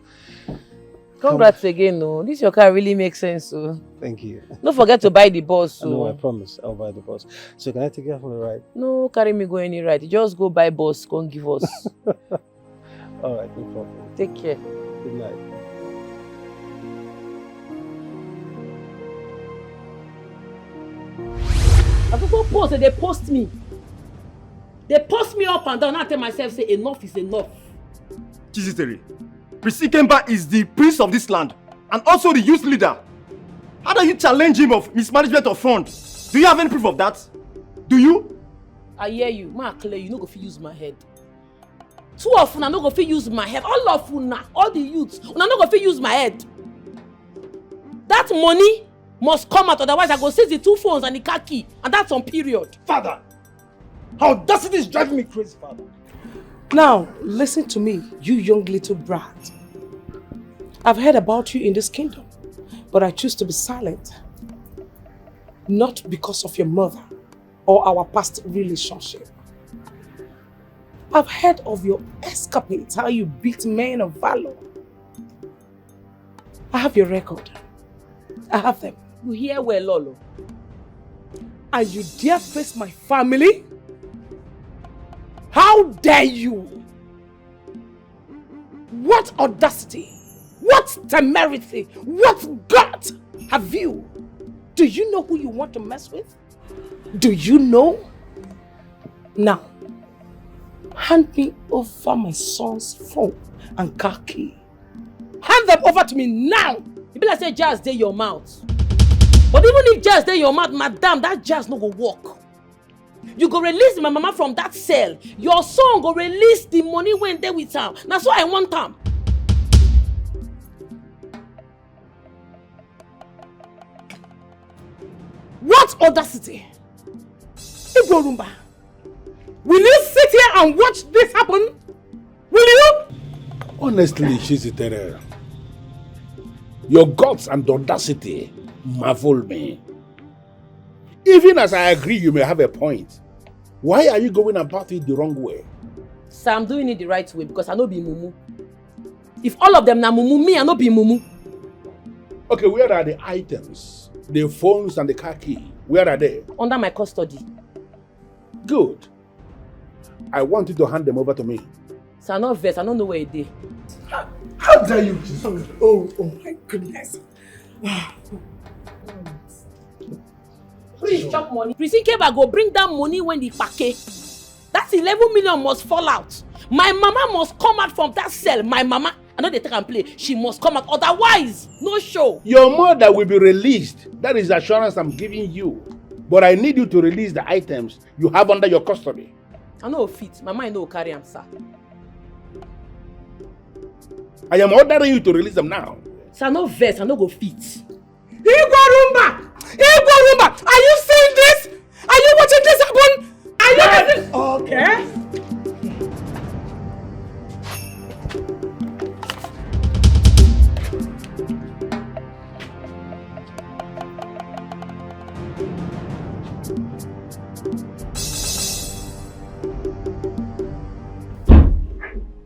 congrats again, no. This your car really makes sense, so. Thank you. Don't forget to buy the bus, so. No, I promise I'll buy the bus. So can I take you for a ride? No, carry me go any ride. Just go buy bus, come give us. All right, no problem. Take care. Good night. I people post and they post me. They post me up and down. I tell myself, say enough is enough. Chiziteri, Prissy Kemba is the prince of this land and also the youth leader. How do you challenge him of mismanagement of funds? Do you have any proof of that? Do you? I hear you. Ma clear, you no go fit use my head. 2 of una no go fit use my head. All of una, all the youths, una no go fit use my head. That money must come out, otherwise I go seize the 2 phones and the car key, and that's on period. Father, audacity is driving me crazy, Father. Now, listen to me, you young little brat. I've heard about you in this kingdom, but I choose to be silent. Not because of your mother or our past relationship. I've heard of your escapades, how you beat men of valor. I have your record. I have them. You hear well, Lolo. And you dare face my family? How dare you? What audacity? What temerity? What guts have you? Do you know who you want to mess with? Do you know? Now, hand me over my son's phone and car key. Hand them over to me now! You be like say jazz dey your mouth. But even if jazz dey your mouth, madam, that jazz no go work. You go release my mama from that cell. Your son go release the money when they with am. That's why I want am. What audacity? Igorumba, will you sit here and watch this happen? Will you? Honestly, Chizitere, your guts and audacity marvel me. Even as I agree you may have a point, why are you going about it the wrong way? So I'm doing it the right way because I no be mumu. If all of them na mumu, me I no be mumu. Okay, where are the items? The phones and the car key, where are they? Under my custody. Good. I want you to hand them over to me. So I'm not vexed, I don't know where it is. How dare you? Oh my goodness. Please chop money. Prison Keba go bring that money when the pake. That 11 million must fall out. My mama must come out from that cell. My mama, I know they take and play. She must come out. Otherwise, no show. Your mother will be released. That is the assurance I'm giving you. But I need you to release the items you have under your custody. I know fit. My mind no carry am, sir. I am ordering you to release them now. Sir, no vex. I no go fit. Igorumba! Igorumba! Are you seeing this? Are you watching this happen? Are you listening? Okay.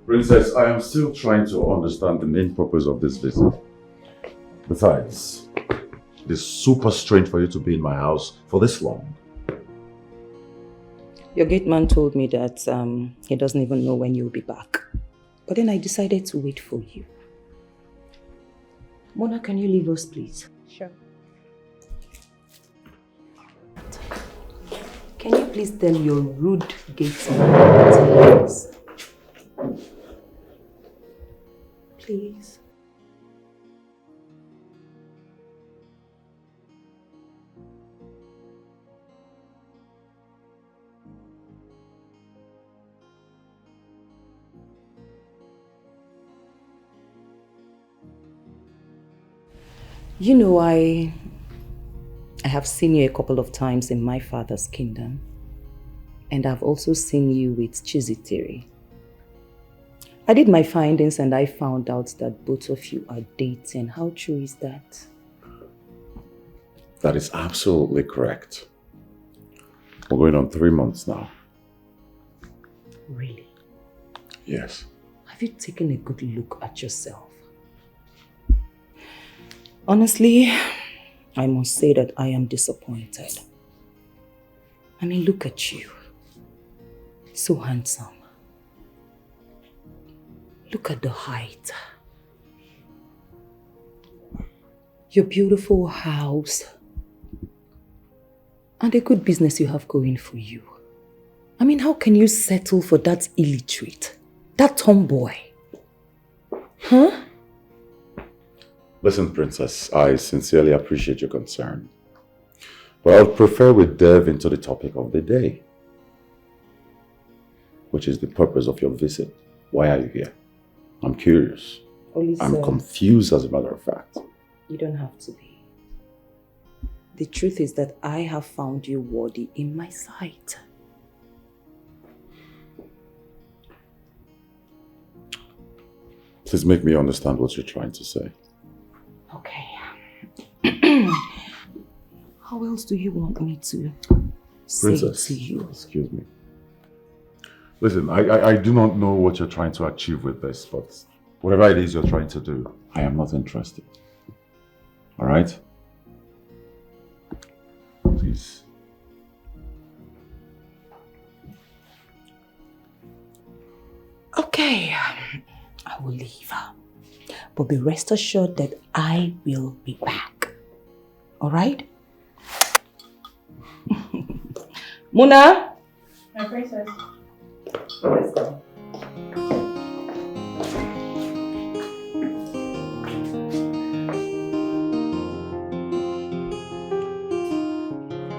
Princess, I am still trying to understand the main purpose of this visit. Besides, it is super strange for you to be in my house for this long. Your gate man told me that he doesn't even know when you'll be back. But then I decided to wait for you. Mona, can you leave us, please? Sure. Can you please tell your rude gate man? Please. You know, I have seen you a couple of times in my father's kingdom. And I've also seen you with Chizitere. I did my findings and I found out that both of you are dating. How true is that? That is absolutely correct. We're going on 3 months now. Really? Yes. Have you taken a good look at yourself? Honestly, I must say that I am disappointed. I mean, look at you. So handsome. Look at the height. Your beautiful house. And the good business you have going for you. I mean, how can you settle for that illiterate? That tomboy? Huh? Listen, Princess, I sincerely appreciate your concern. But I would prefer we delve into the topic of the day, which is the purpose of your visit. Why are you here? I'm curious. I'm confused, as a matter of fact. You don't have to be. The truth is that I have found you worthy in my sight. Please make me understand what you're trying to say. Okay. How else do you want me to say it to you? Excuse me. Listen, I do not know what you're trying to achieve with this, but whatever it is you're trying to do, I am not interested. All right? Please. Okay, I will leave. But be rest assured that I will be back. All right? Muna? My princess. Let's go.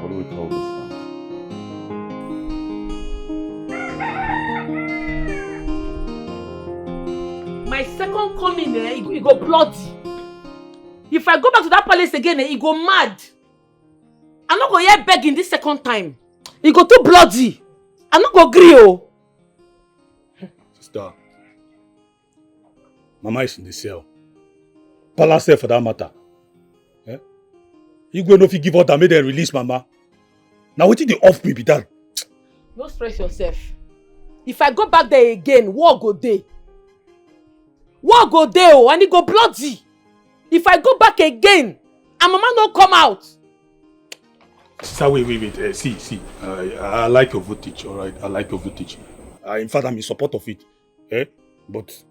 What do we call this now? My second coming, he go bloody. If I go back to that palace again, he go mad. I'm not going to hear begging this second time. He go too bloody. I'm not going to agree, oh. Sister, Mama is in the cell. Palace cell for that matter. Eh? You go know if you give order, make them release Mama. Now what did they off me be that? Don't stress yourself. If I go back there again, war go there. War go there, oh, and he go bloody. If I go back again, and Mama no come out. Sister, wait. See. I like your voltage, alright? I like your voltage. In fact, I'm in support of it. Eh? But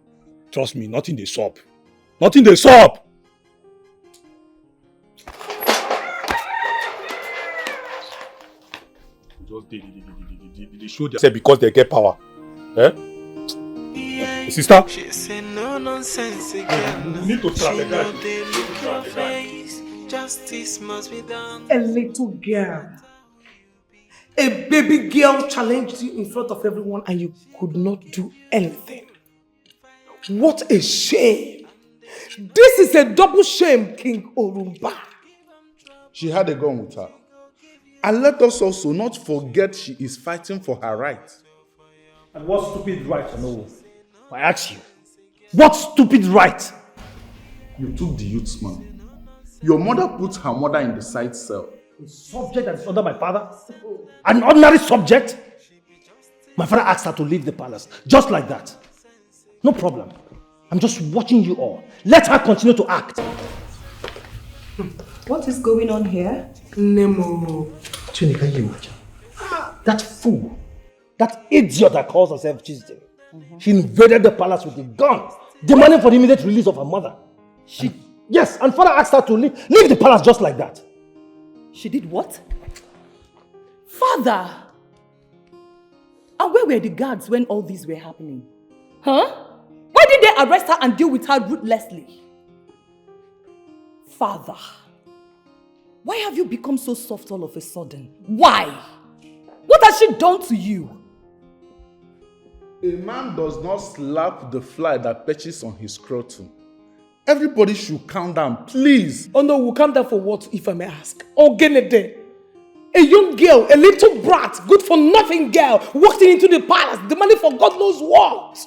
trust me, nothing they stop. Nothing they stop! Just they show themselves because they get power. Eh? Sister? She say no nonsense again. You need to trap She the know guy. they look your face. Justice must be done. A little girl. A baby girl challenged you in front of everyone and you could not do anything. What a shame. This is a double shame, King Orumba. She had a gun with her. And let us also not forget she is fighting for her right. And what stupid right, no? I ask you. What stupid right? You took the youth's money. Your mother put her mother in the side cell. A subject that is under my father? An ordinary subject? My father asked her to leave the palace, just like that. No problem. I'm just watching you all. Let her continue to act. What is going on here? Nemo. Chini, can you imagine? That fool, that idiot that calls herself Tuesday, she invaded the palace with a gun, demanding for the immediate release of her mother. Yes, and father asked her to leave the palace just like that. She did what? Father! And where were the guards when all these were happening? Huh? Why did they arrest her and deal with her ruthlessly? Father, why have you become so soft all of a sudden? Why? What has she done to you? A man does not slap the fly that perches on his scrotum. Everybody should calm down, please. Oh no, we'll calm down for what, if I may ask? Oh, Genede. A young girl, a little brat, good for nothing girl, walked into the palace, demanding for God knows what.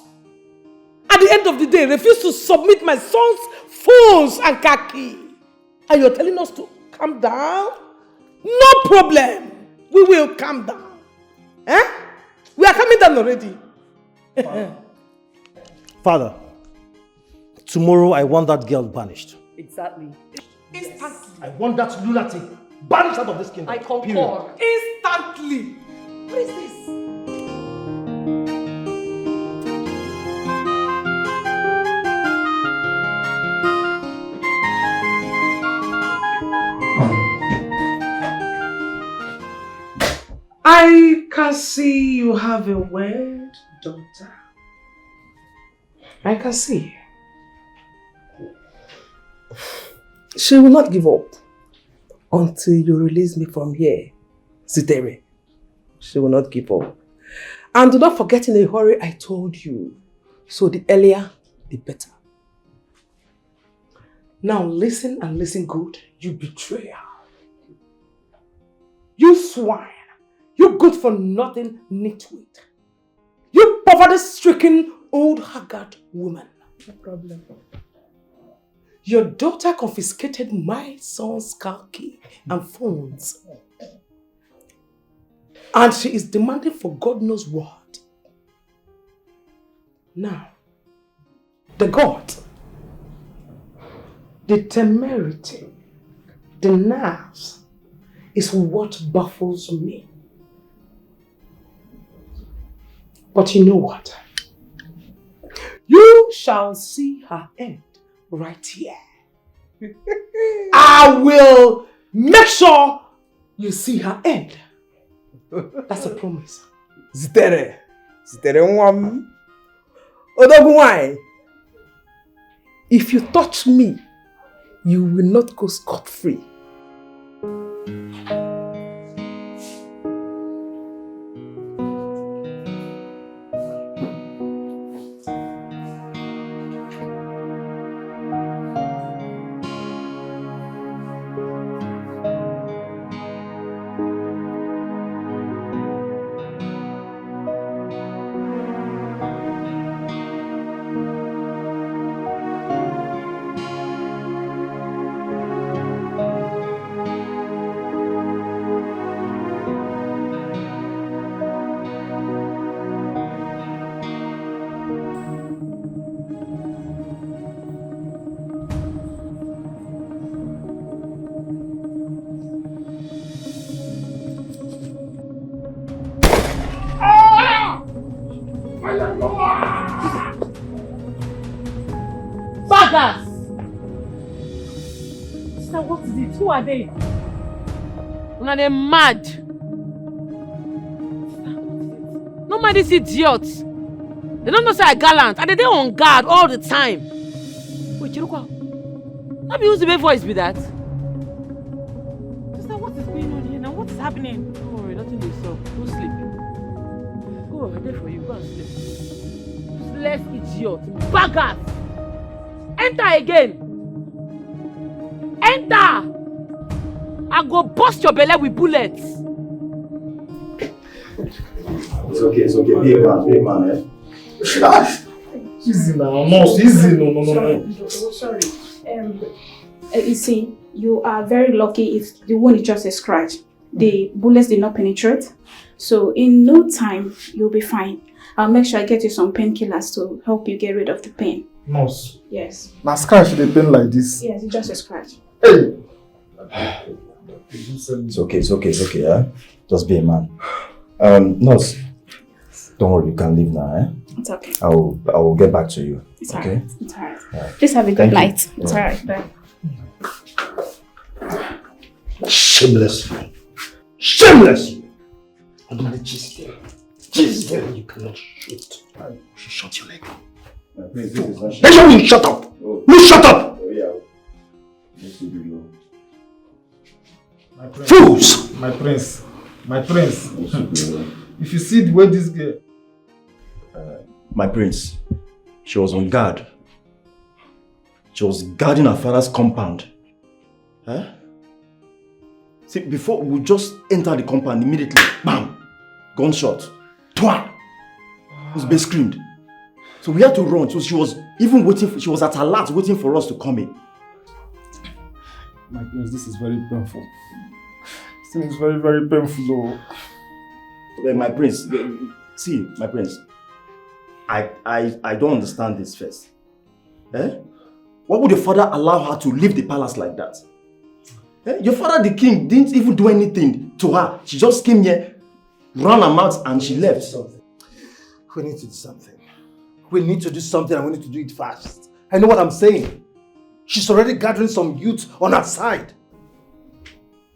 At the end of the day, refused to submit my son's phones and khaki. And you're telling us to calm down? No problem. We will calm down. Eh? We are calming down already. Father, tomorrow I want that girl banished. Exactly. Instantly. I want that lunatic banished out of this kingdom. I concur. Period. Instantly. What is this? I can see you have a word, daughter. I can see. She will not give up until you release me from here, Zitere. She will not give up. And do not forget in a hurry I told you. So the earlier, the better. Now listen and listen good, you betrayer. You swine. You good for nothing nitwit. You poverty-stricken old haggard woman. No problem. Your daughter confiscated my son's car key and phones. And she is demanding for God knows what. Now, the God, the temerity, the nerves is what baffles me. But you know what? You shall see her end right here. I will make sure you see her end. That's a promise. Zitere nwam. Odogu why? If you touch me, you will not go scot-free. Baggers! Sister, what is it? Who are they? Una they mad. Sister, what is it? No mind these idiots. They don't know say I gallant and they dey on guard all the time. Wait, Chirukwa. Not be using my voice be that. Sister, what is going on here now? What is happening? Don't worry, nothing will solve. Go sleep. Go, I'm there for you. Go and sleep. Useless idiot. Baggers! Enter again. Enter. I go bust your belly with bullets. It's okay. Be a man, eh? Easy now. No, easy. No. Sorry. You see, you are very lucky if the wound is just a scratch. The bullets did not penetrate. So in no time, you'll be fine. I'll make sure I get you some painkillers to help you get rid of the pain. Nurse. Yes. My scratch dey pain like this. Yes, it's just a scratch. Hey. It's okay, eh? Just be a man. Nurse, don't worry, you can leave now, eh? It's okay. I will get back to you. It's okay? alright. It's alright. Please have a good night. It's alright. Bye. Shameless you. Shameless you. I'm gonna chase them. Chase them. You cannot shoot. You should shut your leg. Desho, you shut up! You shut up! Fools! My prince. If you see the way this girl... My prince, she was on guard. She was guarding her father's compound. Huh? See, before we just enter the compound immediately, bam! Gunshot. Twa! This baby screamed. So we had to run. So she was even waiting. She was at her last waiting for us to come in. My prince, this is very painful. This thing is very, very painful though. My prince, see, my prince, I don't understand this first. Eh? Why would your father allow her to leave the palace like that? Eh? Your father, the king, didn't even do anything to her. She just came here, ran her mouth and she left. We need to do something. We need to do something and we need to do it fast. I know what I'm saying. She's already gathering some youth on her side.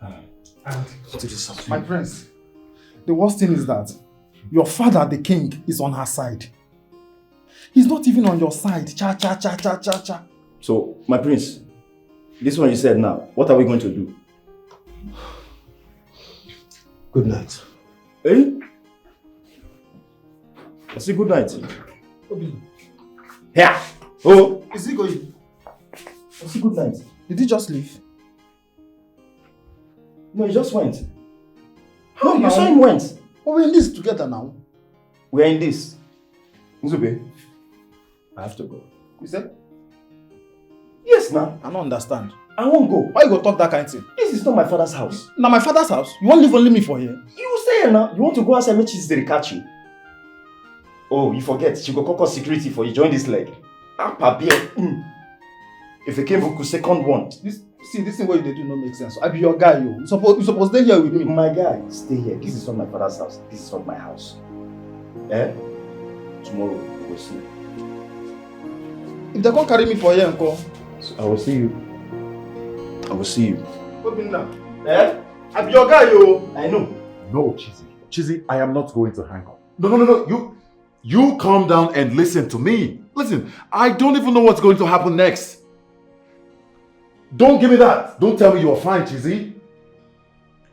And to do something. My prince, the worst thing is that your father, the king, is on her side. He's not even on your side. Cha. So, my prince, this one you said now, what are we going to do? Good night. Eh? I say good night. Here! Oh! Is he going? I say good night. Did he just leave? No, he just went. Oh, you saw him went. Oh, we're in this together now. We're in this. Nzube, I have to go. You said? Yes, now. I don't understand. I won't go. Why you go talk that kind of thing? This is not my father's house. Now my father's house? You won't leave only me for here? You say here now. You want to go outside make Chizzy catch you? Oh, you forget. She go call security for you. Join this leg. If they came for second one. This thing what you do not make sense. I be your guy, yo. You supposed stay here with me. My guy, stay here. This is not my father's house. This is not my house. Eh? Tomorrow we will see. If they can't carry me for here, uncle. So I will see you. I will see you. Open now. Eh? I be your guy, yo. I know. No, Chizzy. Chizzy, I am not going to hang up. No. You calm down and listen to me. Listen, I don't even know what's going to happen next. Don't give me that. Don't tell me you're fine, Chizzy.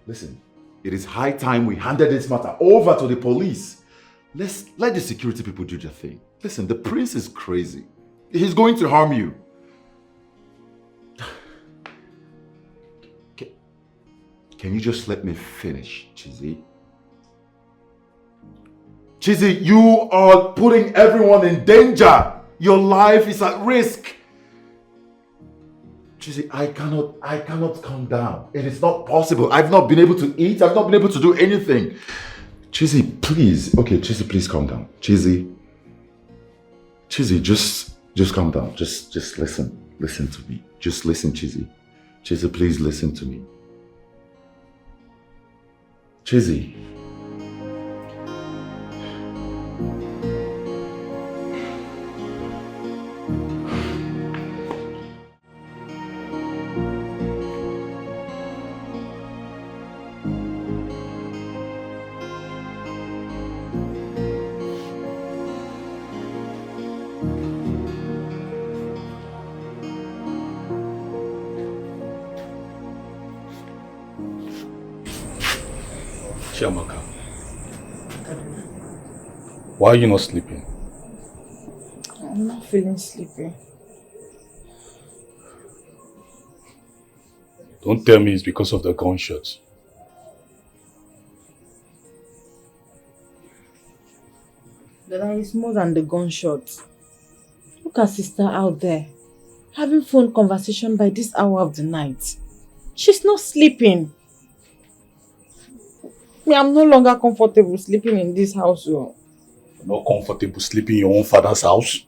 Listen, it is high time we handed this matter over to the police. Let the security people do their thing. Listen, the prince is crazy. He's going to harm you. Can you just let me finish, Chizzy? Chizzy, you are putting everyone in danger. Your life is at risk. Chizzy, I cannot calm down. It is not possible. I've not been able to eat. I've not been able to do anything. Chizzy, please. Okay, Chizzy, please calm down. Chizzy, just calm down. Just listen. Listen to me. Just listen, Chizzy. Chizzy, please listen to me. Chizzy. Chiamaka, why are you not sleeping? I'm not feeling sleepy. Don't tell me it's because of the gunshots. That is more than the gunshots. Look at sister out there, having phone conversation by this hour of the night. She's not sleeping. I'm no longer comfortable sleeping in this house. You're not comfortable sleeping in your own father's house?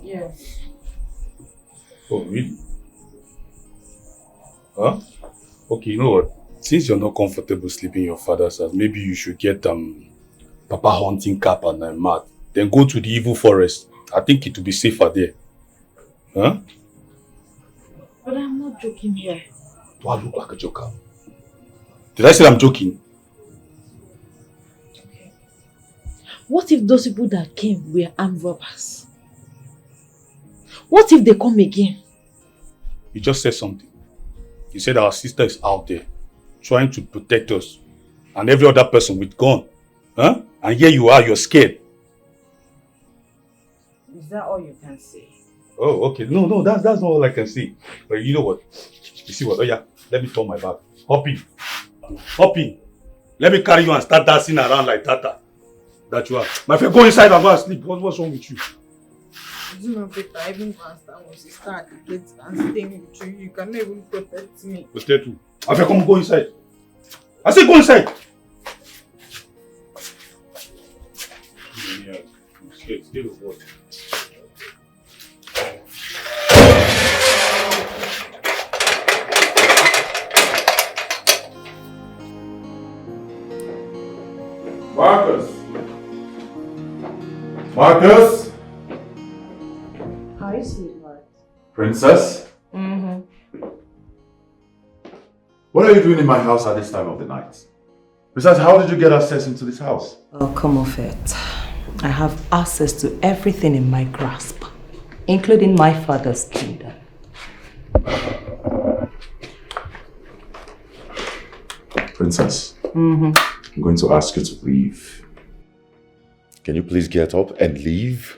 Yes. Oh, really? Huh? Okay, you know what? Since you're not comfortable sleeping in your father's house, maybe you should get Papa hunting cap and mat. Then go to the evil forest. I think it will be safer there. Huh? But I'm not joking here. Do I look like a joker? Did I say I'm joking? Okay. What if those people that came were armed robbers? What if they come again? You just said something. You said our sister is out there trying to protect us and every other person with gun. Huh? And here you are, you're scared. Is that all you can say? Oh, okay. No, that's not all I can see. But you know what? You see what? Oh yeah, let me turn my back. Hop in. Hop in. Let me carry you and start dancing around like Tata. That you are. My friend, go inside and go and sleep. What's wrong with you? It's not better. I even can't stand my sister at the gate and staying with you. You cannot even protect me. Protect you. My friend, come go inside. I say go inside. Yeah, scared of what? Marcus? Hi, sweetheart. Princess? What are you doing in my house at this time of the night? Besides, how did you get access into this house? Oh, come off it. I have access to everything in my grasp, including my father's kingdom. Princess, I'm going to ask you to leave. Can you please get up and leave?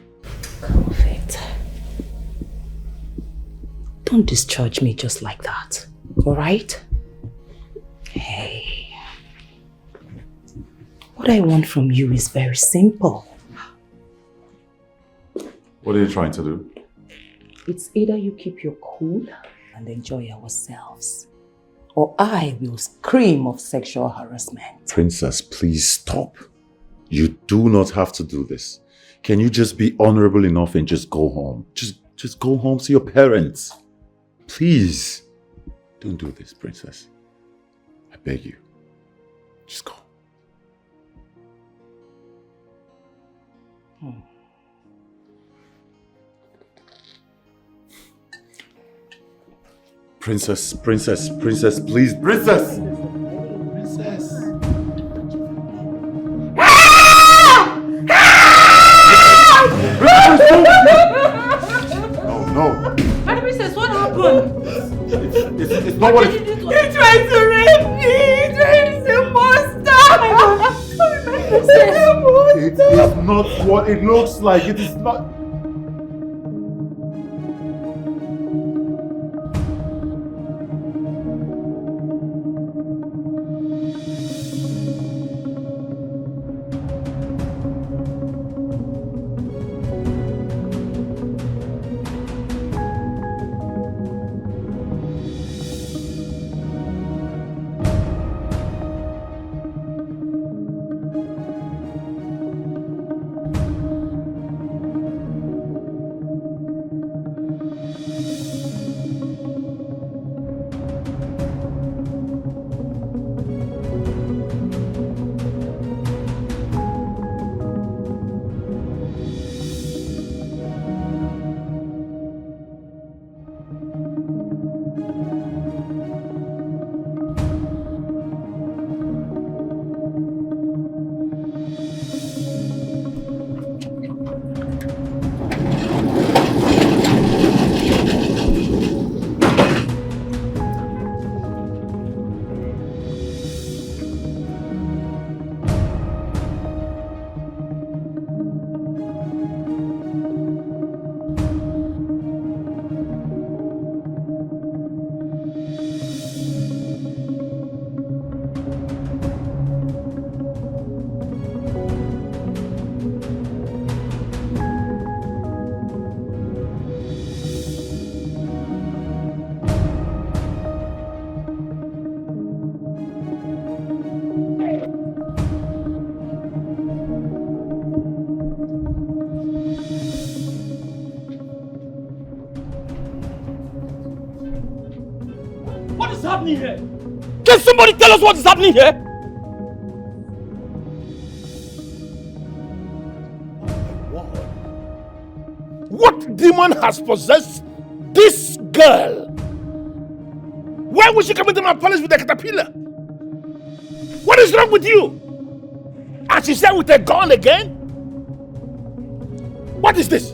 Come off it. Don't discharge me just like that, alright? Hey, What I want from you is very simple. What are you trying to do? It's either you keep your cool and enjoy ourselves, or I will scream of sexual harassment. Princess, please stop. You do not have to do this. Can you just be honorable enough and just go home? Just go home to your parents. Please. Don't do this, Princess. I beg you. Just go. Princess, please, Princess! Princess! No. Madam Princess, what happened? It's not what it... He tried to rape me! He tried to monster! It is not what it looks like. It is not... happening here? Can somebody tell us what is happening here? What demon has possessed this girl? Why would she come into my palace with a caterpillar? What is wrong with you? And she said with a gun again? What is this?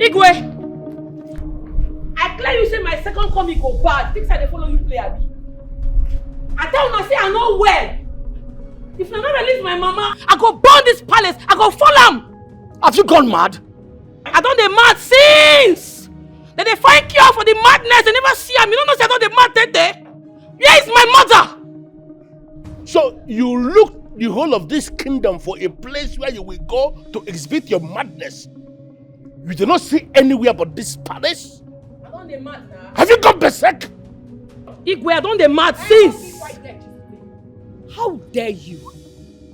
Igwe! I clear you say my second comic go bad. Things I dey follow you play, abi. I tell una say I no well. If I not release my mama, I go burn this palace. I go fall am. Have you gone mad? I don dey mad since. They find cure for the madness. They never see am. You don't know say I don dey mad today. Where is my mother? So you look the whole of this kingdom for a place where you will go to exhibit your madness. You do not see anywhere but this palace? I don dey mad now. Have you gone berserk? Igwe, I don dey mad since. How dare you?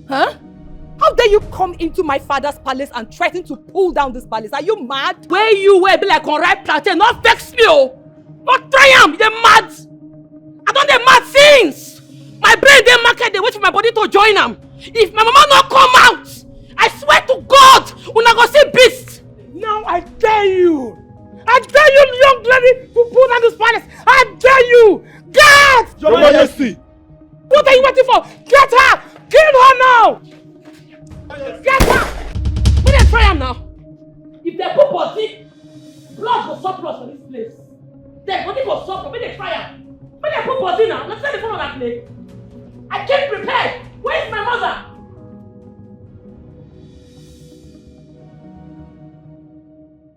Huh? How dare you come into my father's palace and threaten to pull down this palace? Are you mad? Where you were be like unripe plantain, not vex me oh! Not try am, you dey mad! I don dey mad since! My brain dey market, dey wait for my body to join am. If my mama no come out, I swear to God, una go see beast! Now I dare you! I dare you, young lady, to pull down this palace! I dare you! Get! Your Majesty! What are you waiting for? Get her! Kill her now! Get her! We dey try am now. If they put body, blood go surplus for this place. Their body go surplus, we dey try am. When they put body now, let's say the phone on that place. I came prepared. Where is my mother? I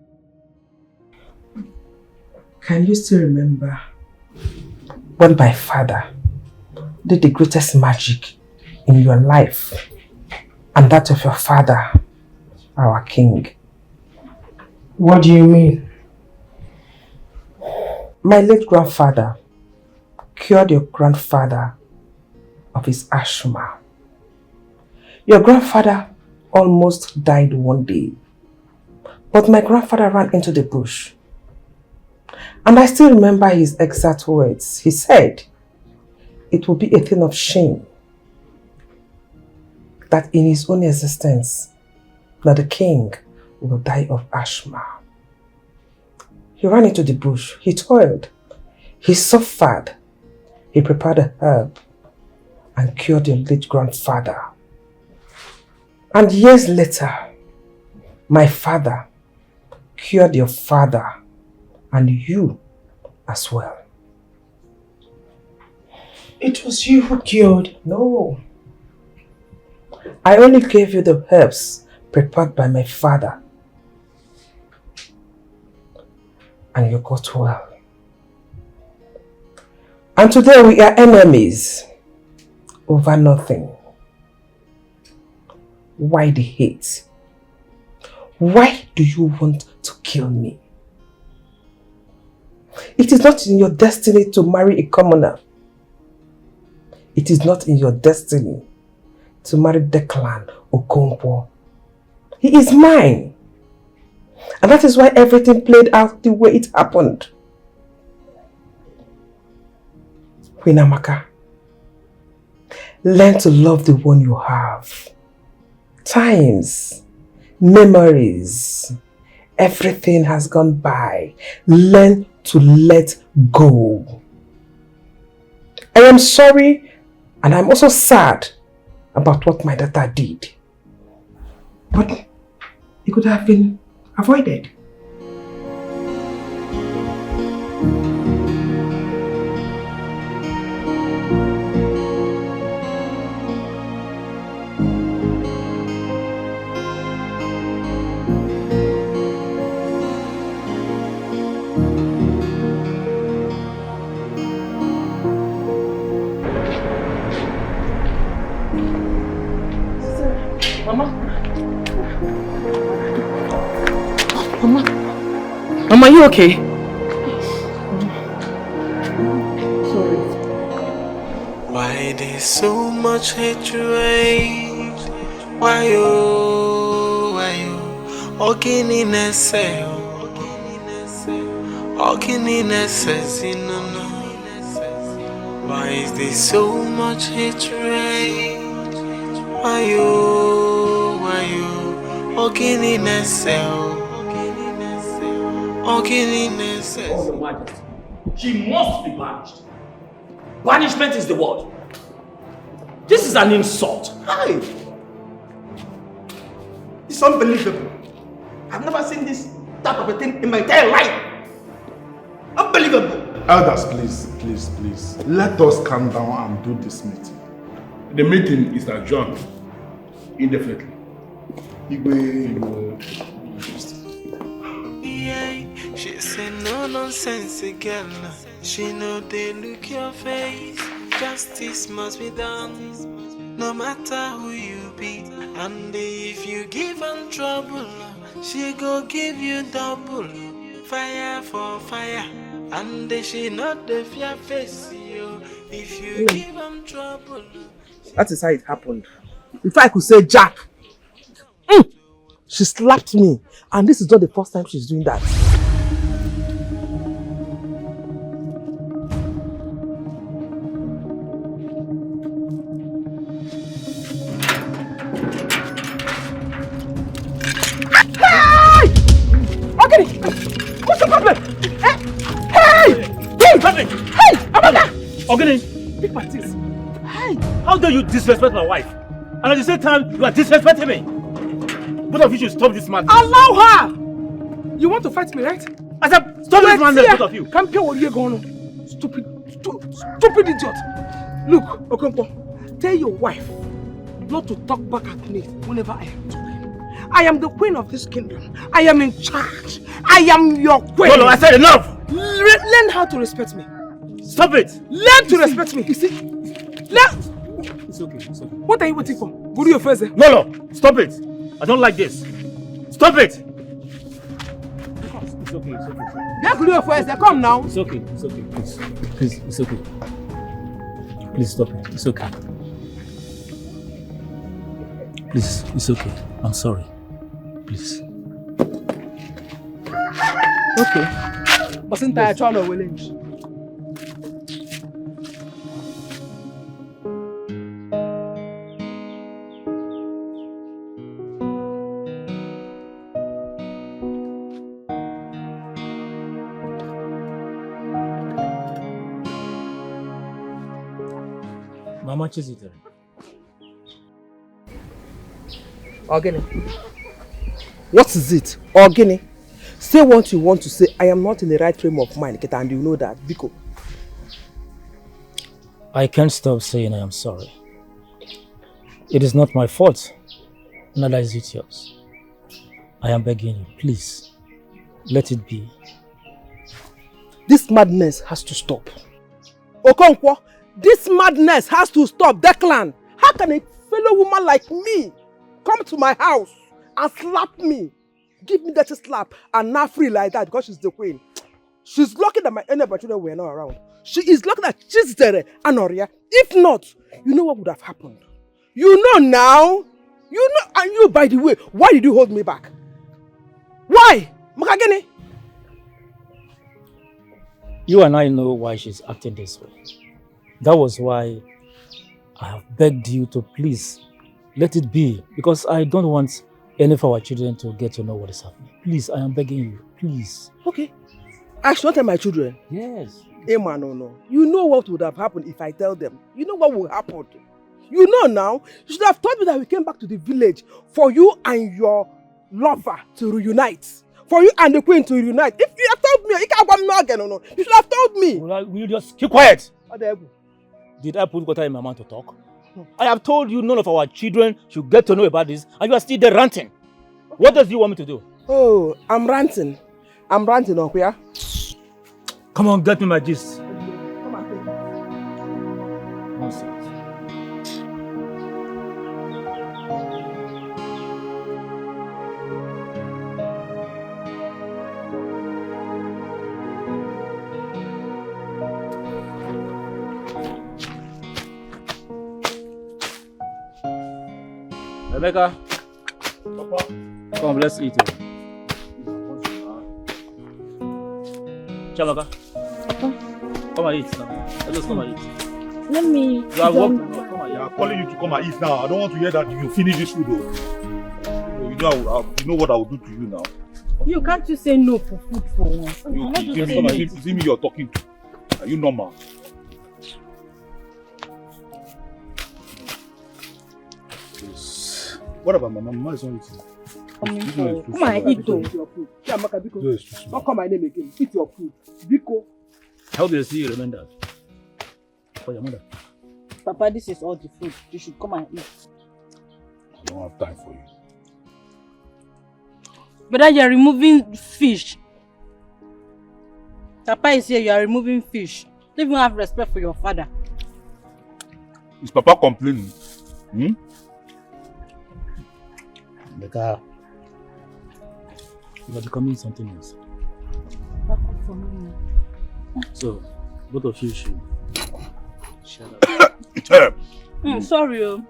Can you still remember when my father did the greatest magic in your life and that of your father, our king? What do you mean? My late grandfather cured your grandfather of his asthma. Your grandfather almost died one day, but my grandfather ran into the bush. And I still remember his exact words. He said, it will be a thing of shame that in his own existence, that the king will die of asthma. He ran into the bush, he toiled, he suffered, he prepared a herb and cured your late grandfather. And years later, my father cured your father and you as well. It was you who cured? No. I only gave you the herbs prepared by my father. And you got well. And today we are enemies over nothing. Why the hate? Why do you want to kill me? It is not in your destiny to marry a commoner. It is not in your destiny to marry Declan or Okonkwo. He is mine. And that is why everything played out the way it happened. Queen Amaka, learn to love the one you have. Times, memories, everything has gone by. Learn to let go. I am sorry and I'm also sad about what my daughter did. But it could have been avoided. Mama, are you okay? Sorry. Why there's so much hatred? Why oh? Okininese, why is there so much hatred? Why oh? Okininese. Oh, Your Majesty, she must be banished. Banishment is the word. This is an insult. Hi! It's unbelievable. I've never seen this type of a thing in my entire life. Unbelievable. Elders, please. Let us calm down and do this meeting. The meeting is adjourned indefinitely. She say no nonsense girl. She know they look your face. Justice must be done, no matter who you be. And if you give her trouble, she go give you double. Fire for fire, and she not the fear face you. If you give her trouble. That is how it happened. If I could say Jack, she slapped me, and this is not the first time she's doing that. What's the problem? Hey! Amanda! Ogini! Pick my teeth. Hey! How dare you disrespect my wife? And at the same time, you are disrespecting me. Both of you should stop this madness. Allow her! You want to fight me, right? I said, stop this madness, both of you. Come here, what are you going on? Stupid idiot. Look, Okonkwo, tell your wife not to talk back at me whenever I am talking. I am the queen of this kingdom. I am in charge. I am your queen. No, I said enough. Really? Learn how to respect me. Stop it! Learn to respect me. You see? Learn. It's okay, it's okay. What are you waiting for? Go to your face. No, stop it! I don't like this. Stop it! It's okay, it's okay. Get to your face. Come now. It's okay, please. Please, it's okay. Please stop it. It's okay. Please, it's okay. I'm sorry. Please. Okay. Wasn't I trying to challenge? Mama Chizite. Ogini. What is it? Ogini. Say what you want to say. I am not in the right frame of mind, and you know that. Biko. I can't stop saying I am sorry. It is not my fault, neither is it yours. I am begging you, please, let it be. This madness has to stop. Okonkwo, this madness has to stop. Declan, how can a fellow woman like me come to my house and slap me? Give me that slap and not free like that because she's the queen. She's lucky that my any children were not around. She is lucky that she's there, Anoria. If not, you know what would have happened? You know now. You know, and you, by the way, why did you hold me back? Why? Makagene? You and I know why she's acting this way. That was why I have begged you to please let it be, because I don't want any of our children to get to know what is happening. Please, I am begging you, please. Okay. I should not tell my children. Yes. Emma, no. You know what would have happened if I tell them. You know what will happen. You know now. You should have told me that we came back to the village for you and your lover to reunite. For you and the queen to reunite. If you have told me, you should have told me. Will you just keep quiet? Did I put water in my mouth to talk? I have told you none of our children should get to know about this, and you are still there ranting. What does you want me to do? Oh, I'm ranting. I'm ranting, Okuya. Come on, get me my gist. Come on, please. Nonsense. Rebecca, Papa, come, let's eat it. Chabaka, Papa, come and eat now. Let us come and eat. Let me. You are calling you to come and eat now. I don't want to hear that you finish this food though. You know what I will do to you now. You can't just say no for food for once. You see me you're talking to. Are you normal? What about Mama? Mama is not eating. Come on, eat though. Don't call my name again. Eat your food. Biko. How do you see you remember that? For your mother. Papa, this is all the food. You should come and eat. I don't have time for you. But you are removing fish. Papa is here, you are removing fish. Don't even have respect for your father. Is Papa complaining? Becca, you are becoming something else. So, both of you should shut up. Sorry.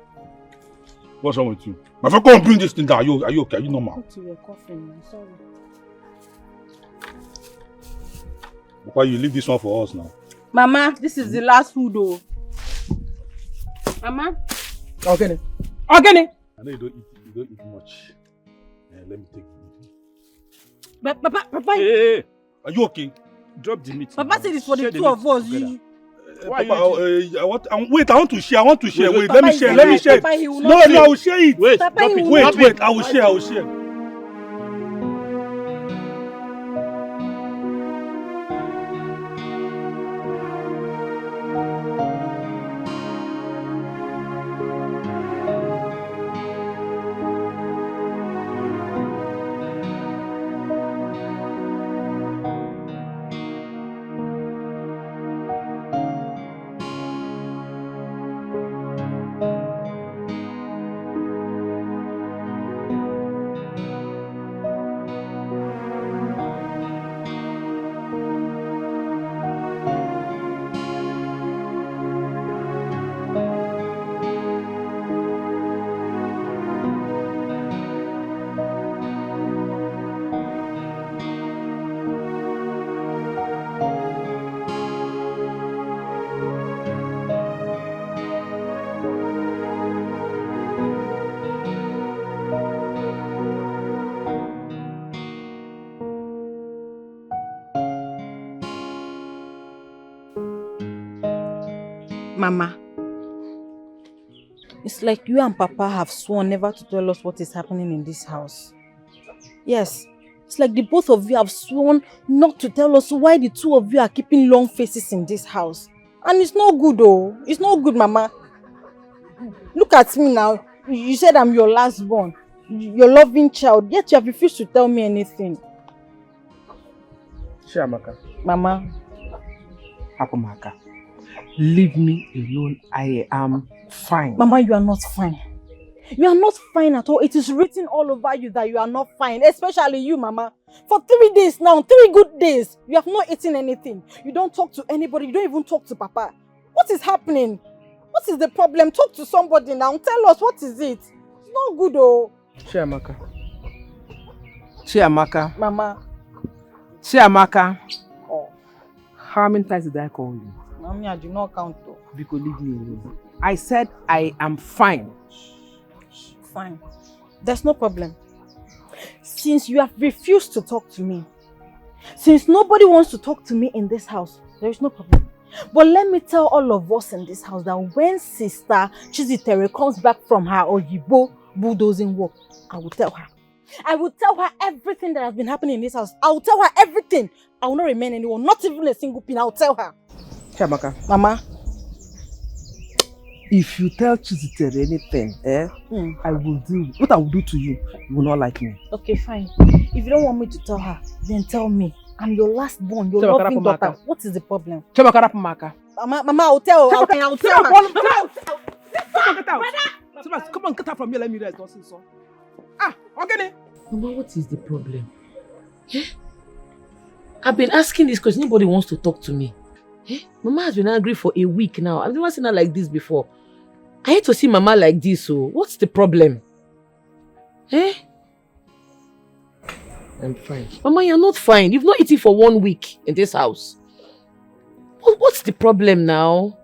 What's wrong with you? My friend, come and bring this thing down. Are you okay? Are you normal? You were coughing. I'm sorry. Why you leave this one for us now? Mama, this is the last food though. Mama? Organic. I know you don't eat much. Let me take it. Papa. Hey, are you okay? Drop the meat. Papa said it's for the two of us. Why Papa, wait, I want to share. Wait, Papa, let me share. Papa, he will No, not I will share it. Wait, Papa, drop it. Wait, I will share. Mama, it's like you and Papa have sworn never to tell us what is happening in this house. Yes, it's like the both of you have sworn not to tell us why the two of you are keeping long faces in this house. And it's not good, oh. It's not good, Mama. Look at me now. You said I'm your last born, your loving child, yet you have refused to tell me anything. Chiamaka. Mama. Apamaka. Leave me alone. I am fine. Mama, you are not fine. You are not fine at all. It is written all over you that you are not fine. Especially you, Mama. For 3 days now, 3 good days, you have not eaten anything. You don't talk to anybody. You don't even talk to Papa. What is happening? What is the problem? Talk to somebody now. Tell us, what is it? It's not good, oh. Chiamaka. Chiamaka. Mama. Chiamaka. Oh. How many times did I call you? Mommy, I do not count though. Because leave me alone. I said I am fine. Fine. There's no problem. Since you have refused to talk to me, since nobody wants to talk to me in this house, there is no problem. But let me tell all of us in this house that when Sister Chizitere comes back from her Oyibo bulldozing work, I will tell her. I will tell her everything that has been happening in this house. I will tell her everything. I will not remain anyone, not even a single pin. I will tell her. Chiamaka. Mama. If you tell Chizitere anything, I will do. What I will do to you, you will not like me. Okay, fine. If you don't want me to tell her, then tell me. I'm your last born, your loving daughter. What is the problem? Mama, Mama, I'll tell her. I'll tell her. Come on, get out from here. Let me rest. Okay. Mama, what is the problem? Eh? I've been asking this because nobody wants to talk to me. Eh? Mama has been angry for a week now. I've never seen her like this before. I hate to see Mama like this, so what's the problem? Eh? I'm fine. Mama, you're not fine. You've not eaten for 1 week in this house. What's the problem now?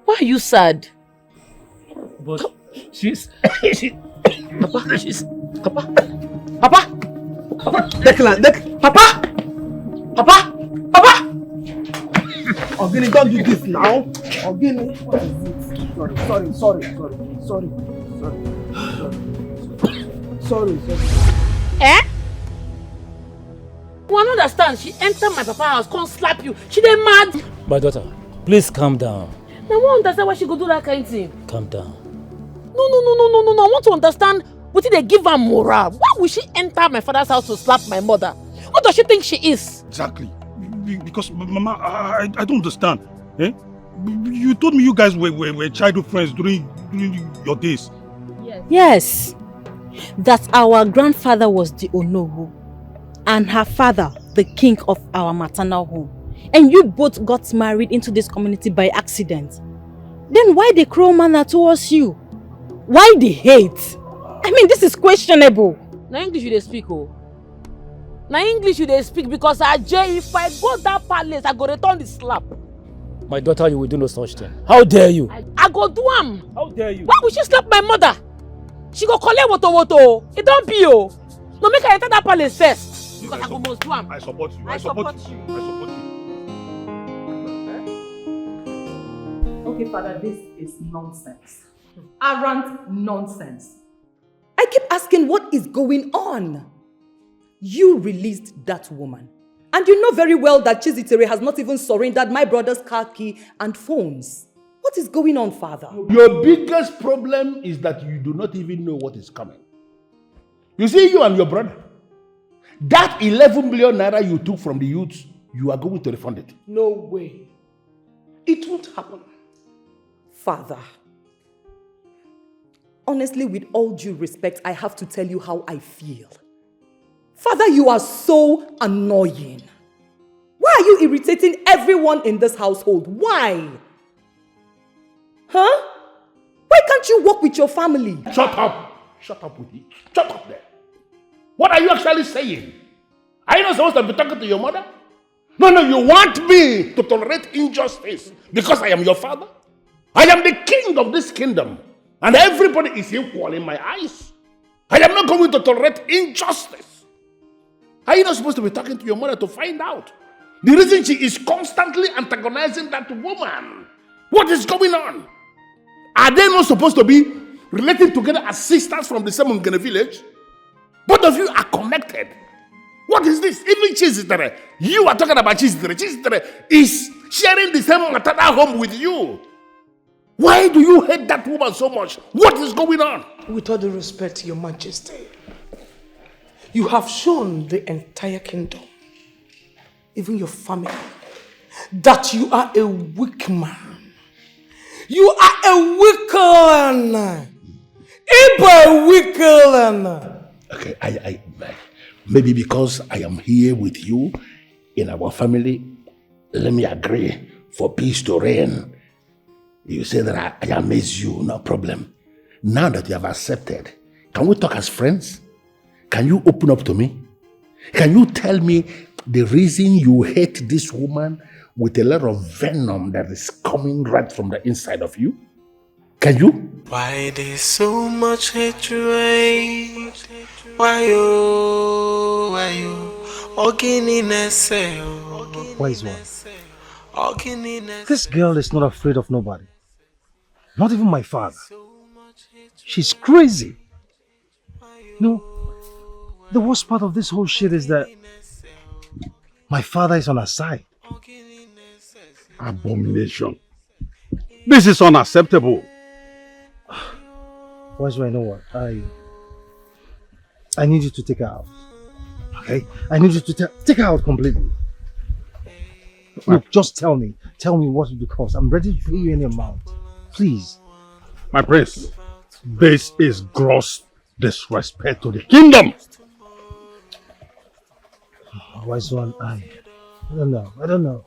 Why are you sad? But she's... Papa, she's... Papa? Papa? Declan, Papa? Papa? Papa? Ogini, don't do this now. Ogini, what is it? Sorry. Eh? You don't understand. She entered my papa's house, come slap you. She dey mad. My daughter, please calm down. I won't understand why she go do that kind of thing. Calm down. No. I want to understand what did they give her morale. Why would she enter my father's house to slap my mother? What does she think she is? Exactly. Because, Mama, I don't understand. Eh? You told me you guys were childhood friends during your days. Yes. That our grandfather was the Onowu and her father the king of our maternal home. And you both got married into this community by accident. Then why the cruel manner towards you? Why the hate? I mean, this is questionable. Now English you dey speak, oh. Now English you dey speak because if I go that palace, I go return the slap. My daughter, you will do no such thing. How dare you? I go do am. How dare you? Why would she slap my mother? She go collect woto. It don't be oh. No, make her enter that palace first. Because I go must do am. I support you. I support you. Okay, Father, this is nonsense. Arrant nonsense. I keep asking what is going on. You released that woman. And you know very well that Chizitere has not even surrendered my brother's car key and phones. What is going on, Father? Your biggest problem is that you do not even know what is coming. You see, you and your brother, that 11 million naira you took from the youths, you are going to refund it. No way. It won't happen. Father, honestly, with all due respect, I have to tell you how I feel. Father, you are so annoying. Why are you irritating everyone in this household? Why? Huh? Why can't you work with your family? Shut up. Shut up with it. Shut up there. What are you actually saying? Are you not supposed to be talking to your mother? No, you want me to tolerate injustice because I am your father? I am the king of this kingdom and everybody is equal in my eyes. I am not going to tolerate injustice. Are you not supposed to be talking to your mother to find out the reason she is constantly antagonizing that woman? What is going on? Are they not supposed to be related together as sisters from the same Ngene village? Both of you are connected. What is this? Even Chizitere, you are talking about Chizitere. Chizitere is sharing the same maternal home with you. Why do you hate that woman so much? What is going on? With all due respect, Your Majesty, you have shown the entire kingdom, even your family, that you are a weak man. You are a weak man. A weak man. Okay, I maybe because I am here with you in our family, let me agree for peace to reign. You say that I amaze you, no problem. Now that you have accepted, can we talk as friends? Can you open up to me? Can you tell me the reason you hate this woman with a lot of venom that is coming right from the inside of you? Can you? Why there's so much hatred? Why you? Wise one. This girl is not afraid of nobody. Not even my father. She's crazy. No, the worst part of this whole shit is that my father is on her side. Abomination. This is unacceptable. Wise one, you know what? I need you to take her out. Okay? I need you to take her out completely. Look, just tell me what it will cost. I'm ready to pay you any amount. Please. My prince, this is gross disrespect to the kingdom. Wise one, I don't know.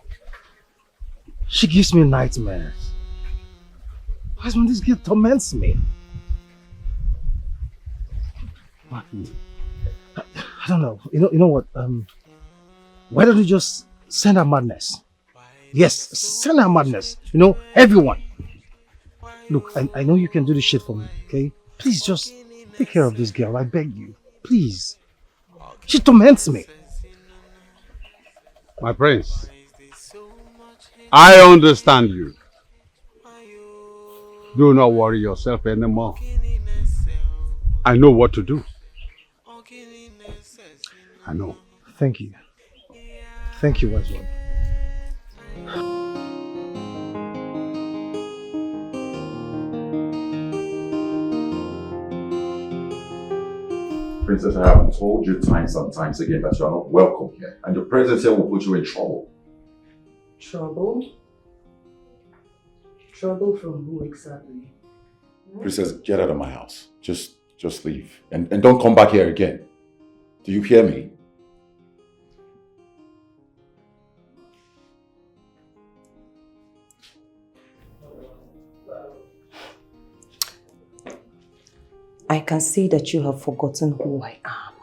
She gives me nightmares. Wise one, this girl torments me. I don't know. You know what? Why don't you just send her madness? Yes, send her madness. You know, everyone. Look, I know you can do this shit for me, okay? Please just take care of this girl, I beg you. Please. She torments me. My prince, I understand you. Do not worry yourself anymore. I know what to do. I know. Thank you. Thank you, wise one. Princess, I have told you times and times again that you are not welcome here, and your presence here will put you in trouble. Trouble? Trouble from who exactly? Princess, get out of my house. Just leave. And don't come back here again. Do you hear me? I can see that you have forgotten who I am.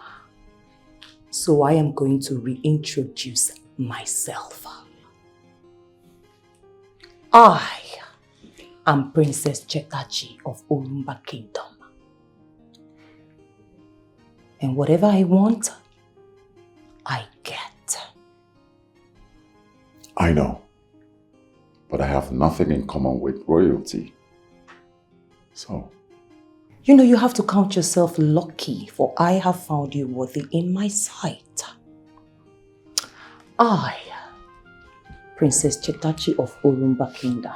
So I am going to reintroduce myself. I am Princess Chetachi of Orumba Kingdom. And whatever I want, I get. I know. But I have nothing in common with royalty. So... You know, you have to count yourself lucky, for I have found you worthy in my sight. I, Princess Chetachi of Orumba Kingdom,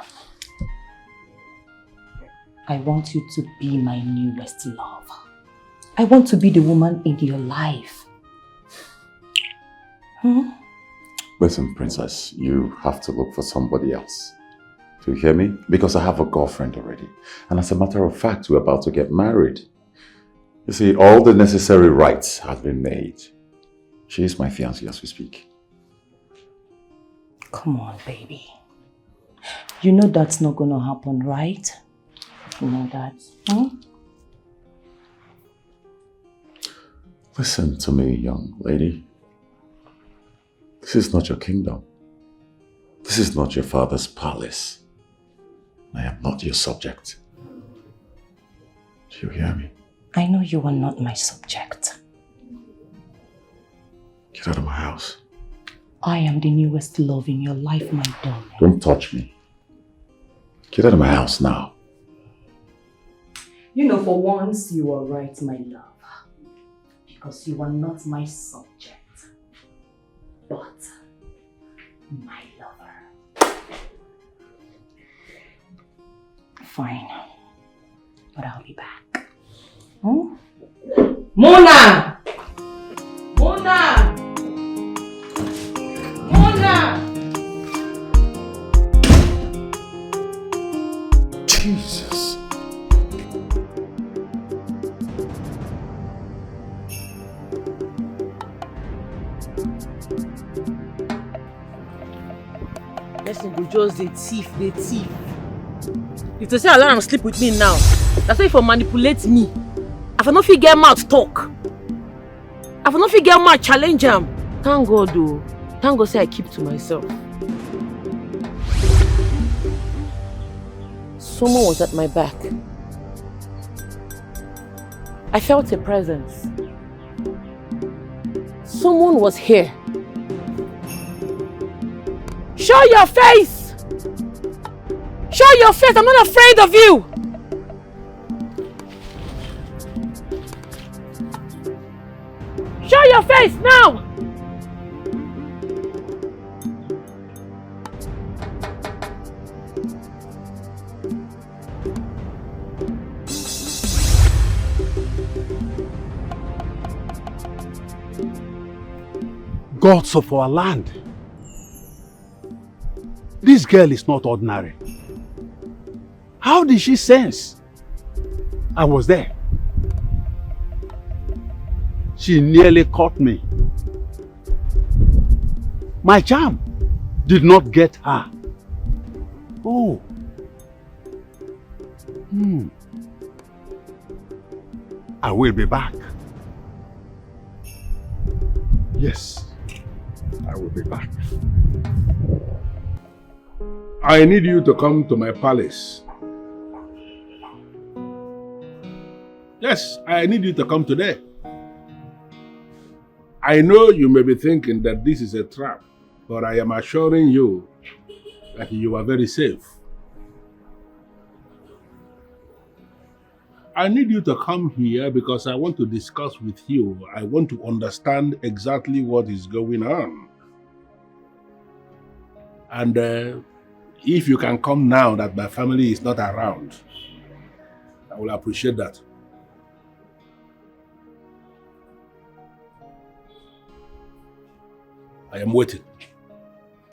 I want you to be my newest love. I want to be the woman in your life. Listen, Princess, you have to look for somebody else. Do you hear me? Because I have a girlfriend already. And as a matter of fact, we're about to get married. You see, all the necessary rites have been made. She is my fiancée as we speak. Come on, baby. You know that's not gonna happen, right? You know that, Listen to me, young lady. This is not your kingdom. This is not your father's palace. I am not your subject. Do you hear me? I know you are not my subject. Get out of my house. I am the newest love in your life, my darling. Don't touch me. Get out of my house now. You know, for once you are right, my love. Because you are not my subject, but my lover. Fine, but I'll be back. Hmm? Mona! Mona! Mona! Jesus. Person go just the thief. If to say alarm sleep with me now, that's why if you manipulate me. If I no fit get mouth talk. If I no fit get mouth challenge him. Thank God though. Thank God say I keep to myself. Someone was at my back. I felt a presence. Someone was here. Show your face! Show your face! I'm not afraid of you! Show your face now! Gods of our land. This girl is not ordinary. How did she sense I was there? She nearly caught me. My charm did not get her. Oh. I will be back. Yes, I will be back. I need you to come to my palace. Yes, I need you to come today. I know you may be thinking that this is a trap, but I am assuring you that you are very safe. I need you to come here because I want to discuss with you. I want to understand exactly what is going on. And if you can come now that my family is not around, I will appreciate that. I am waiting.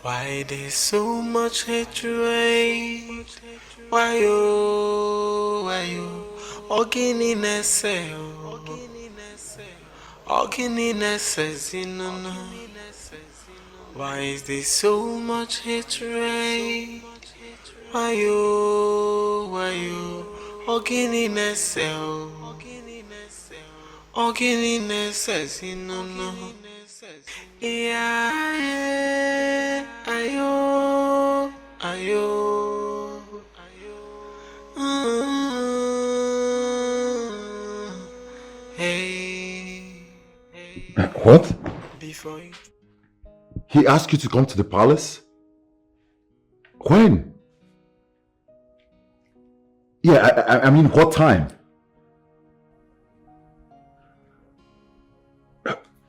Why there's so much hatred? Why you? Ogininess, why is there so much hatred? Why you? Ogininess, yeah, ayo. What? He asked you to come to the palace? When? Yeah, I mean, what time?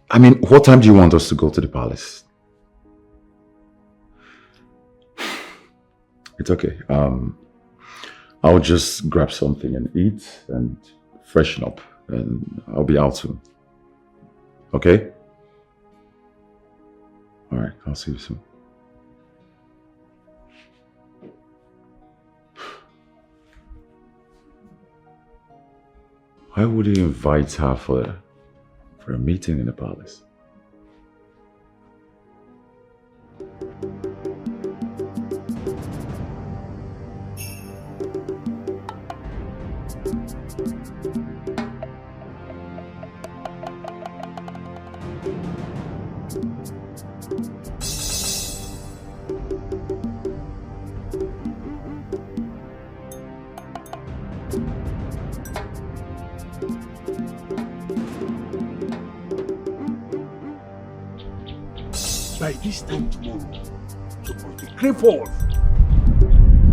I mean, what time do you want us to go to the palace? It's okay. I'll just grab something and eat and freshen up, and I'll be out soon. Okay? All right, I'll see you soon. Why would he invite her for a meeting in the palace? By this time tomorrow, you must be crippled.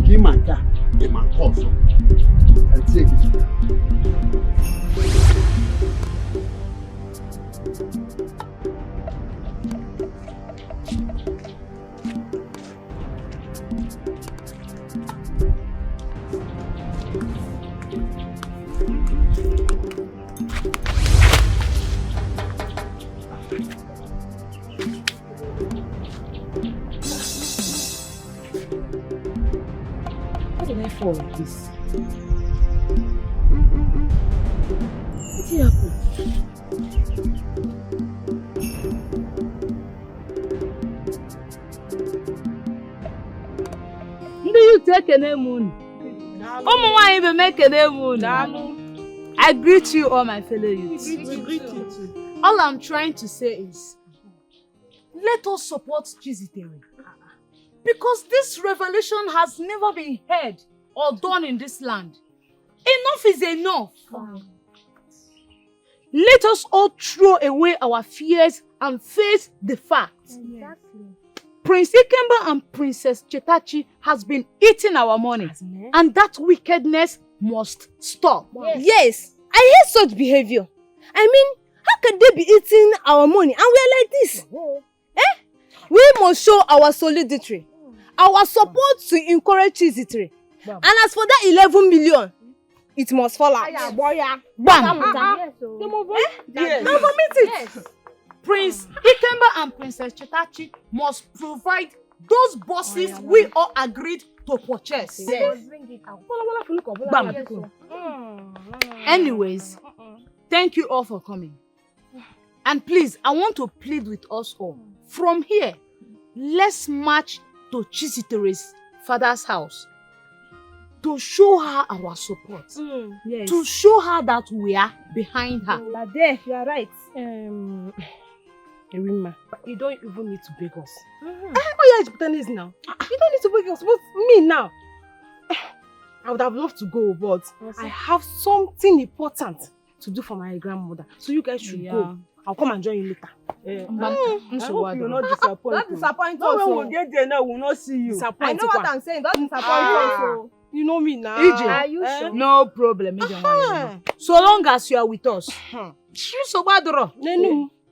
Kimanda, The man calls up and take it. How did I fall like this? What did happen? Ndị you ekene m unu. Ụmụ nwanyị be m ekene m unu. I greet you all my fellow youths. We greet you too. All I'm trying to say is, let us support Chizitere. Because this revelation has never been heard or done in this land. Enough is enough. Let us all throw away our fears and face the facts. Exactly. Prince Ikemba and Princess Chetachi has been eating our money, and that wickedness must stop. Yes, I hate such behavior. I mean, how can they be eating our money and we are like this? We must show our solidarity, our support to encourage Chizitere. And as for that 11 million, it must fall out. Bam! Yes. Prince Ikemba and Princess Chetachi must provide those buses we all agreed to purchase. Yes. Bring it out. Bam. Anyways, thank you all for coming. And please, I want to plead with us all. From here, let's march to Chizitere's father's house to show her our support. Yes. To show her that we are behind her. There, you are right. Erima, you don't even need to beg us. Oh yeah, it's now. You don't need to beg us. But me now? I would have loved to go, but I have something important to do for my grandmother. So you guys should go. I'll come and join you later. I hope you will not disappoint. Don't disappoint us. When we will get there now, we will not see you. I know what I'm saying. Don't disappoint us. You know me now. EJ, Are you sure? no problem. So long as you are with us.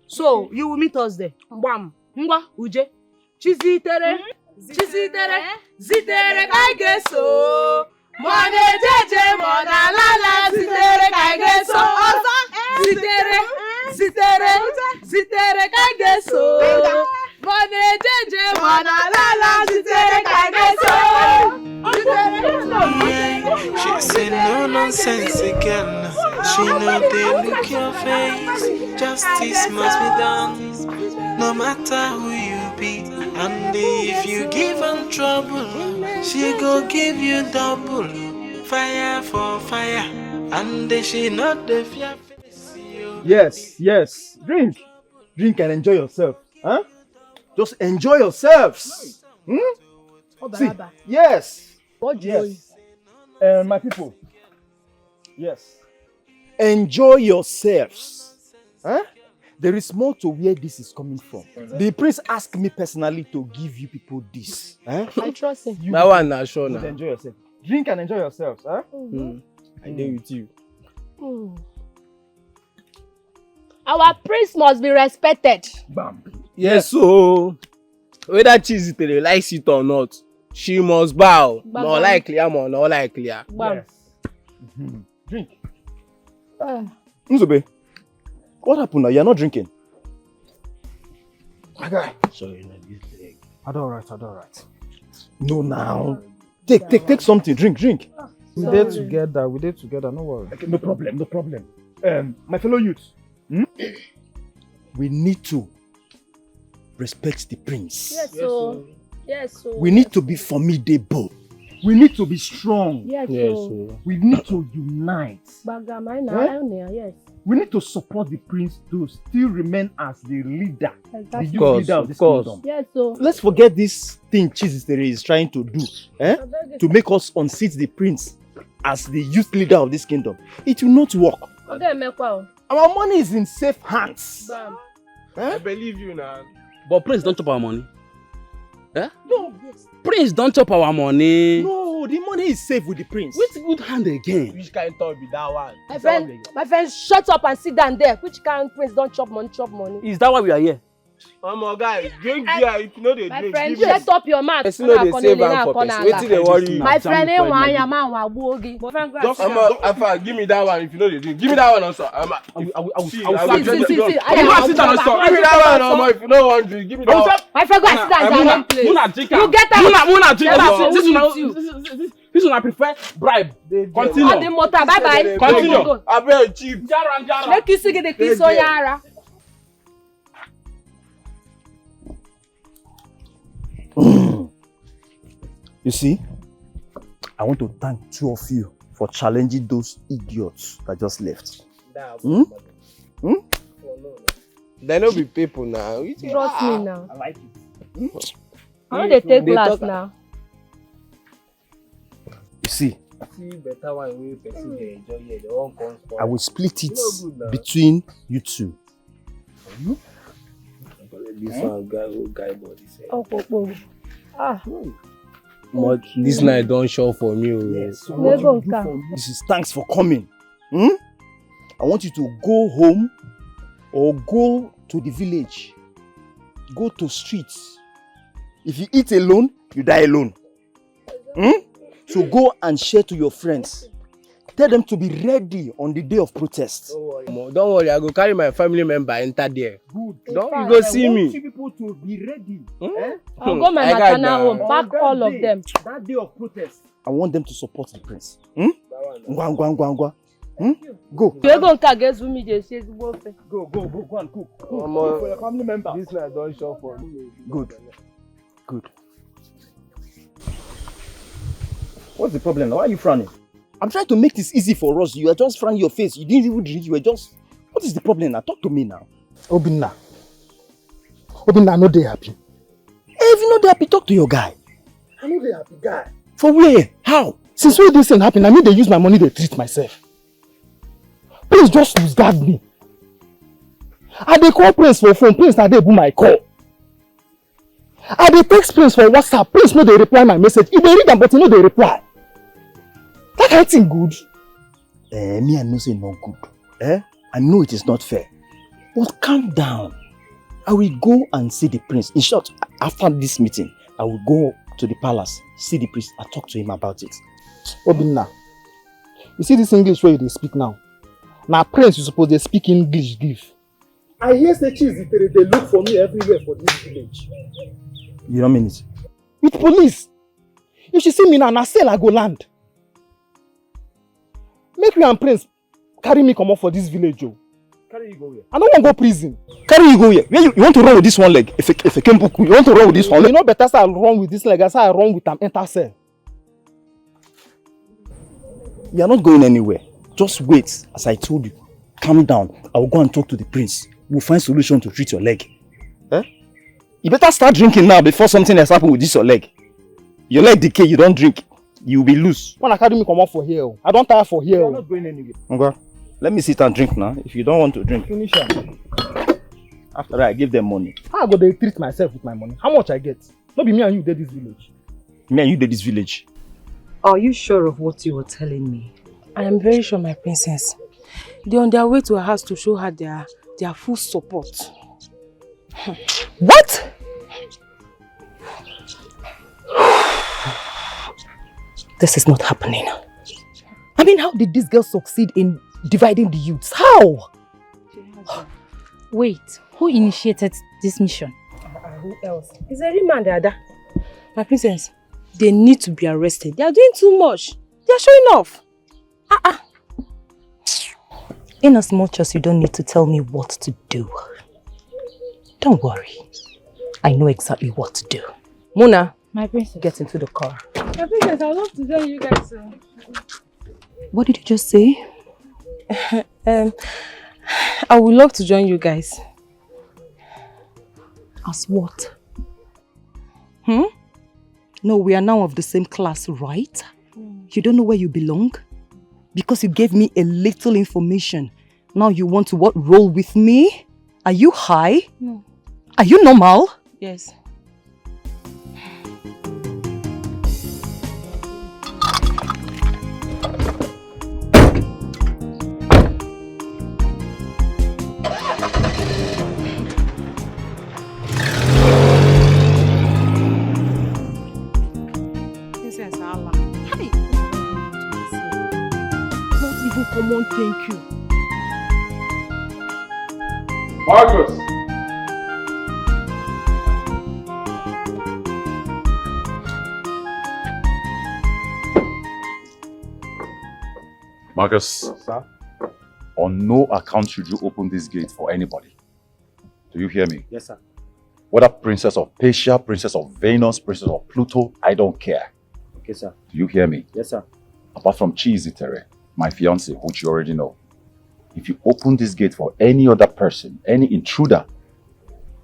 So you will meet us there. Bam. Ngwa, Uje. Chizitere. Chizitere. Zitere kaigeso. Mone jeje mona lala. Zitere kaigeso. Zitere. Zitere. Zitere kaigeso. Mone jeje mona lala. Zitere kaigeso. She say no nonsense again. She know they look your face. Justice must be done, no matter who you be. And if you give her trouble, she go give you double. Fire for fire, and she not the fear. Yes. Drink and enjoy yourself. Huh? Just enjoy yourselves. See, yes. My people. Yes. Enjoy yourselves. Huh? There is more to where this is coming from. The prince asked me personally to give you people this. Huh? I trust him. That one now, sure now. Enjoy yourself. Drink and enjoy yourselves. Huh? I deal with you. Our prince must be respected. Bam. Yes, so whether Chizitere likes it or not, she must bow. More likely, or not likely. Yes. Drink. Nzube, what happened now? You're not drinking. My guy. Sorry, not this leg. I don't right. No, now. Take something. Drink. We did together, no worry. Okay, no problem. My fellow youths, we need to respect the prince. Yes, so. We need to be formidable. We need to be strong. Yes, we need to unite. Yes. We need to support the prince to still remain as the leader, the youth leader of this kingdom. Yes, so. Let's forget this thing Chizitere is trying to do, to make us unseat the prince as the youth leader of this kingdom. It will not work. Our money is in safe hands. I believe you now. But prince don't chop our money. Eh? No. Prince don't chop our money. No, the money is safe with the prince. Which good hand again? Which kind of talk be that one? My friend, shut up and sit down there. Which kind of prince don't chop money, chop money? Is that why we are here? My guy, drink beer if you know they My drink. friend, shut up your mouth. Person know they save am for person. Wetin dey worry you? My friend, ain't one ya man wa gbogi. Just Afa, give me that one if you know they drink. Give me that one also. I will sit down and stop. Give me that one also if you know want drink. Give me that one. My friend, go and sit down in your place. You get up. Muna drink. This one I prefer bribe. Continue. All the motor, bye bye. Continue. Abeg chief. Make you see the kiss on yara. You see, I want to thank two of you for challenging those idiots that just left. They no be people now. Trust me now. I like it. How they take glass now? You see, better one wey person dey enjoy here. They won't come. I will split it between you two. This one guy body say. Oh. But this night don't show for me. Yes. So what you do for me? This is thanks for coming. I want you to go home or go to the village. Go to streets. If you eat alone, you die alone. So go and share to your friends. Tell them to be ready on the day of protest. Don't worry, I go carry my family member enter there. Good. You go see me. I want you people to be ready. I'll go my maternal home, pack all of them. That day of protest. I want them to support the prince. Go. Go and cook. For your family member. This night don't show for me. Good. What's the problem now? Why are you frowning? I'm trying to make this easy for us. You are just frowning your face. You didn't even drink. You were just... What is the problem now? Talk to me now. Obinna, I know they happy. If you know they happy, talk to your guy. I know they happy, guy. For where? How? Since when this thing happen, I mean they use my money to treat myself. Please just discard me. I dey call Prince for phone. Prince na dey boom my call. I dey text Prince for WhatsApp. Prince no dey reply my message. He dey read am but he no dey reply. That kind of thing good? Me I know say not good. I know it is not fair. But calm down. I will go and see the prince. In short, after this meeting, I will go to the palace, see the priest, and talk to him about it. Obinna, you see this English where they speak now? Now prince, you suppose they speak English give. I hear say they look for me everywhere for this village. You don't mean it? With police. If she see me now, I say I go land. Make me and prince carry me come up for this village, Joe. Carry you go where? I don't want to go prison. Carry you go here. You want to run with this one leg? If I came book, you want to run with this one leg? You know better say I run with this leg, I say I run with them enter cell. You are not going anywhere. Just wait, as I told you. Calm down. I will go and talk to the prince. We'll find solution to treat your leg. You better start drinking now before something else happens with this your leg. Your leg decay, you don't drink. You will be loose. When I carry me come up for here, I don't tire for here. You're not going anywhere. Okay. Let me sit and drink now. If you don't want to drink. Finish it. After that, I give them money. How I go dey treat myself with my money? How much I get? Not be me and you did this village. Me and you did this village. Are you sure of what you were telling me? I am very sure, my princess. They're on their way to her house to show her their full support. What? This is not happening. I mean, how did this girl succeed in dividing the youths? How? Wait, who initiated this mission? Who else? It's a remand, Ada. My princess, they need to be arrested. They are doing too much. They are showing off. In as much as you don't need to tell me what to do. Don't worry. I know exactly what to do. Muna, my princess, get into the car. My princess, I would love to join you guys. What did you just say? I would love to join you guys. As what? No, we are now of the same class, right? You don't know where you belong? Because you gave me a little information. Now you want to what? Roll with me? Are you high? No. Are you normal? Yes. common thank you. Marcus! Marcus, sir? On no account should you open this gate for anybody. Do you hear me? Yes, sir. Whether Princess of Persia, Princess of Venus, Princess of Pluto, I don't care. Okay, sir. Do you hear me? Yes, sir. Apart from Chizitere, my fiance, which you already know. If you open this gate for any other person, any intruder,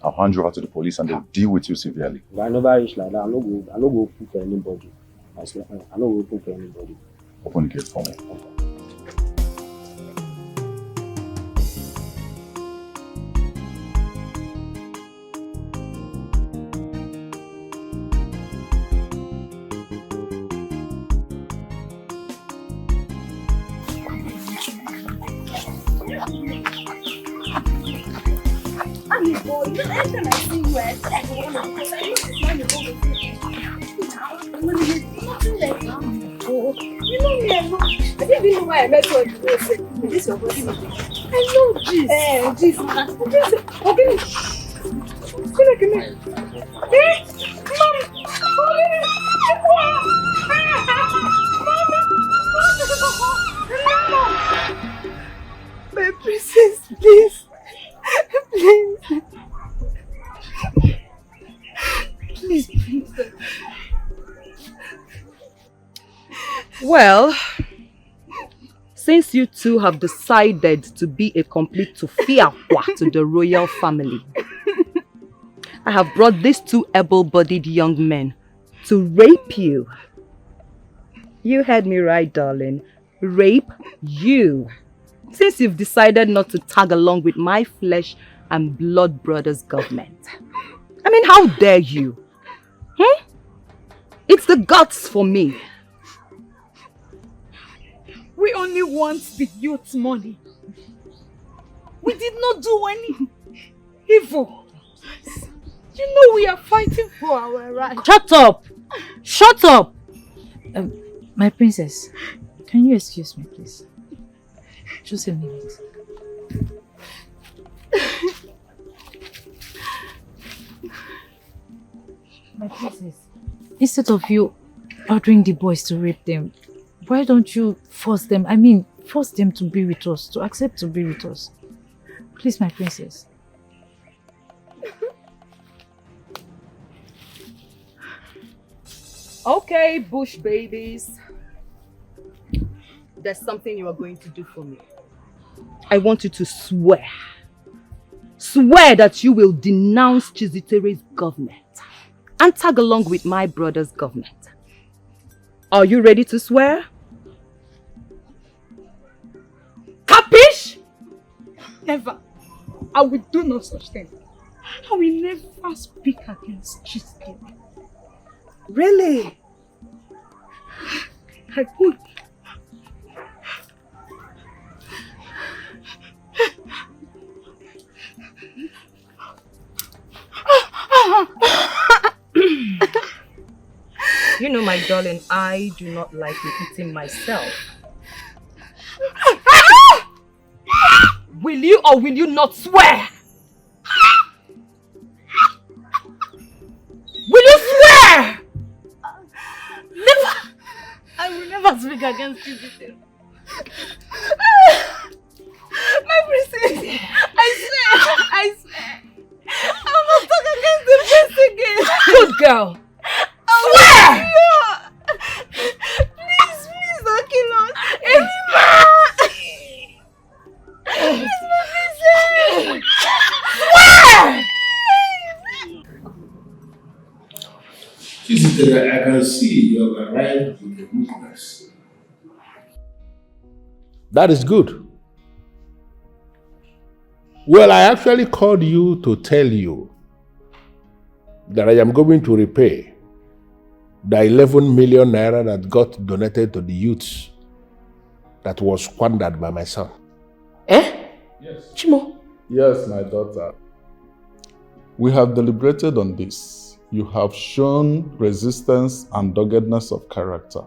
I'll hand you over to the police and they'll deal with you severely. If I never reach like that, I no go open for anybody. I swear, I no go open for anybody. Open the gate for me. I met you on the this your body. I know this. Okay. Come here. My princess, please. Please. Please, princess. Well, since you two have decided to be a complete tufiakwa to the royal family, I have brought these two able-bodied young men to rape you. You heard me right, darling. Rape you. Since you've decided not to tag along with my flesh and blood brothers' government. I mean, how dare you? It's the guts for me. We only want the youth's money. We did not do any evil. You know we are fighting for our rights. Shut up! Shut up! My princess, can you excuse me, please? Just a minute. My princess, instead of you ordering the boys to rape them, why don't you force them? I mean, force them to be with us, to accept to be with us. Please, my princess. Okay, bush babies. There's something you are going to do for me. I want you to swear. Swear that you will denounce Chizitere's government and tag along with my brother's government. Are you ready to swear? Capish? Never. I will do no such thing. I will never speak against Chizitere. Really? I would. You know, my darling, I do not like repeating myself. Will you or will you not swear? Will you swear? Never! I will never speak against Chizitere. My princess, I swear. I will not talk against the prince again. Good girl. Swear! Please don't kill us. Please, my princess. Swear! Chizitere, I can see you have arrived with a weakness. That is good. Well, I actually called you to tell you that I am going to repay the 11 million naira that got donated to the youths that was squandered by my son. Eh? Yes. Chimo? Yes, my daughter. We have deliberated on this. You have shown resistance and doggedness of character.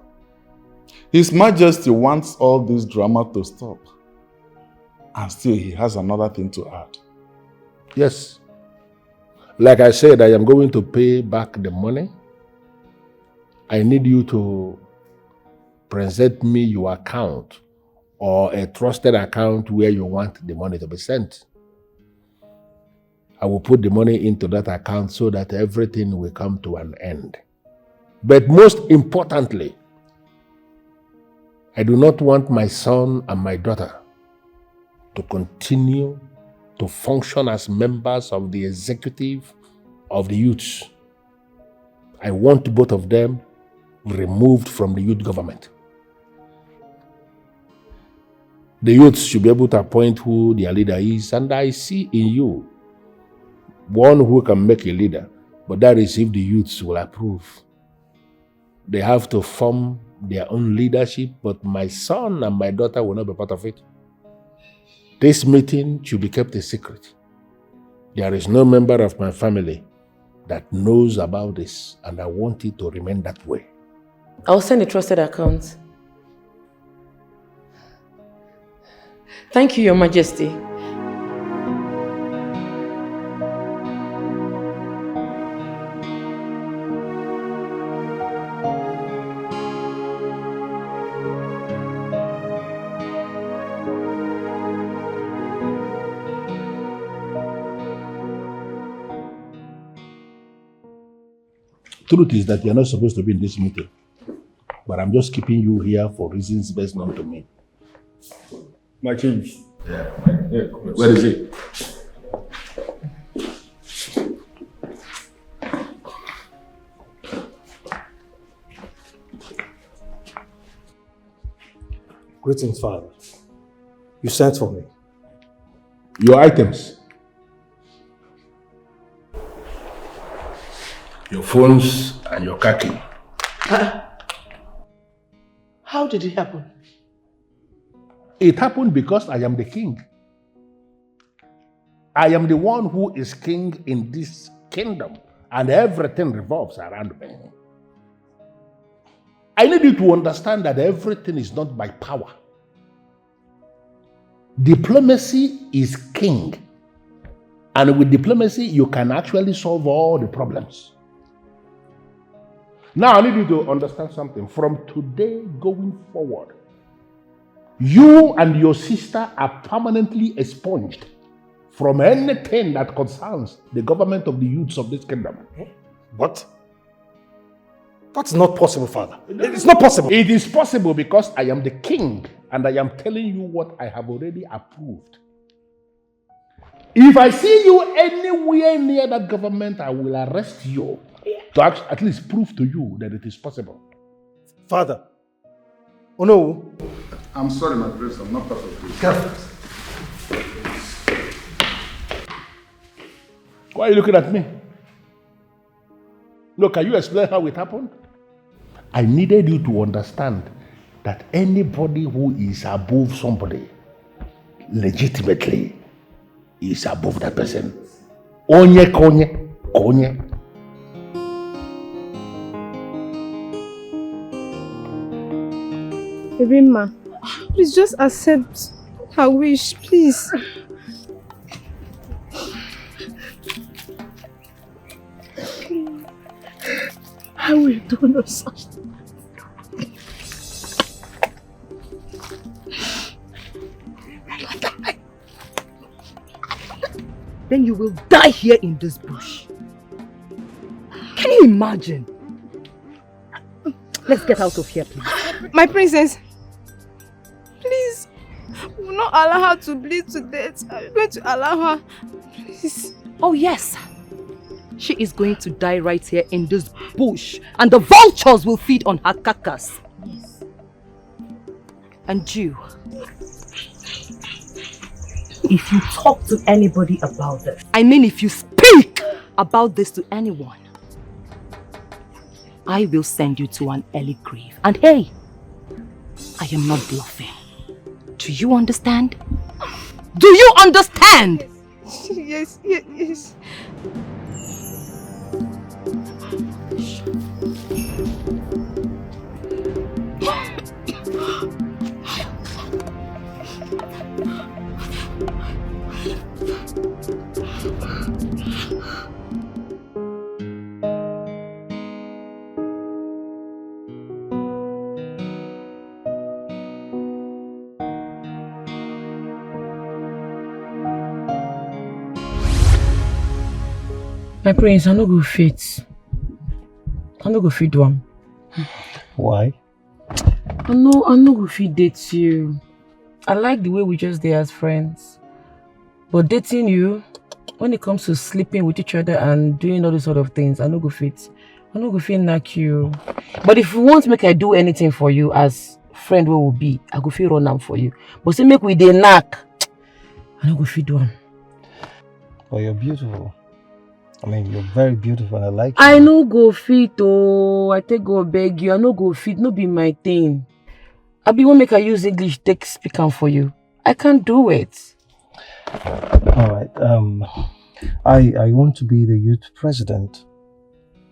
His Majesty wants all this drama to stop. And still he has another thing to add. Yes. Like I said, I am going to pay back the money. I need you to present me your account or a trusted account where you want the money to be sent. I will put the money into that account so that everything will come to an end. But most importantly, I do not want my son and my daughter to continue to function as members of the executive of the youths. I want both of them removed from the youth government. The youths should be able to appoint who their leader is, and I see in you one who can make a leader, but that is if the youths will approve. They have to form their own leadership, but my son and my daughter will not be part of it. This meeting should be kept a secret. There is no member of my family that knows about this, and I want it to remain that way. I'll send a trusted account. Thank you, Your Majesty. Truth is that you're not supposed to be in this meeting, but I'm just keeping you here for reasons best known to me. My king. Yeah. Where is he? Greetings, Father. You sent for me. Your items. Your phones and your car key. How did it happen? It happened because I am the king. I am the one who is king in this kingdom, and everything revolves around me. I need you to understand that everything is not by power. Diplomacy is king. And with diplomacy, you can actually solve all the problems. Now, I need you to understand something. From today going forward, you and your sister are permanently expunged from anything that concerns the government of the youths of this kingdom. What? That's not possible, Father. It's not possible. It is possible because I am the king and I am telling you what I have already approved. If I see you anywhere near that government, I will arrest you to at least prove to you that it is possible. Father. Oh no. I'm sorry, my prince. I'm not part of this. Why are you looking at me? No, can you explain how it happened? I needed you to understand that anybody who is above somebody legitimately is above that person. Onye konye, konye. Rima, please just accept her wish, please. I will do no such thing. Then you will die here in this bush. Can you imagine? Let's get out of here, please. My princess, please, we will not allow her to bleed to death. I'm going to allow her. Please. Oh yes. She is going to die right here in this bush, and the vultures will feed on her carcass. Yes. And you, if you talk to anybody about this, I mean if you speak about this to anyone, I will send you to an early grave. And hey, I am not bluffing. Do you understand? Do you understand? Yes, yes, yes. My prince, I no go fit. I no go fit one. Why? I no go fit date you. I like the way we just there as friends. But dating you, when it comes to sleeping with each other and doing all these sort of things, I no go fit. I no go fit knack you. But if you want to make I do anything for you as friend where will be, I go fit run am for you. But say make we dey knack, I no go fit do am. Well, you're beautiful. I mean, you're very beautiful and I like you. I no go fit oh. I take go beg you. I no go fit. No be my thing. I be won't make I use English take speak am for you. I can't do it. Alright, I want to be the youth president,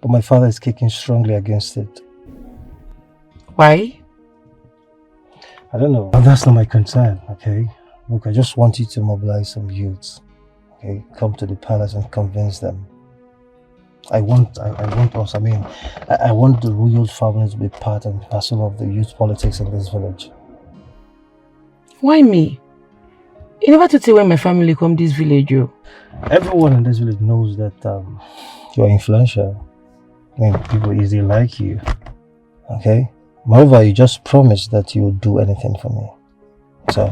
but my father is kicking strongly against it. Why? I don't know. But that's not my concern, okay? Look, I just want you to mobilize some youths, okay? Come to the palace and convince them. I want us, I want the royal family to be part and parcel of the youth politics in this village. Why me? You never to tell when my family come this village, you. Everyone in this village knows that you're influential. I mean, people easily like you, okay? Moreover, you just promised that you would do anything for me. So,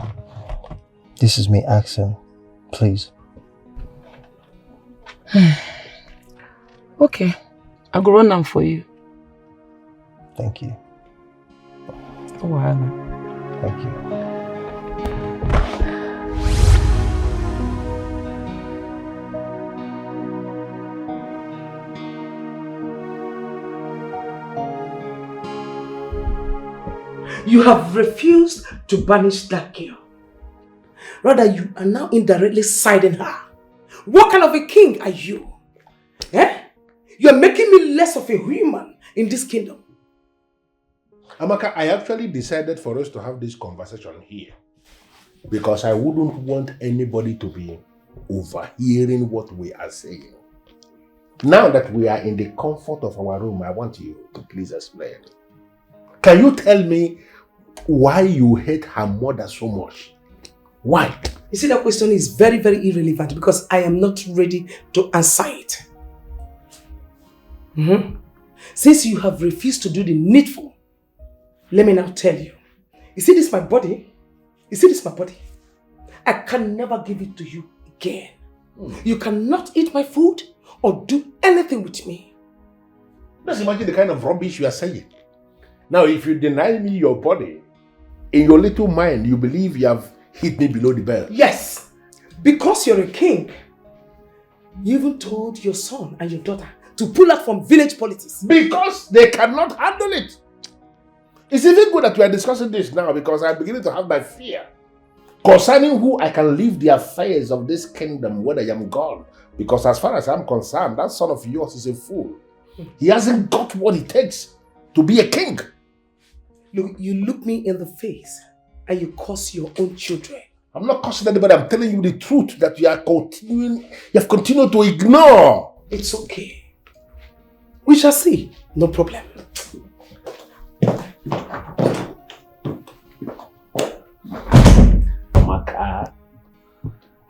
this is me asking, please. Okay, I'll go run them for you. Thank you. Oh, wow. Thank you. You have refused to banish that girl. Rather, you are now indirectly siding her. What kind of a king are you? Eh? You are making me less of a human in this kingdom. Amaka, I actually decided for us to have this conversation here because I wouldn't want anybody to be overhearing what we are saying. Now that we are in the comfort of our room, I want you to please explain. Can you tell me why you hate her mother so much? Why? You see, that question is very, very irrelevant because I am not ready to answer it. Since you have refused to do the needful, let me now tell you. You see this my body? You see this my body? I can never give it to you again. You cannot eat my food or do anything with me. Just imagine the kind of rubbish you are saying. Now, if you deny me your body, in your little mind, you believe you have hit me below the belt. Yes, because you're a king. You even told your son and your daughter to pull out from village politics. Because they cannot handle it. It's even good that we are discussing this now because I'm beginning to have my fear concerning who I can leave the affairs of this kingdom when I am gone. Because as far as I'm concerned, that son of yours is a fool. He hasn't got what it takes to be a king. Look, you look me in the face and you curse your own children. I'm not cursing anybody. I'm telling you the truth that you have continued to ignore. It's okay. We shall see. No problem.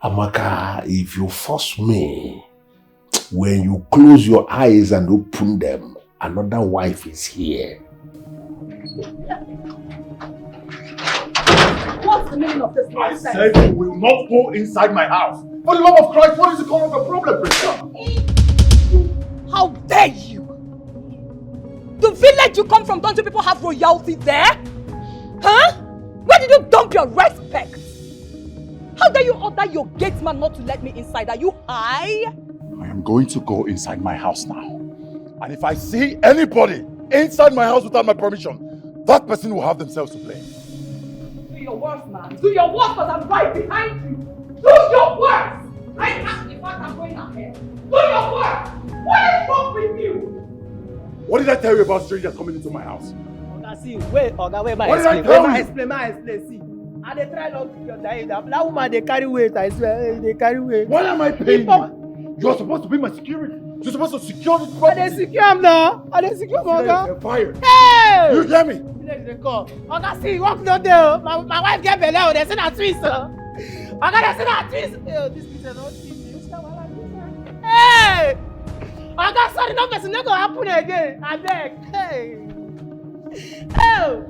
Amaka, if you force me, when you close your eyes and open them, another wife is here. What's the meaning of this nonsense? I said you will not go inside my house. For the love of Christ, what is the cause of the problem, Priscilla? How dare you? The village you come from, don't you people have royalty there? Huh? Where did you dump your respect? How dare you order your gate man not to let me inside? Are you high? I am going to go inside my house now. And if I see anybody inside my house without my permission, that person will have themselves to blame. Do your worst, man. Do your worst, because I'm right behind you. Do your worst. I asked if I'm going ahead. Do your worst. What is wrong with you? What did I tell you about strangers coming into my house? Oga, see, wait, Oga, wait, what did I tell you? Explain, see. And they try not to get tired. That woman, they carry weight, I swear, they carry weight. Why am I paying you? You're supposed to be my security. You're supposed to secure this property. I didn't secure him now. I didn't secure him, Oga. You're fired. Hey! You hear me? They call. Oga, see, walk not there. My wife get belly. They send her twist. Oga, they send her twist. Hey, this is not cheap. Hey! Oga, sorry, no person, no go happen again. I beg. Hey. Oh.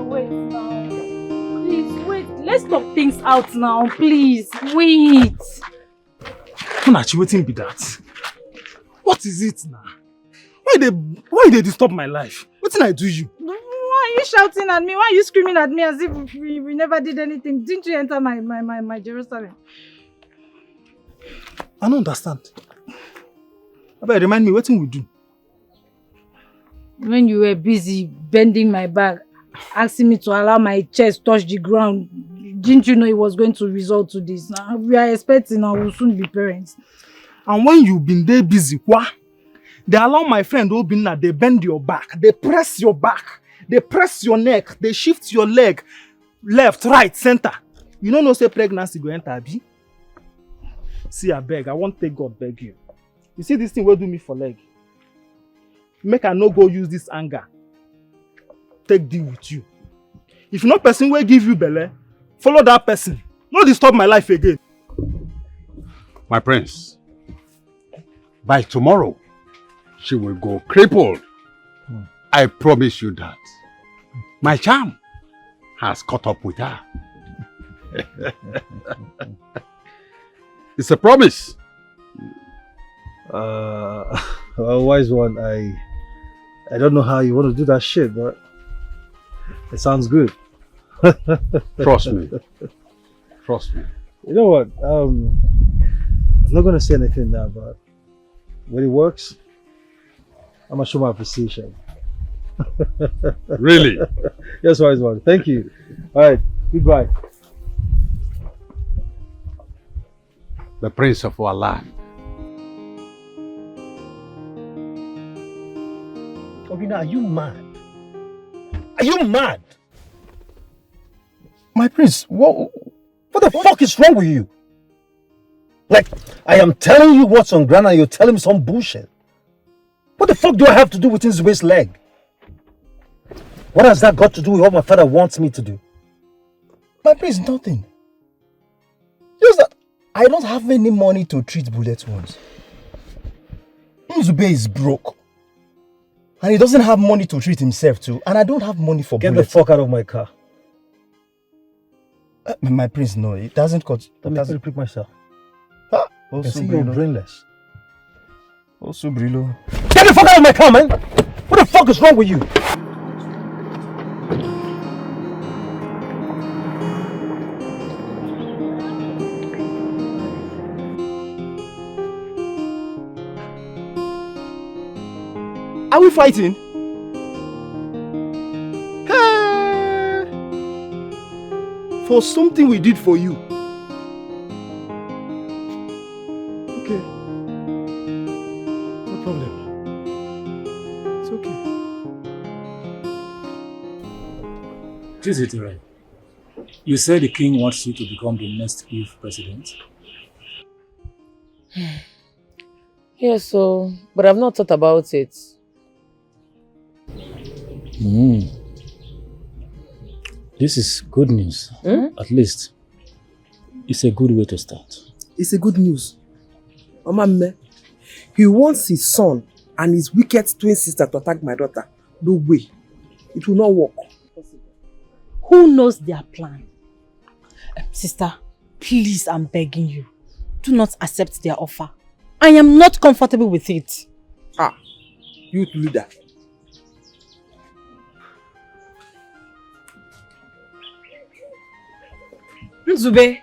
Wait now. Please, wait. Let's talk things out now, please. Wait. Unachi, waiting be that. What is it now? Why they disturb my life? What did I do you? Why are you shouting at me? Why are you screaming at me as if we never did anything? Didn't you enter my Jerusalem? I don't understand. Abeg, remind me, what thing we do? When you were busy bending my back, asking me to allow my chest touch the ground, didn't you know it was going to result to this? Now, we are expecting and we'll soon be parents. And when you been there busy, what? They allow my friend Obinna, they bend your back, they press your back, they press your neck, they shift your leg, left, right, center. You don't know say pregnancy go enter, abi? See, I beg, I won't take God beg you. You see this thing will do me for leg. Make I no go use this anger. Take deal with you. If no person will give you belle, follow that person. No disturb my life again. My prince, by tomorrow, she will go crippled. I promise you that. My charm has caught up with her. It's a promise. Well, wise one, I don't know how you want to do that shit, but it sounds good. Trust me. Trust me. You know what? I'm not gonna say anything now, but when it works, I'm gonna show my appreciation. Really? Yes, wise one. Thank you. All right. Goodbye. The prince of our land. Obina, are you mad? Are you mad? My prince, what the fuck is wrong with you? Like, I am telling you what's on ground and you're telling me some bullshit. What the fuck do I have to do with his waist leg? What has that got to do with what my father wants me to do? My prince, nothing. Just that I don't have any money to treat bullet wounds. Nzube is broke. And he doesn't have money to treat himself too. And I don't have money for bullets. Get the fuck out of my car. My prince, no, it doesn't cut. Let me repeat myself. Ah, I see you're brainless. Also, Brillo. Get the fuck out of my car, man! What the fuck is wrong with you? Are we fighting? For something we did for you. Okay. No problem. It's okay. Chizitere, you said the king wants you to become the next youth president. Yes, so, but I've not thought about it. This is good news. At least, it's a good way to start. It's a good news. Mama, he wants his son and his wicked twin sister to attack my daughter. No way. It will not work. Who knows their plan? Sister, please, I'm begging you. Do not accept their offer. I am not comfortable with it. Ah, youth leader. Nzube.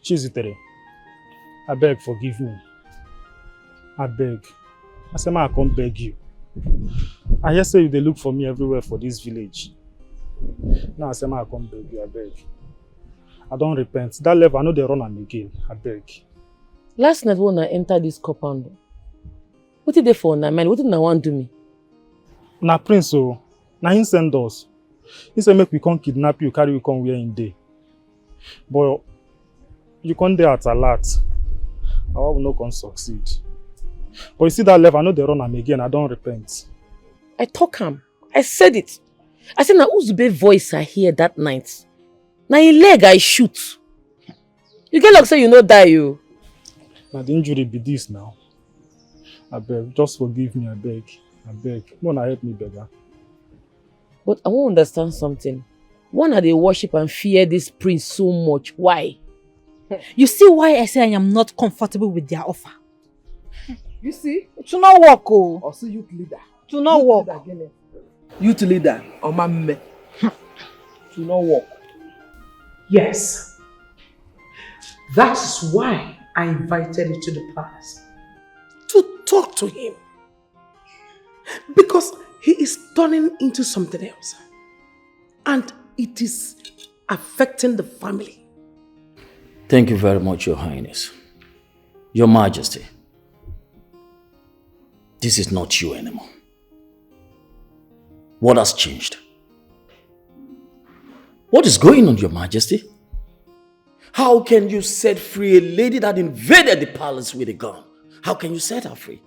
Chizitere, I beg, forgive me. I beg. I say, I can't beg you. I hear say they look for me everywhere for this village. Now I say, I can't beg you, I beg. I don't repent. That level, I know they run am again. I beg. Last night when I entered this compound, what did they for na man? What did I want to do me? Na prince, so na him send us. He said make we come kidnap you, carry you come where in day. But you come there at a lot. Our will not come succeed. But you see that level, I know they run am again. I don't repent. I talk him. I said it. I said, now Uzube voice I hear that night. Now in leg I shoot. You get like say you no die you. Now the injury be this now. I beg, just forgive me, I beg. I beg. Mona help me, beggar. But I won't understand something. Why are they worship and fear this prince so much? Why? You see why I say I am not comfortable with their offer? You see? It will not work, oh. Also youth leader. It will not work. Youth leader, Omamme. It will not work. Yes. That's why I invited you to the palace. To talk to him. Because he is turning into something else. And it is affecting the family. Thank you very much, Your Highness. Your Majesty. This is not you anymore. What has changed? What is going on, Your Majesty? How can you set free a lady that invaded the palace with a gun? How can you set her free?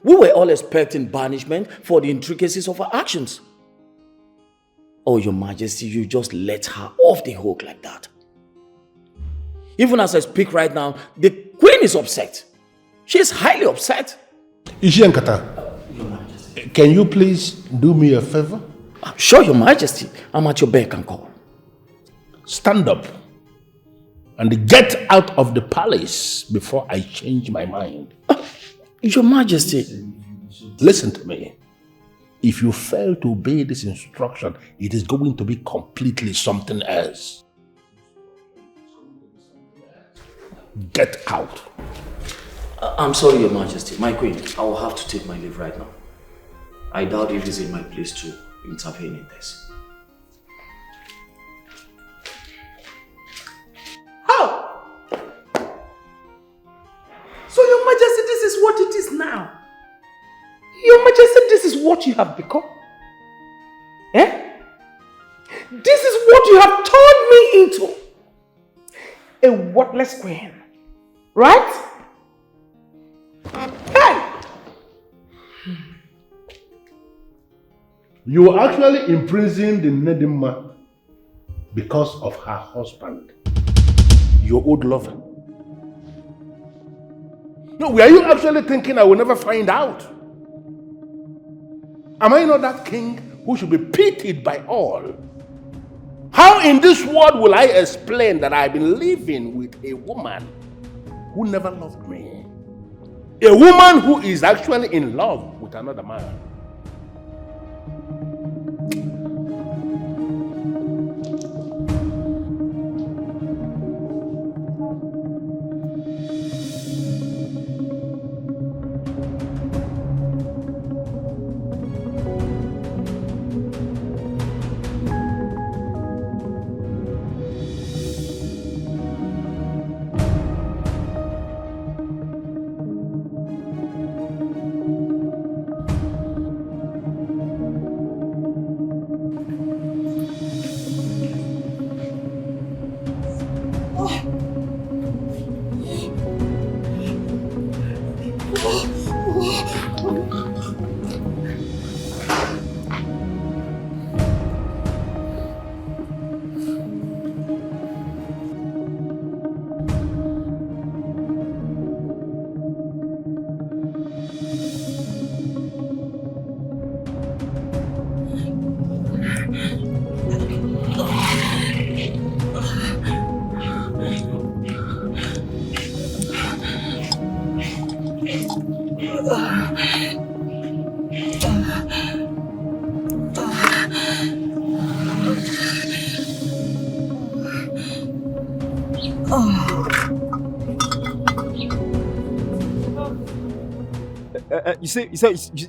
We were all expecting banishment for the intricacies of her actions. Oh, Your Majesty, you just let her off the hook like that. Even as I speak right now, the Queen is upset. She is highly upset. Ishiankata, can you please do me a favor? Sure, Your Majesty. I'm at your beck and call. Stand up and get out of the palace before I change my mind. Your Majesty. Listen to me. If you fail to obey this instruction, it is going to be completely something else. Get out. I'm sorry, Your Majesty. My Queen, I will have to take my leave right now. I doubt it is in my place to intervene in this. How? So, Your Majesty, this is what it is now. Your Majesty, this is what you have become. Eh? This is what you have turned me into. A worthless queen. Right? Hey! You actually imprisoned the Nedima because of her husband, your old lover. No, were you actually thinking I will never find out? Am I not that king who should be pitied by all? How in this world will I explain that I've been living with a woman who never loved me? A woman who is actually in love with another man.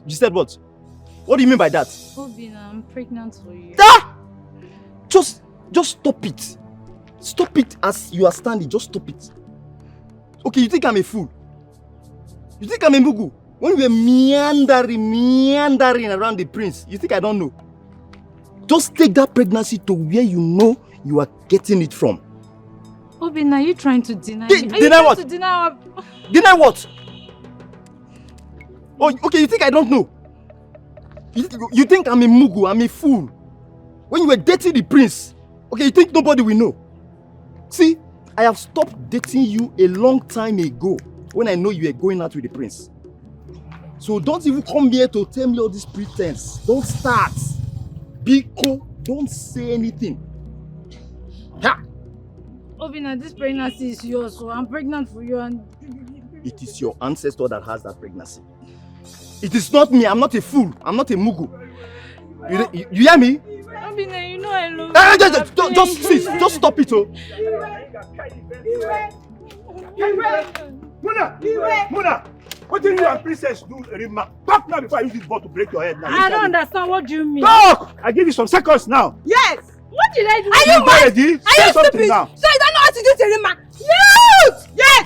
You said what? What do you mean by that? Obina, I'm pregnant for you. Ah! Just stop it. Stop it as you are standing. Just stop it. Okay, you think I'm a fool? You think I'm a mugu? When we were meandering around the prince, you think I don't know? Just take that pregnancy to where you know you are getting it from. Obina, are you trying to deny me? Deny what? To deny Deny what? Oh, okay, you think I don't know? You think I'm a mugu, I'm a fool. When you were dating the prince, okay, you think nobody will know. See, I have stopped dating you a long time ago when I know you were going out with the prince. So don't even come here to tell me all this pretense. Don't start. Biko, don't say anything. Ha! Obina, this pregnancy is yours, so I'm pregnant for you and... It is your ancestor that has that pregnancy. It is not me. I'm not a fool. I'm not a mugu. You hear me? Obina, you know I love you. Just stop it, oh. Muna! What did you and princess do, Rima? Talk now before I use this ball to break your head now. I don't understand. What do you mean? Talk! I give you some seconds now. Yes! What did I do? Are you mad? Say something now. So you don't know how to do it, Rima? Yes! Yes!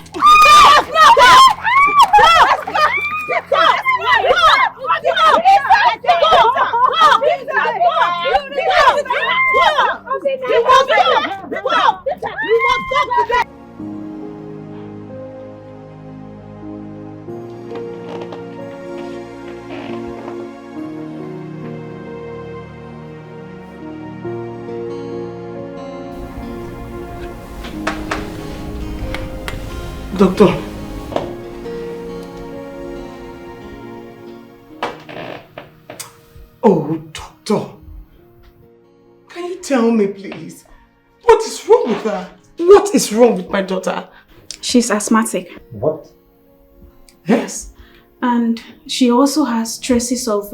Doctor. Oh, doctor. Can you tell me, please? What is wrong with her? What is wrong with my daughter? She's asthmatic. What? Yes. And she also has traces of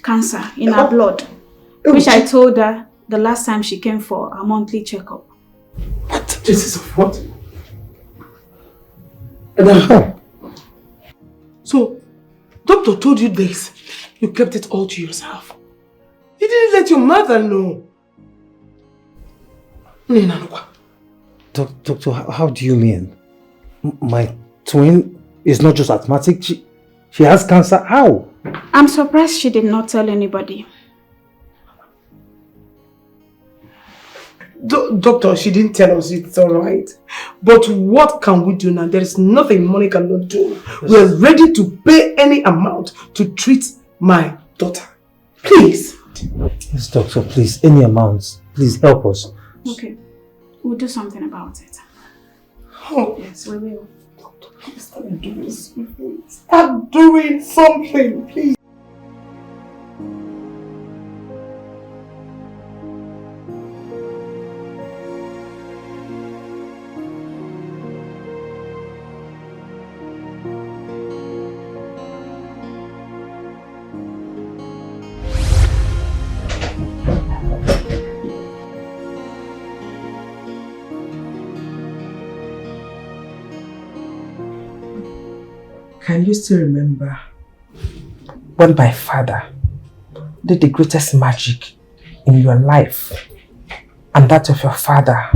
cancer in her blood, which I told her the last time she came for a monthly checkup. What? Traces of what? So, doctor told you this. You kept it all to yourself. You didn't let your mother know. Doctor, how do you mean? My twin is not just asthmatic, she has cancer. How? I'm surprised she did not tell anybody. Doctor, she didn't tell us. It's alright. But what can we do now? There is nothing money cannot do. We are ready to pay any amount to treat my daughter. Please. Yes, doctor, please. Any amounts. Please help us. Okay. We'll do something about it. Oh. Yes, we will. Start doing something. Start doing something, please. Can you still remember when my father did the greatest magic in your life and that of your father,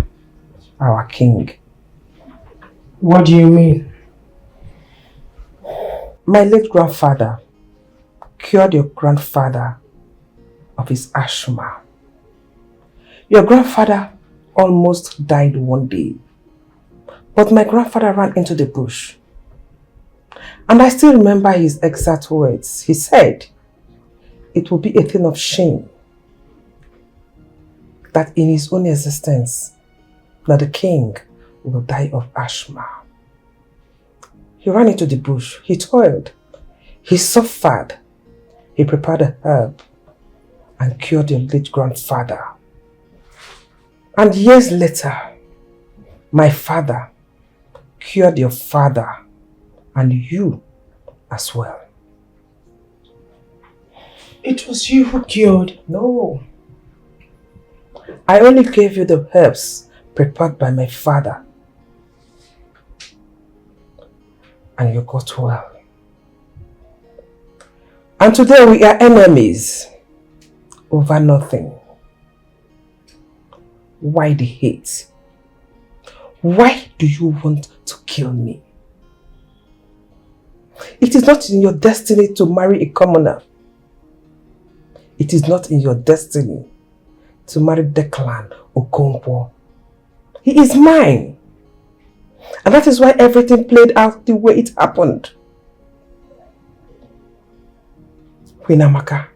our king? What do you mean? My late grandfather cured your grandfather of his asthma. Your grandfather almost died one day, but my grandfather ran into the bush. And I still remember his exact words. He said, it will be a thing of shame that in his own existence, that the king will die of asthma. He ran into the bush. He toiled. He suffered. He prepared a herb and cured your late grandfather. And years later, my father cured your father and you as well. It was you who cured? No. I only gave you the herbs prepared by my father. And you got well. And today we are enemies over nothing. Why the hate? Why do you want to kill me? It is not in your destiny to marry a commoner. It is not in your destiny to marry Dikeh or Congo. He is mine. And that is why everything played out the way it happened. Queen Amaka,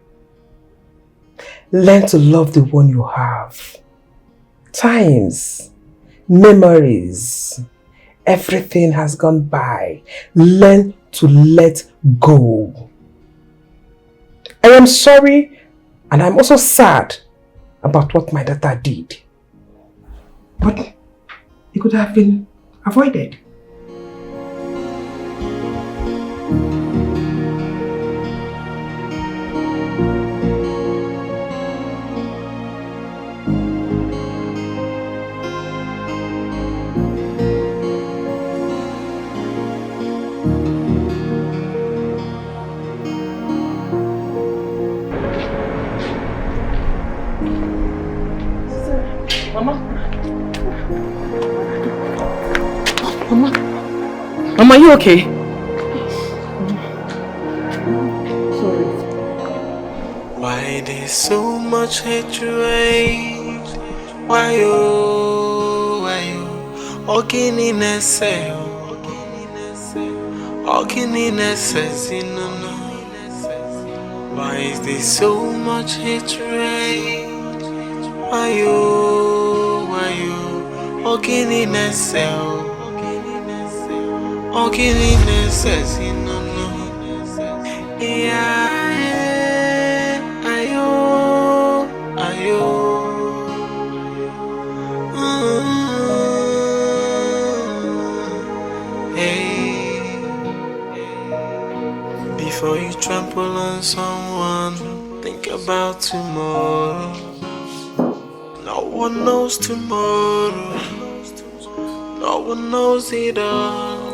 Learn to love the one you have. Times, memories, everything has gone by. Learn to let go. I am sorry and I'm also sad about what my daughter did. But it could have been avoided. Mama, are you okay? Sorry. Why there's so much hatred? Why you? Okininese, why is there so much hatred? Why you? Okininese, Before you trample on someone, think about tomorrow. No one knows tomorrow. No one knows it all.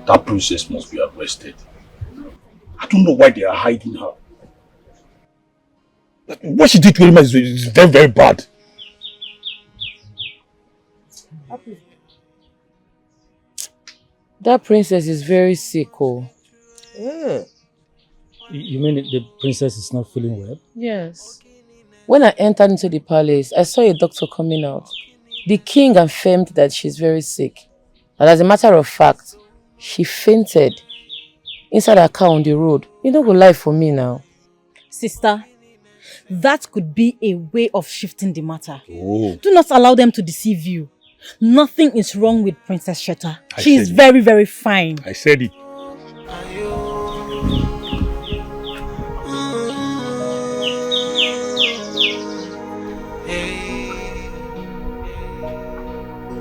That princess must be arrested. I don't know why they are hiding her. What she did to him is very, very bad. That princess is very sick, oh. Yeah. You mean the princess is not feeling well? Yes. When I entered into the palace, I saw a doctor coming out. The king affirmed that she's very sick. And as a matter of fact, she fainted inside her car on the road. You don't go lie for me now. Sister, that could be a way of shifting the matter. Oh. Do not allow them to deceive you. Nothing is wrong with Princess Shetta. She is very, very fine. I said it.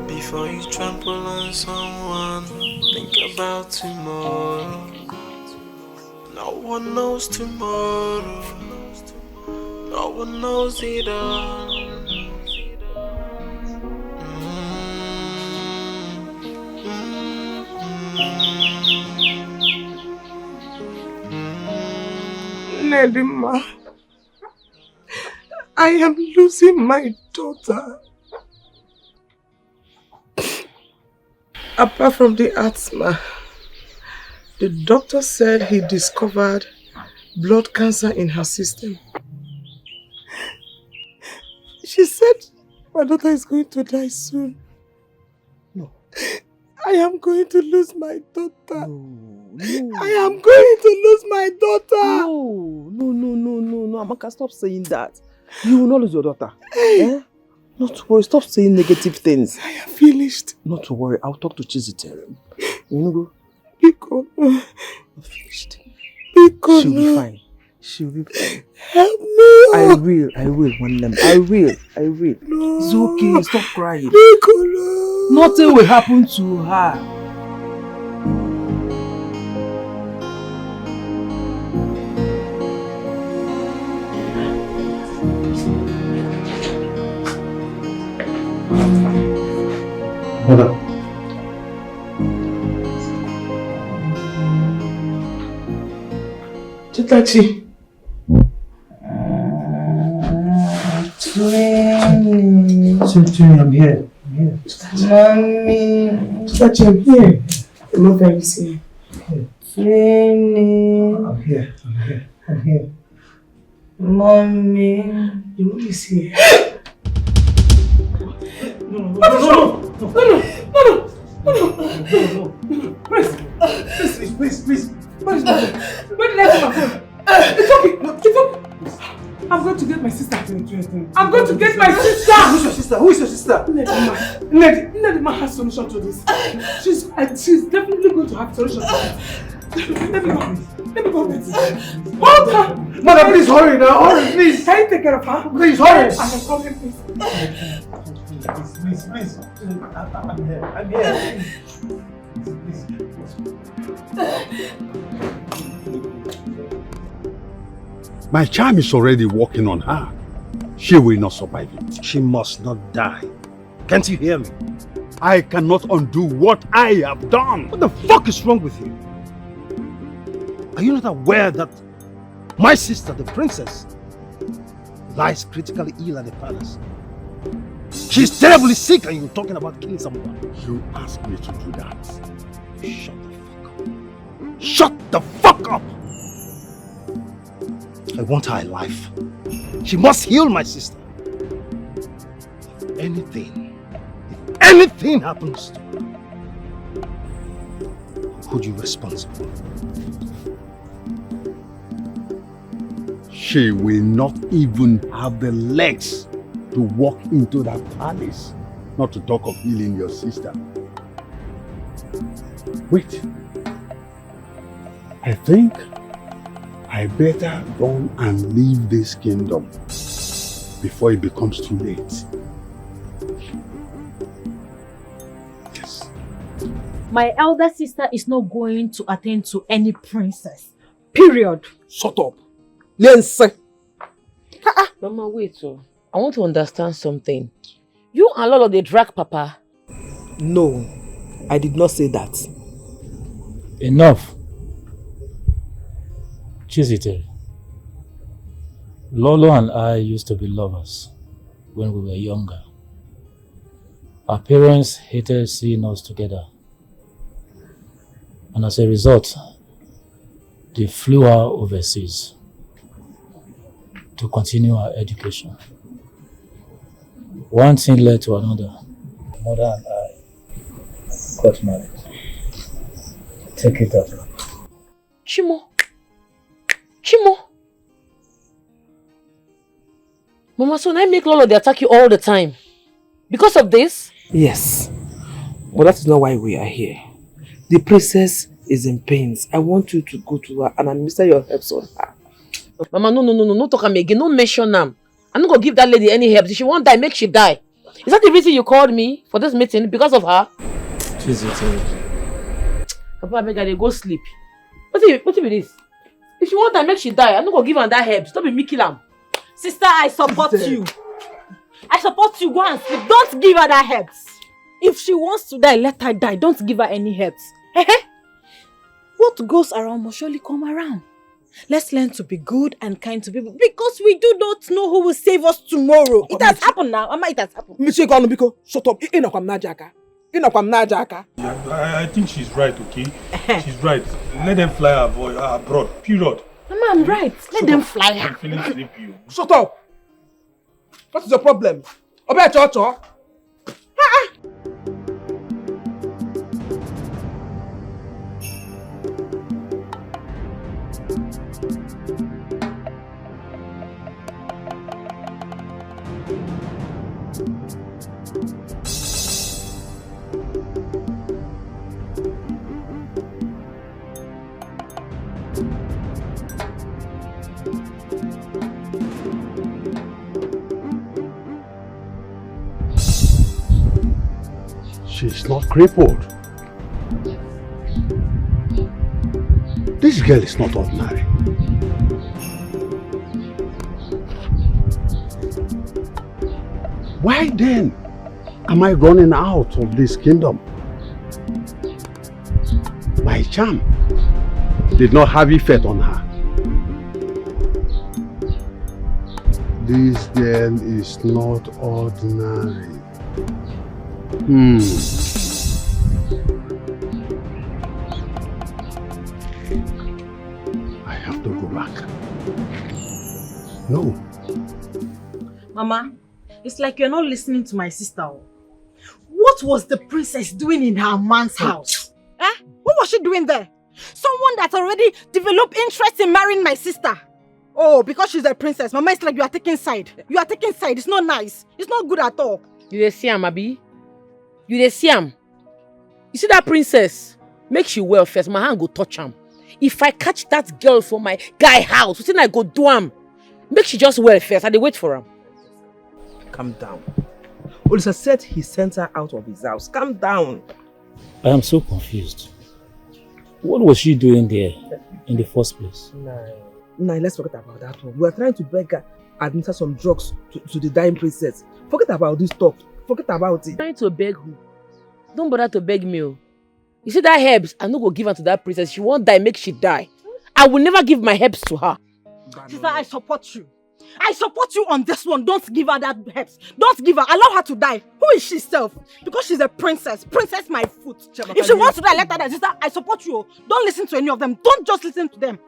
Before you trample on someone, think about tomorrow. No one knows tomorrow. No one knows it all. Nedima, I am losing my daughter. Apart from the asthma, the doctor said he discovered blood cancer in her system. She said my daughter is going to die soon. No. I am going to lose my daughter. No. I am going to lose my daughter. No, Amaka, stop saying that. You will not lose your daughter. Eh? Not to worry, stop saying negative things. I am finished. Not to worry, I'll talk to Chiziterem. You know, go? Because I'm finished. Because she'll be fine. She'll be fine. Help me. I will, one lemon. I will. No. It's okay, stop crying. Because nothing will happen to her. Mother. Titachi. I'm here. Mommy. Titachi, I'm here. I'm not very sick. I'm here. Mommy. Your mom is here. No. Please. Where did I put my phone? It's okay. I'm going to get my sister. I'm going to get my sister. Who's your sister? Who is your sister? Nedima has solution to this. She's definitely going to have solution to this. Let me go. Hold her. Mother, please hurry now. Hurry, please. Can you take care of her? Please hurry. I can come in, please. Please. I'm here. Please. My charm is already working on her. She will not survive it. She must not die. Can't you hear me? I cannot undo what I have done. What the fuck is wrong with you? Are you not aware that my sister, the princess, lies critically ill at the palace? She's terribly sick and you're talking about killing someone. You asked me to do that. Shut the fuck up! I want her alive. She must heal my sister. If anything happens to her, I'll hold you responsible. She will not even have the legs to walk into that palace, not to talk of healing your sister. Wait. I think I better run and leave this kingdom before it becomes too late. Yes. My elder sister is not going to attend to any princess. Period. Shut up. Lense. Mama, wait. I want to understand something. You and Lolo, they drag Papa. No, I did not say that. Enough. Chizite. Lolo and I used to be lovers when we were younger. Our parents hated seeing us together. And as a result, they flew her overseas to continue our education. One thing led to another. Mother and I got married. Take it up. Chimo. Mama, so I make Lolo they attack you all the time. Because of this? Yes. But that is not why we are here. The princess is in pains. I want you to go to her and administer your herbs on her. Mama, no talk am again. No mention them. I'm not going to give that lady any help. If she won't die, make she die. Is that the reason you called me for this meeting? Because of her? Papa, I beg her, go sleep. What is this? If she won't die, make she die. I'm not going to give her that help. Stop me kill her. Sister, I support you. I support you. Go and sleep. Don't give her that herbs. If she wants to die, let her die. Don't give her any herbs. What goes around must surely come around. Let's learn to be good and kind to people because we do not know who will save us tomorrow. It has happened now. Mama, it has happened. Shut up. I think she's right, okay? She's right. Let them fly her boy abroad. Period. Mama, I'm right. Let them fly her. I'm feeling sleepy. Shut up. What is your problem? Obio. She's not crippled. This girl is not ordinary. Why then am I running out of this kingdom? My charm did not have effect on her. This girl is not ordinary. I have to go back. No. Mama, it's like you're not listening to my sister. What was the princess doing in her man's house? Eh? What was she doing there? Someone that's already developed interest in marrying my sister. Oh, because she's a princess. Mama, it's like you are taking side. You are taking side. It's not nice. It's not good at all. You dey see am, Abi? You dey see am? You see that princess? Make she well first. My hand go touch am. If I catch that girl for my guy house, wetin I go do am? Make she just well first. I dey wait for am. Calm down. Olisa said he sent her out of his house. Calm down. I am so confused. What was she doing there in the first place? Nah, let's forget about that one. We are trying to beg her administer some drugs to the dying princess. Forget about this talk. Forget about it. Trying to beg who? Don't bother to beg me. Oh. You see that herbs? I no go give her to that princess. She won't die, make she die. I will never give my herbs to her. Sister, I support you. I support you on this one. Don't give her that herbs. Don't give her. Allow her to die. Who is she self? Because she's a princess. Princess my foot. If she wants to die, let her die. Sister, I support you. Don't listen to any of them. Don't just listen to them.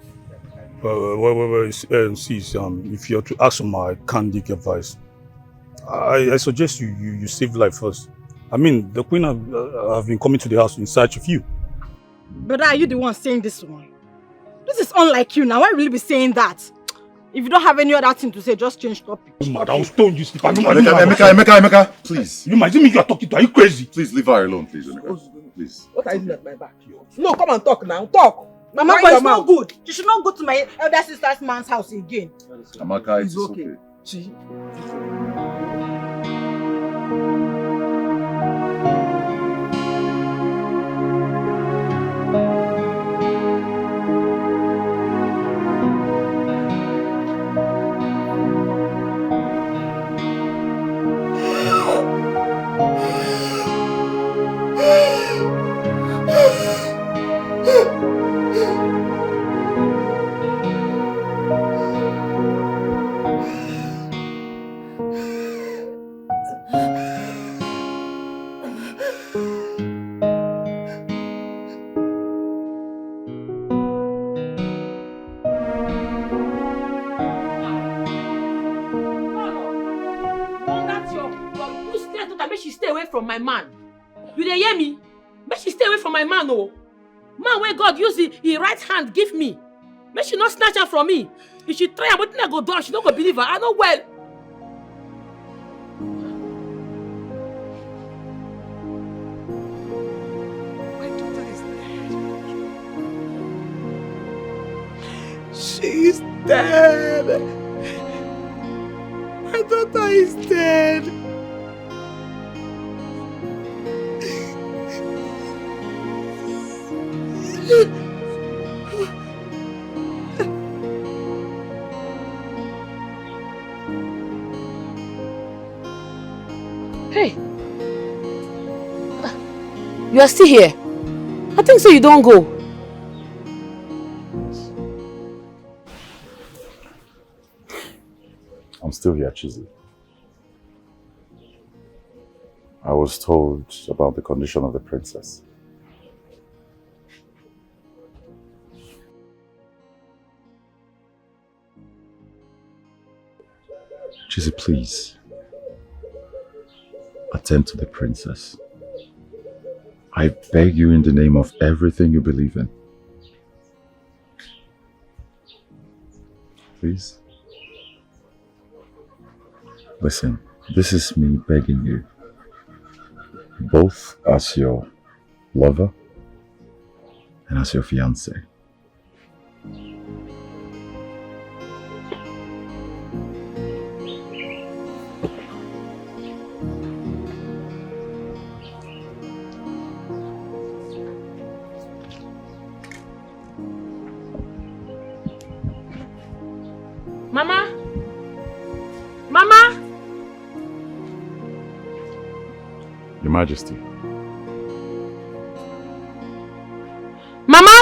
Sis, if you're to ask for my candid advice, I suggest you save life first. I mean, the queen have been coming to the house in search of you. Brother, are you the one saying this one? This is unlike you now. Why will you be saying that? If you don't have any other thing to say, just change topic. Mad, I'll stone you, Steve. Emeka, please. You might think you are talking to her. Are you crazy? Please leave her alone, please, Emeka. Please. What are you doing at my back? No, come and talk now. Talk. Mama, but it's not good. You should not go to my elder sister's man's house again. Amaka, it's okay. See? From my man. You dey hear me? Make she stay away from my man, oh. Man where God use his right hand give me. Make she not snatch her from me. If she try, but I go do, she don't go believe her. I know well. My daughter is dead. She's dead. My daughter is dead. Hey, you are still here. I think so. You don't go. I'm still here, Chizzy. I was told about the condition of the princess. Chizzy, please. Attend to the princess. I beg you in the name of everything you believe in. Please. Listen, this is me begging you. Both as your lover and as your fiancé. Mama? Mama? Your Majesty. Mama?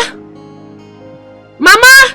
Mama?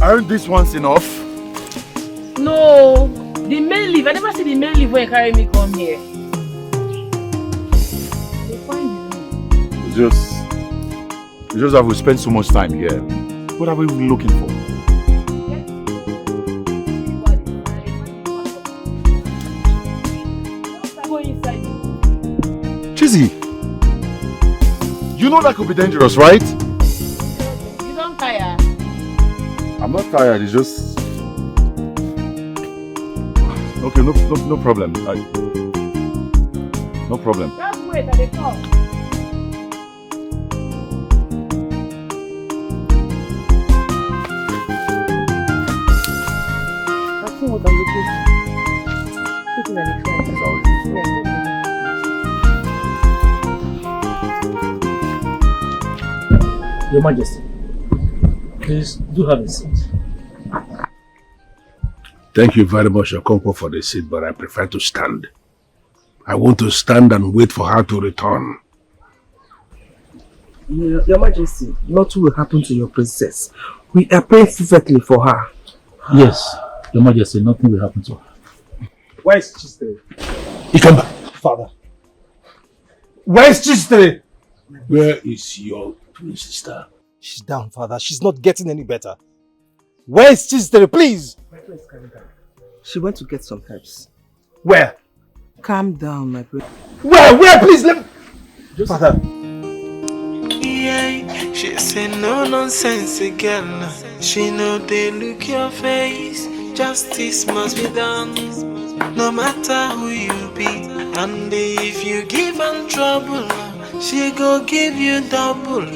Aren't these ones enough? No, the main leave. I never see the main leave when you carry me come here. It's just that we spend so much time here. What are we looking for? Chizzy, you know that could be dangerous, right? You don't tire. I'm not tired, it's just... Okay, no problem. No problem. Just wait, I come. That's what I'm looking for. Looking at the front. Your Majesty, please do have a seat. Thank you very much, Okonkwo, for the seat, but I prefer to stand. I want to stand and wait for her to return. Your Majesty, nothing will happen to your princess. We are praying fervently for her. Yes, Your Majesty, nothing will happen to her. Where is Chistere? You come back. Father. Where is Chistere? Where is your twin sister? She's down, Father. She's not getting any better. Where is Chistere, please? She went to get some herbs. Where? Calm down, my brother. Where? Please, let me... Father. Yeah, she say no nonsense girl. She know they look your face. Justice must be done, no matter who you be. And if you give her trouble, she go give you double.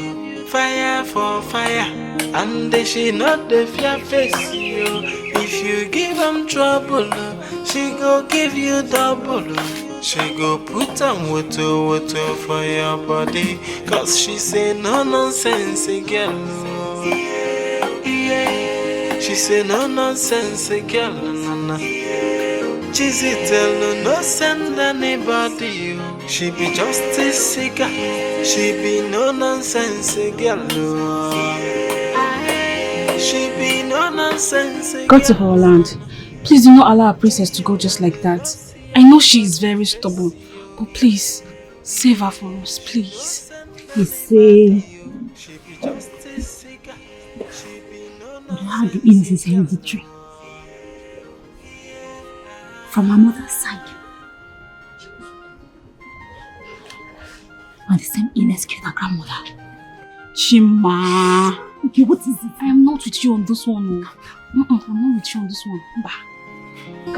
Fire for fire, and she not the fear face you. If you give her trouble, she go give you double. She go put on water for your body, cause she say no nonsense girl. Yeah. She say no nonsense girl. Chizzy tell no send anybody. She be justice seeker. She be no nonsense girl. She be no nonsense girl. Go to her land. Please do not allow our princess to go just like that. I know she is very stubborn, but please, save her for us, please. You say... You have the innocence hereditary. From her mother's side. And the same illness killed her grandmother. Chima. Okay, what is it? I am not with you on this one. I'm not with you on this one. Bah.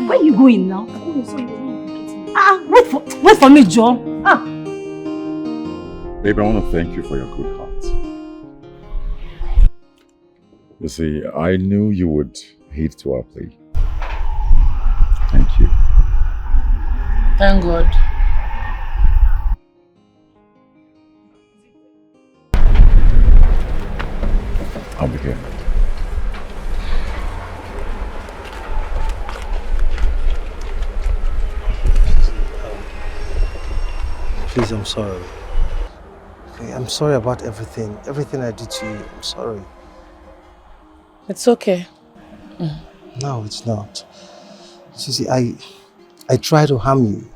Where are you going now? Wait for me, John. Baby, I want to thank you for your good heart. You see, I knew you would heed to our plea. Thank you. Thank God. I'll be here. Please, I'm sorry. Okay, I'm sorry about everything. Everything I did to you, I'm sorry. It's okay. No, it's not. See, I try to harm you.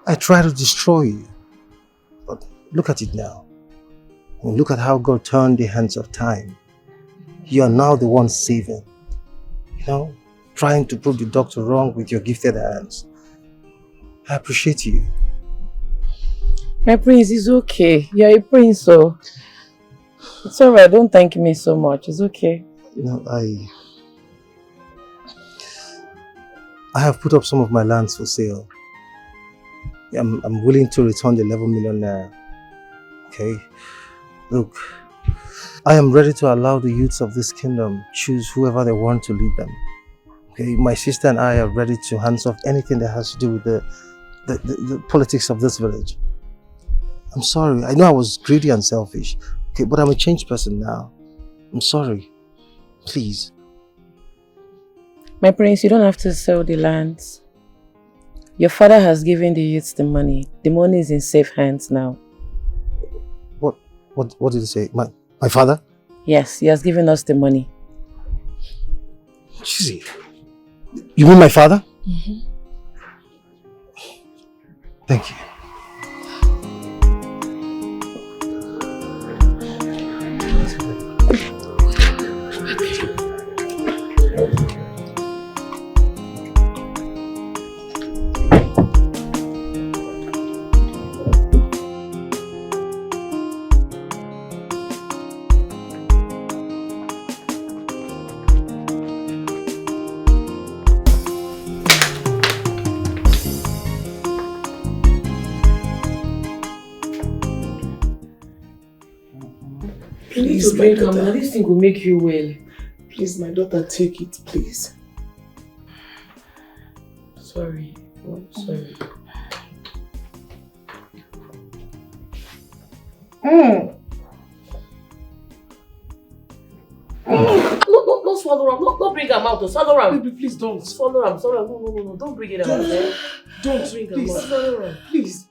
I try to destroy you. But look at it now. I mean, look at how God turned the hands of time. You are now the one saving. You know, trying to prove the doctor wrong with your gifted hands. I appreciate you. My prince, it's okay. You're a prince, so it's alright. Don't thank me so much. It's okay. You know, I have put up some of my lands for sale. I'm willing to return the 11 million naira. Okay? Look, I am ready to allow the youths of this kingdom choose whoever they want to lead them. Okay? My sister and I are ready to hands off anything that has to do with the politics of this village. I'm sorry. I know I was greedy and selfish. Okay, but I'm a changed person now. I'm sorry. Please. My prince, you don't have to sell the lands. Your father has given the youths the money. The money is in safe hands now. What did he say? My father? Yes, he has given us the money. Chizzy, you mean my father? Mm-hmm. Thank you. Please, drink am. This thing will make you well. Please, my daughter, take it, please. Sorry. Oh, sorry. No, swallow am. No, bring am out. Swallow am. Baby, please don't. Swallow am. No. Don't bring it out. Don't drink am. Please, swallow am. Please.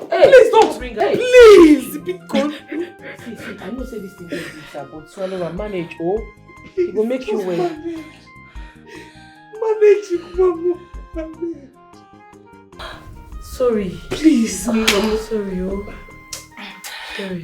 Hey, please don't bring am. am. Please, because See, I know say this thing is bitter, but swallow am. Manage, oh. It will make you well. Manage it, Mama. Manage. Sorry. Please. I'm sorry, oh. Sorry.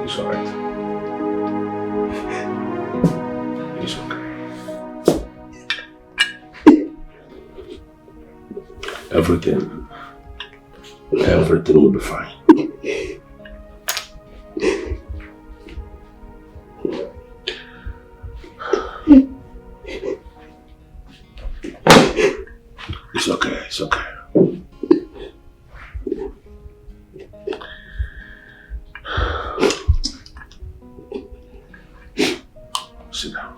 It's alright. It's okay. Everything will be fine. It's okay, it's okay. Sit down.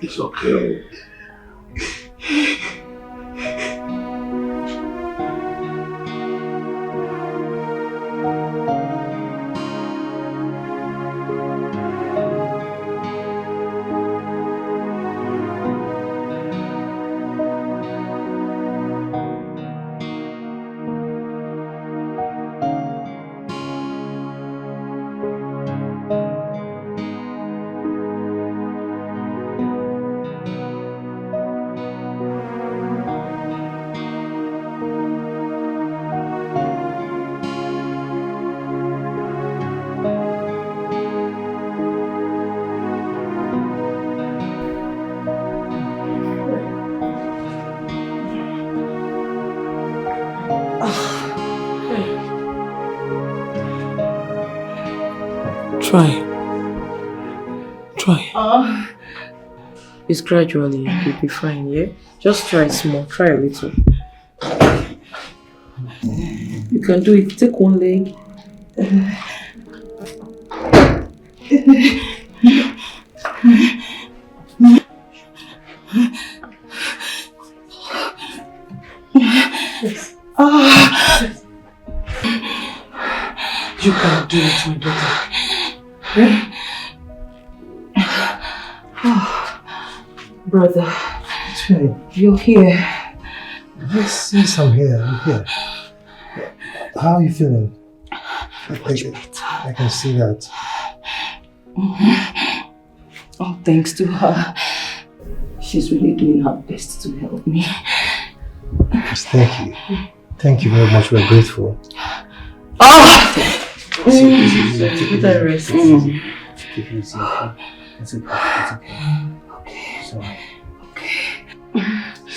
It's okay. Try. It's gradually. You'll be fine, yeah? Just try small. Try a little. You can do it. Take one leg. You can do it, my daughter. Yeah? Brother, you're here. Yes, I'm here. How are you feeling? I can see that. Oh, thanks to her. She's really doing her best to help me. Yes, thank you. Thank you very much. We're grateful. Take that rest. Take it easy, okay? It's okay. Sorry.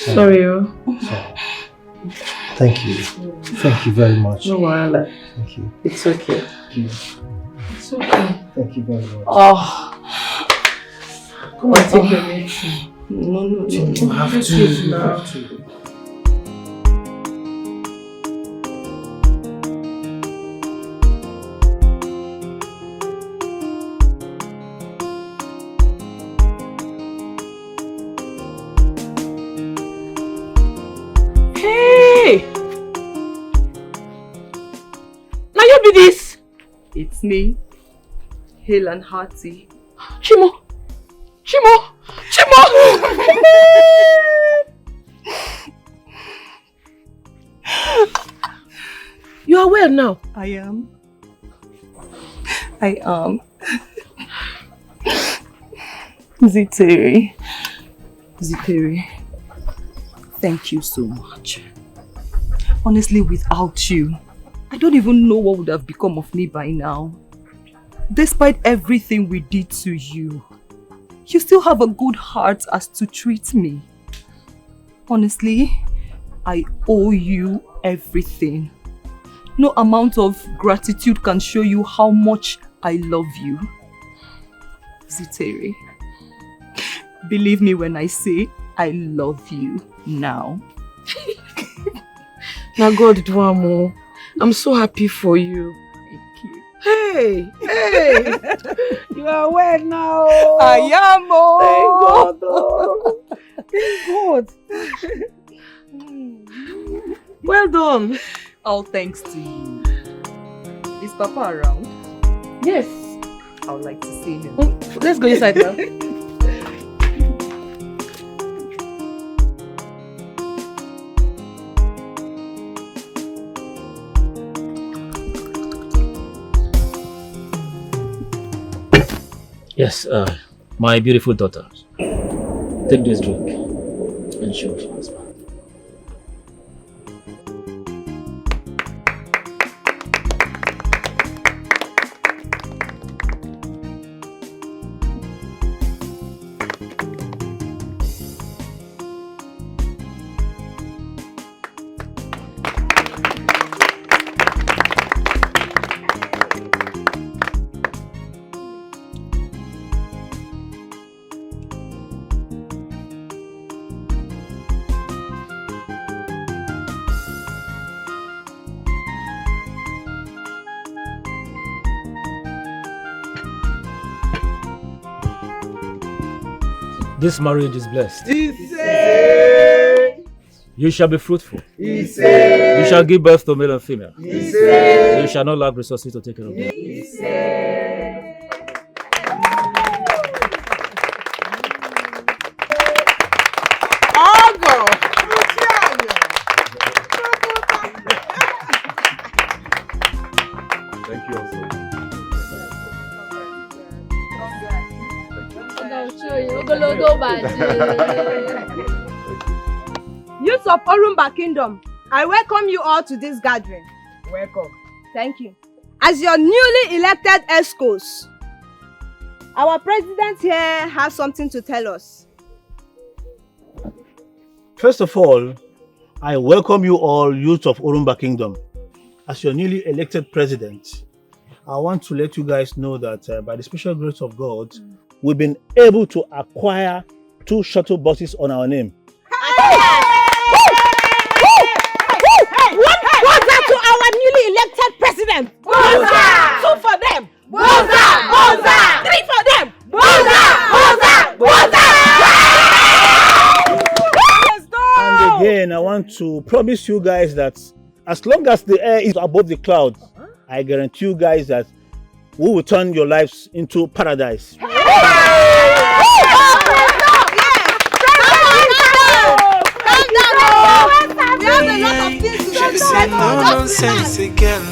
Sorry. Thank you. Thank you very much. No worries. Thank you. It's okay. It's okay. Thank you very much. Come on, take your medicine. No. You have to. Hey! Now you be this? It's me, hale and hearty. Chimo! You are well now? I am. Ziteri, thank you so much. Honestly, without you, I don't even know what would have become of me by now. Despite everything we did to you, you still have a good heart as to treat me. Honestly, I owe you everything. No amount of gratitude can show you how much I love you. Ziteri, believe me when I say I love you now. Now God do amo. I'm so happy for you. Thank you. Hey! You are well now. I am. Oh. Thank God. Well done. All thanks to you. Is Papa around? Yes. I would like to see him. Let's go inside now. Yes, my beautiful daughter. Take this drink and show your husband. This marriage is blessed. You shall be fruitful. You shall give birth to male and female. You shall not lack resources to take care of them. Thank you also. Youths of Orumba Kingdom, I welcome you all to this gathering. Welcome. Thank you. As your newly elected ESCOs, our president here has something to tell us. First of all, I welcome you all, youths of Orumba Kingdom. As your newly elected president, I want to let you guys know that by the special grace of God, we've been able to acquire 2 shuttle buses on our name. One to our newly elected president. Boza! 2 for them. Boza! 3 for them. Boza! And again, I want to promise you guys that as long as the air is above the clouds, I guarantee you guys that we will turn your lives into paradise. She say no nonsense girl.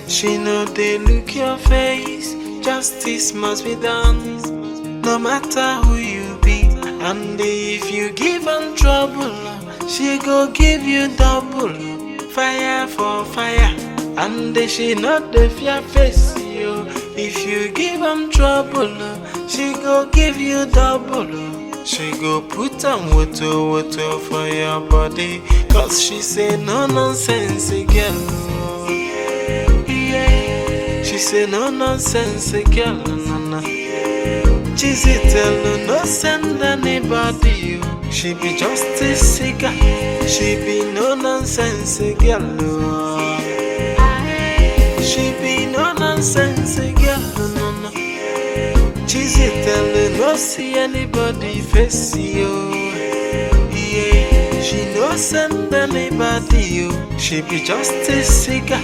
She know they look your face. Justice must be done, no matter who you be. And if you give her trouble, she go give you double. Fire for fire, and she not the fear face you. If you give her trouble, she go give you double. She go put on water for your body, cause she say no nonsense girl. She say no nonsense girl, no. She say tell no send anybody. She be just a cigar. She be no nonsense girl. She be no nonsense girl, no. She say tell no see anybody face you. Yeah, she no go send anybody, you. She be just a cigar,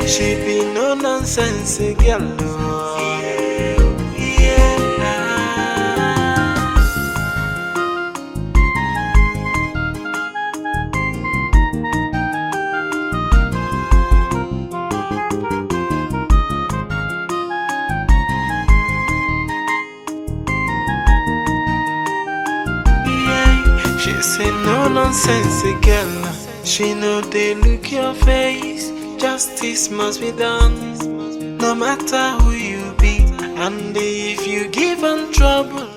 she be no nonsense girl. She say no nonsense girl. She know they look your face. Justice must be done, no matter who you be. And if you give them trouble,